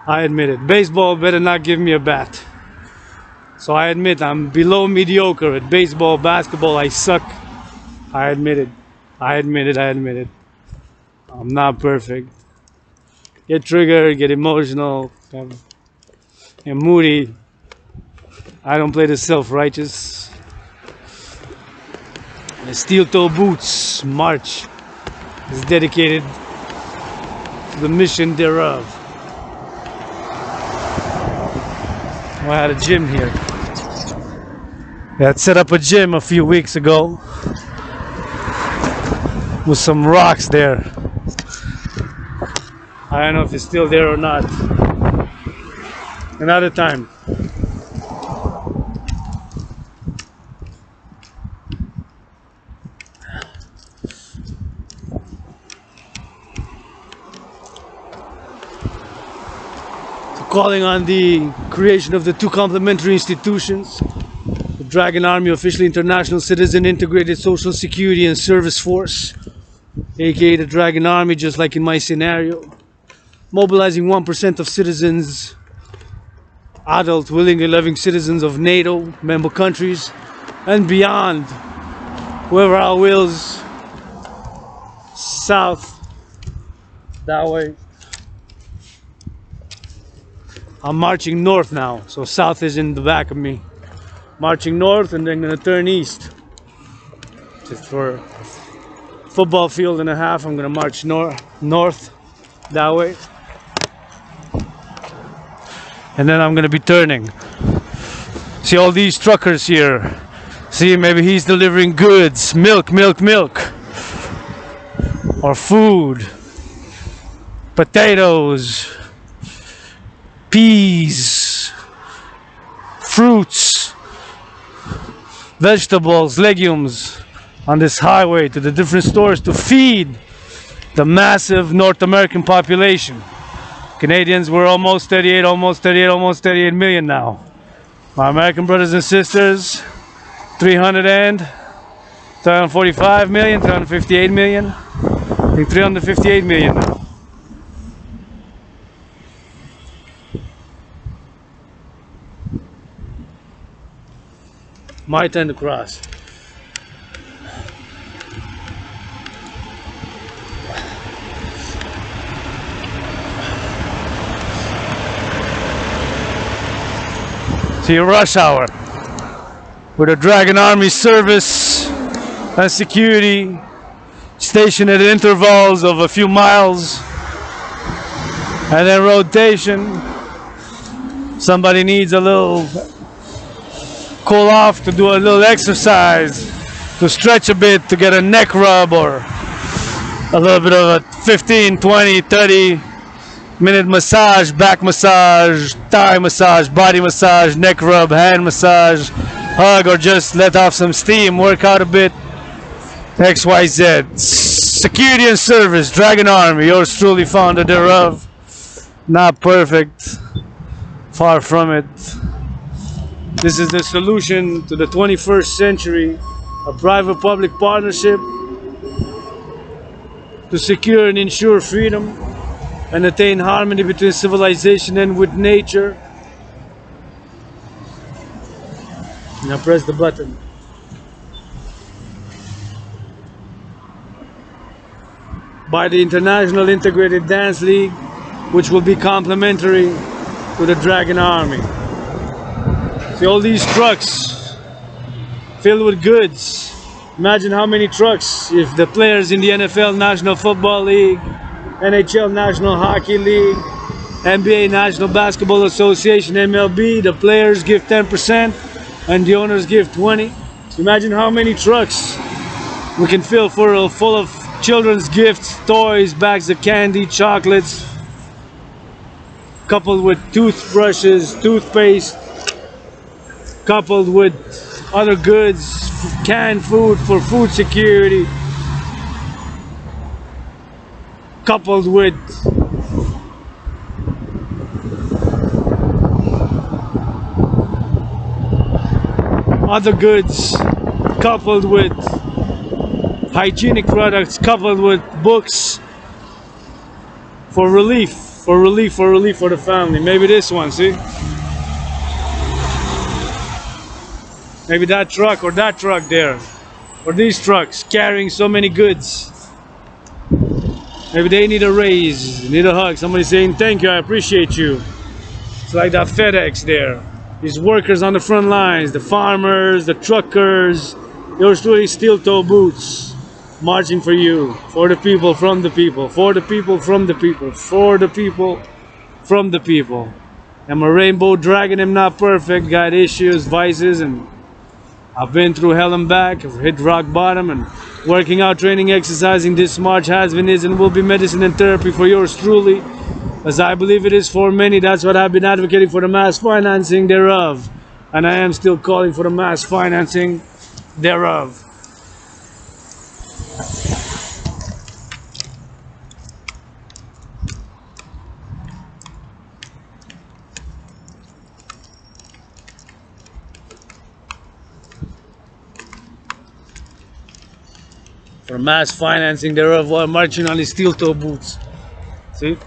I admit it. Baseball, better not give me a bat. So I admit I'm below mediocre at baseball, basketball. I suck. I admit it. I admit it. I admit it. I'm not perfect. Get triggered, get emotional, get moody. I don't play the self-righteous. The steel-toe boots march is dedicated to the mission thereof. I had a gym here. I had set up a gym a few weeks ago with some rocks there. I don't know if it's still there or not. Another time. Calling on the creation of the two complementary institutions, the Dragan Army, officially international citizen integrated social security and service force, aka the Dragan Army, just like in my scenario, mobilizing 1% of citizens, adult, willingly living citizens of NATO member countries and beyond, whoever our wills, south, that way. I'm marching north now, so south is in the back of me. Marching north and then gonna turn east. Just for a football field and a half, I'm gonna march north that way. And then I'm gonna be turning. See all these truckers here. See, maybe he's delivering goods, milk, or food, potatoes, peas, fruits, vegetables, legumes on this highway to the different stores to feed the massive North American population. Canadians, we're almost 38 million now. My American brothers and sisters, 345 million, 358 million. I think 358 million now. My turn to cross. See, rush hour with a Dragan Army service and security stationed at intervals of a few miles, and then rotation. Somebody needs a little cool off to do a little exercise, to stretch a bit, to get a neck rub or a little bit of a 15, 20, 30 minute massage, back massage, thigh massage, body massage, neck rub, hand massage, hug, or just let off some steam, work out a bit. XYZ. Security and service, Dragan Army, yours truly, founder thereof. Not perfect, far from it. This is the solution to the 21st century, a private-public partnership to secure and ensure freedom and attain harmony between civilization and with nature. Now press the button. By the International Integrated Dance League, which will be complementary to the Dragan Army. See all these trucks filled with goods. Imagine how many trucks if the players in the NFL National Football League, NHL National Hockey League, NBA National Basketball Association, MLB, the players give 10% and the owners give 20%. Imagine how many trucks we can fill full of children's gifts, toys, bags of candy, chocolates, coupled with toothbrushes, toothpaste, coupled with other goods, canned food for food security, coupled with other goods, coupled with hygienic products, coupled with books for relief for the family. Maybe this one, see? Maybe that truck or that truck there, or these trucks carrying so many goods. Maybe they need a raise, need a hug. Somebody saying, thank you, I appreciate you. It's like that FedEx there. These workers on the front lines, the farmers, the truckers, yours truly steel toe boots, marching for you, for the people, from the people, for the people, from the people, for the people, from the people. I'm a rainbow dragon, I'm not perfect, got issues, vices, and I've been through hell and back, I've hit rock bottom, and working out, training, exercising this March has been, is, and will be medicine and therapy for yours truly, as I believe it is for many. That's what I've been advocating for, the mass financing thereof, and I am still calling for the mass financing thereof. For mass financing thereof while marching on his steel toe boots. See?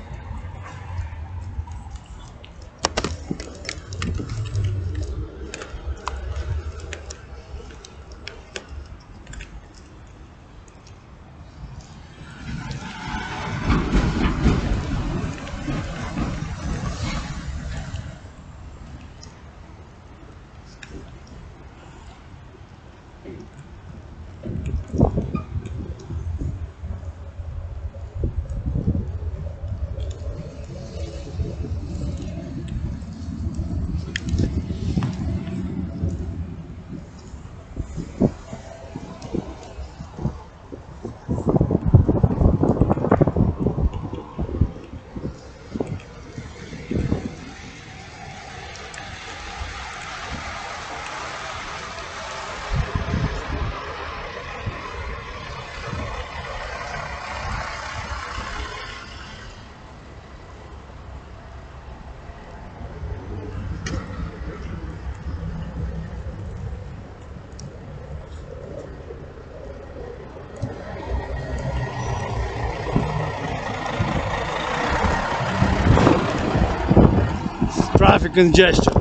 Traffic congestion.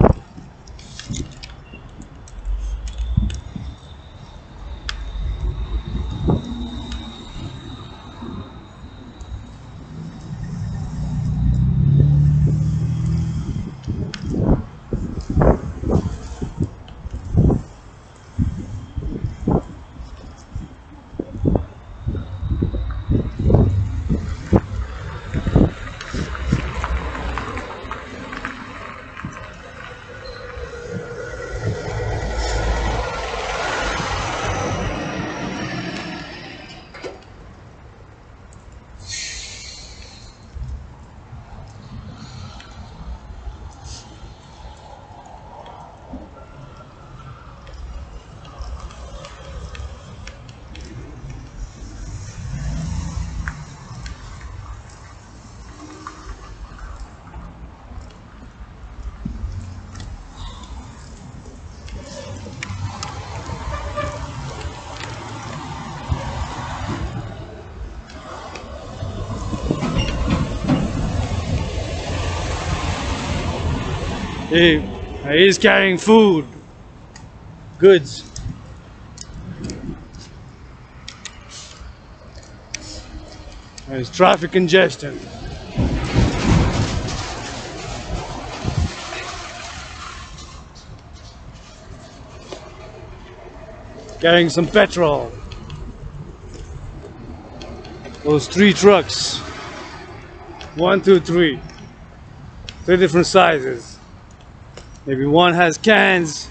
He's carrying food, goods. There's traffic congestion. Carrying some petrol. Those 3 trucks. 1, 2, 3. 3 different sizes. Maybe one has cans,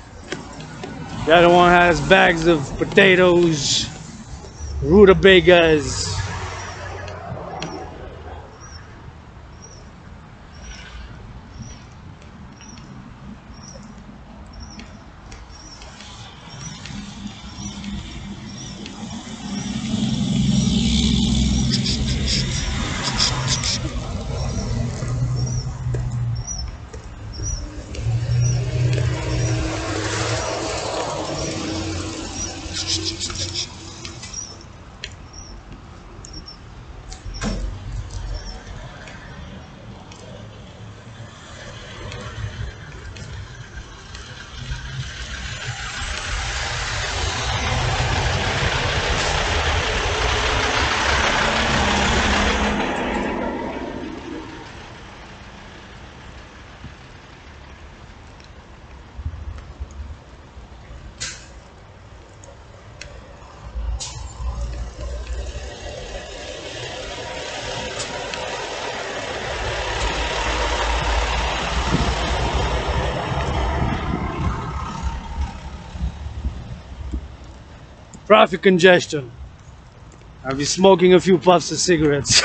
the other one has bags of potatoes, rutabagas. Traffic congestion. I'll be smoking a few puffs of cigarettes.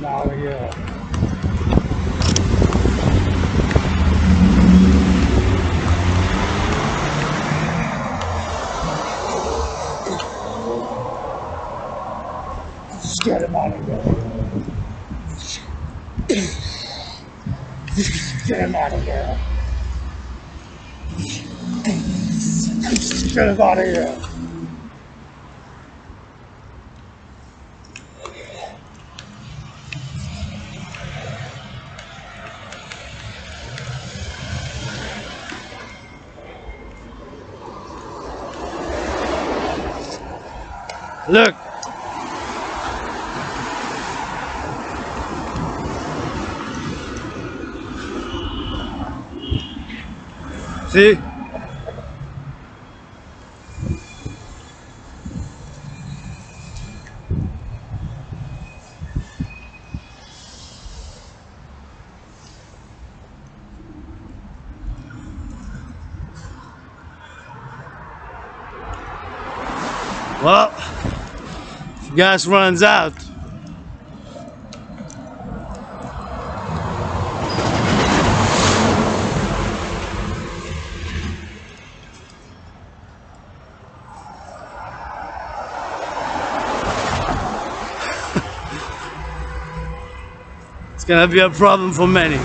Now, yeah. Just get him out of here. Get him out of here. Get him out of here. Look. See? Well, if gas runs out, it's gonna be a problem for many.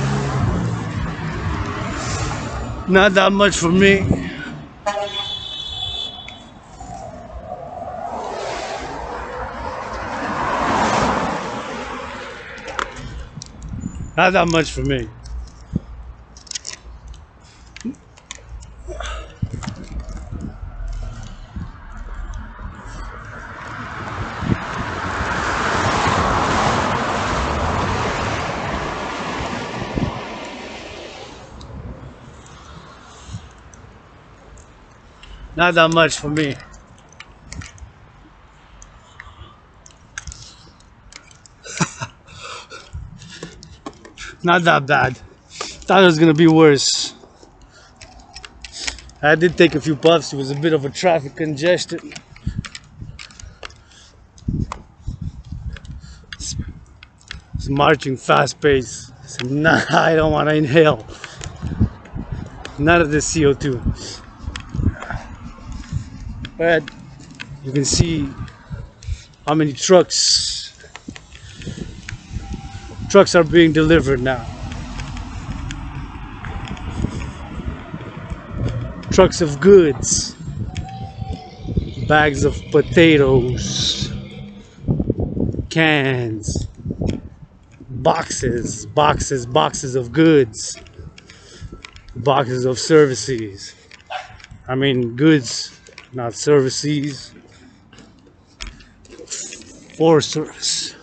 Not that much for me. Not that much for me. Not that much for me. Not that bad. Thought it was gonna be worse. I did take a few puffs. It was a bit of a traffic congestion. It's marching fast pace. So, nah, I don't want to inhale. None of the CO2. But you can see how many trucks are being delivered now. Trucks of goods, bags of potatoes, cans, boxes of goods, boxes of services. I mean goods, not services, for service.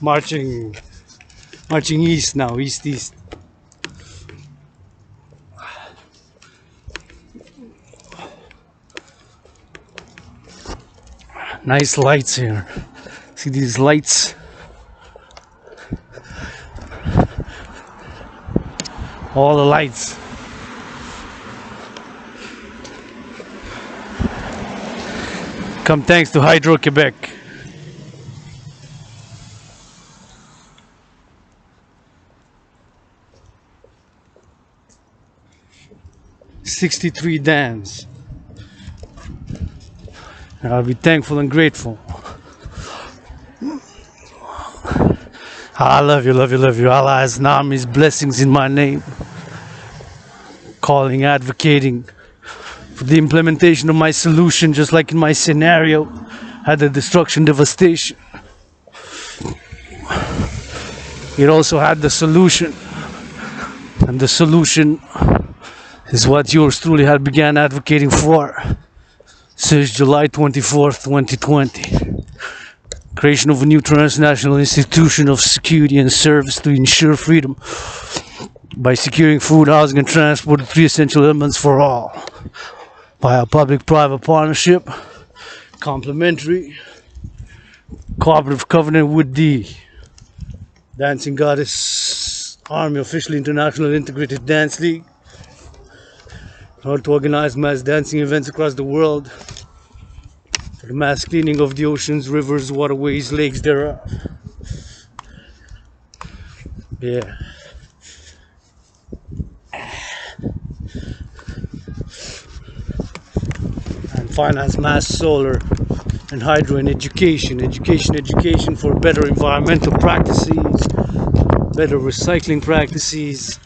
marching east now, east. Nice lights here. See these lights? All the lights. Come thanks to Hydro-Quebec. "63 dams." I'll be thankful and grateful. I love you. Allah's and armies, blessings in my name. Calling, advocating for the implementation of my solution, just like in my scenario, had the destruction, devastation. It also had the solution, and the solution is what yours truly had began advocating for since July 24th, 2020. Creation of a new transnational institution of security and service to ensure freedom by securing food, housing, and transport, the three essential elements for all, by a public-private partnership, complementary, cooperative covenant with the Dancing Goddess Army, officially International Integrated Dance League, in order to organize mass dancing events across the world for the mass cleaning of the oceans, rivers, waterways, lakes thereof. Yeah. And finance mass solar and hydro and education for better environmental practices, better recycling practices,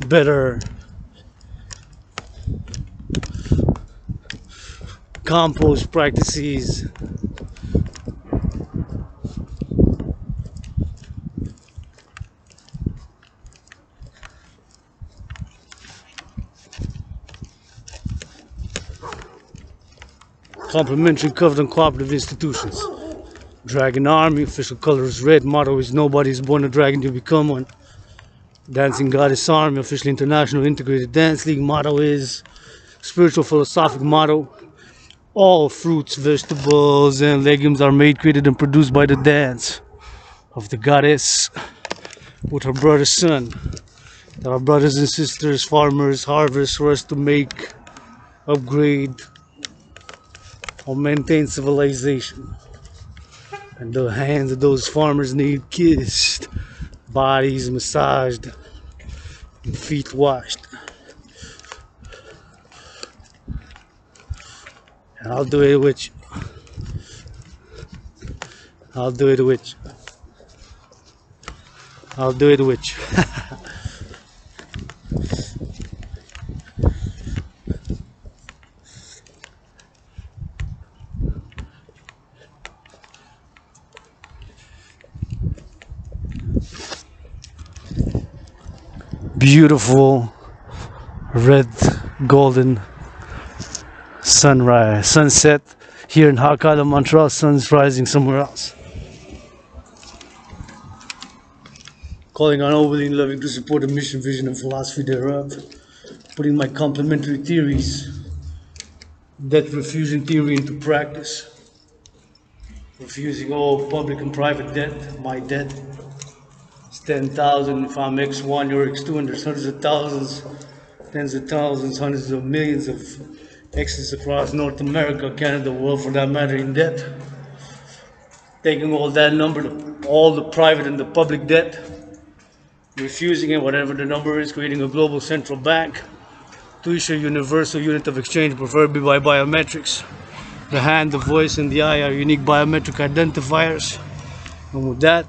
better compost practices, complementary covenant cooperative institutions. Dragan Army, official color is red, motto is nobody is born a dragon to become one. Dancing Goddess Army, officially International Integrated Dance League, motto is spiritual philosophic motto: all fruits, vegetables, and legumes are made, created, and produced by the dance of the goddess with her brother's son. That our brothers and sisters, farmers, harvest for us to make, upgrade, or maintain civilization. And the hands of those farmers need kissed, bodies massaged, and feet washed. And I'll do it with you. I'll do it with you. I'll do it with you. Beautiful red golden sunset here in Hakata, Montreal. Sun's rising somewhere else. Calling on all willing and loving to support the mission, vision, and philosophy thereof. Putting my complementary theories, debt refusion theory, into practice. Refusing all public and private debt. My debt is 10,000. If I'm X1, you're X2, and there's hundreds of thousands, tens of thousands, hundreds of millions of X's across North America, Canada, world for that matter, in debt. Taking all that number, all the private and the public debt, refusing it, whatever the number is, creating a global central bank to issue a universal unit of exchange, preferably by biometrics. The hand, the voice, and the eye are unique biometric identifiers. And with that,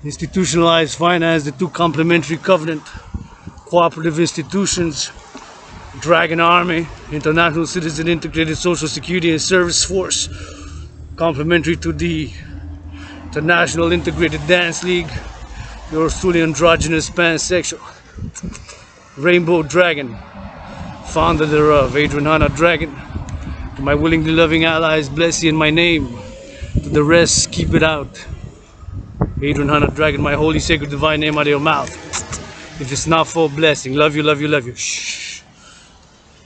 institutionalized finance, the two complementary covenant cooperative institutions, Dragan Army, International Citizen Integrated Social Security and Service Force, complementary to the International Integrated Dance League, yours truly androgynous, pansexual, Rainbow Dragon, founder thereof, Adrian Hanna Dragan. To my willingly loving allies, bless you in my name. To the rest, keep it out. Adrian Hanna Dragan, my holy, sacred, divine name out of your mouth. If it's not for blessing, love you, love you, love you. Shh.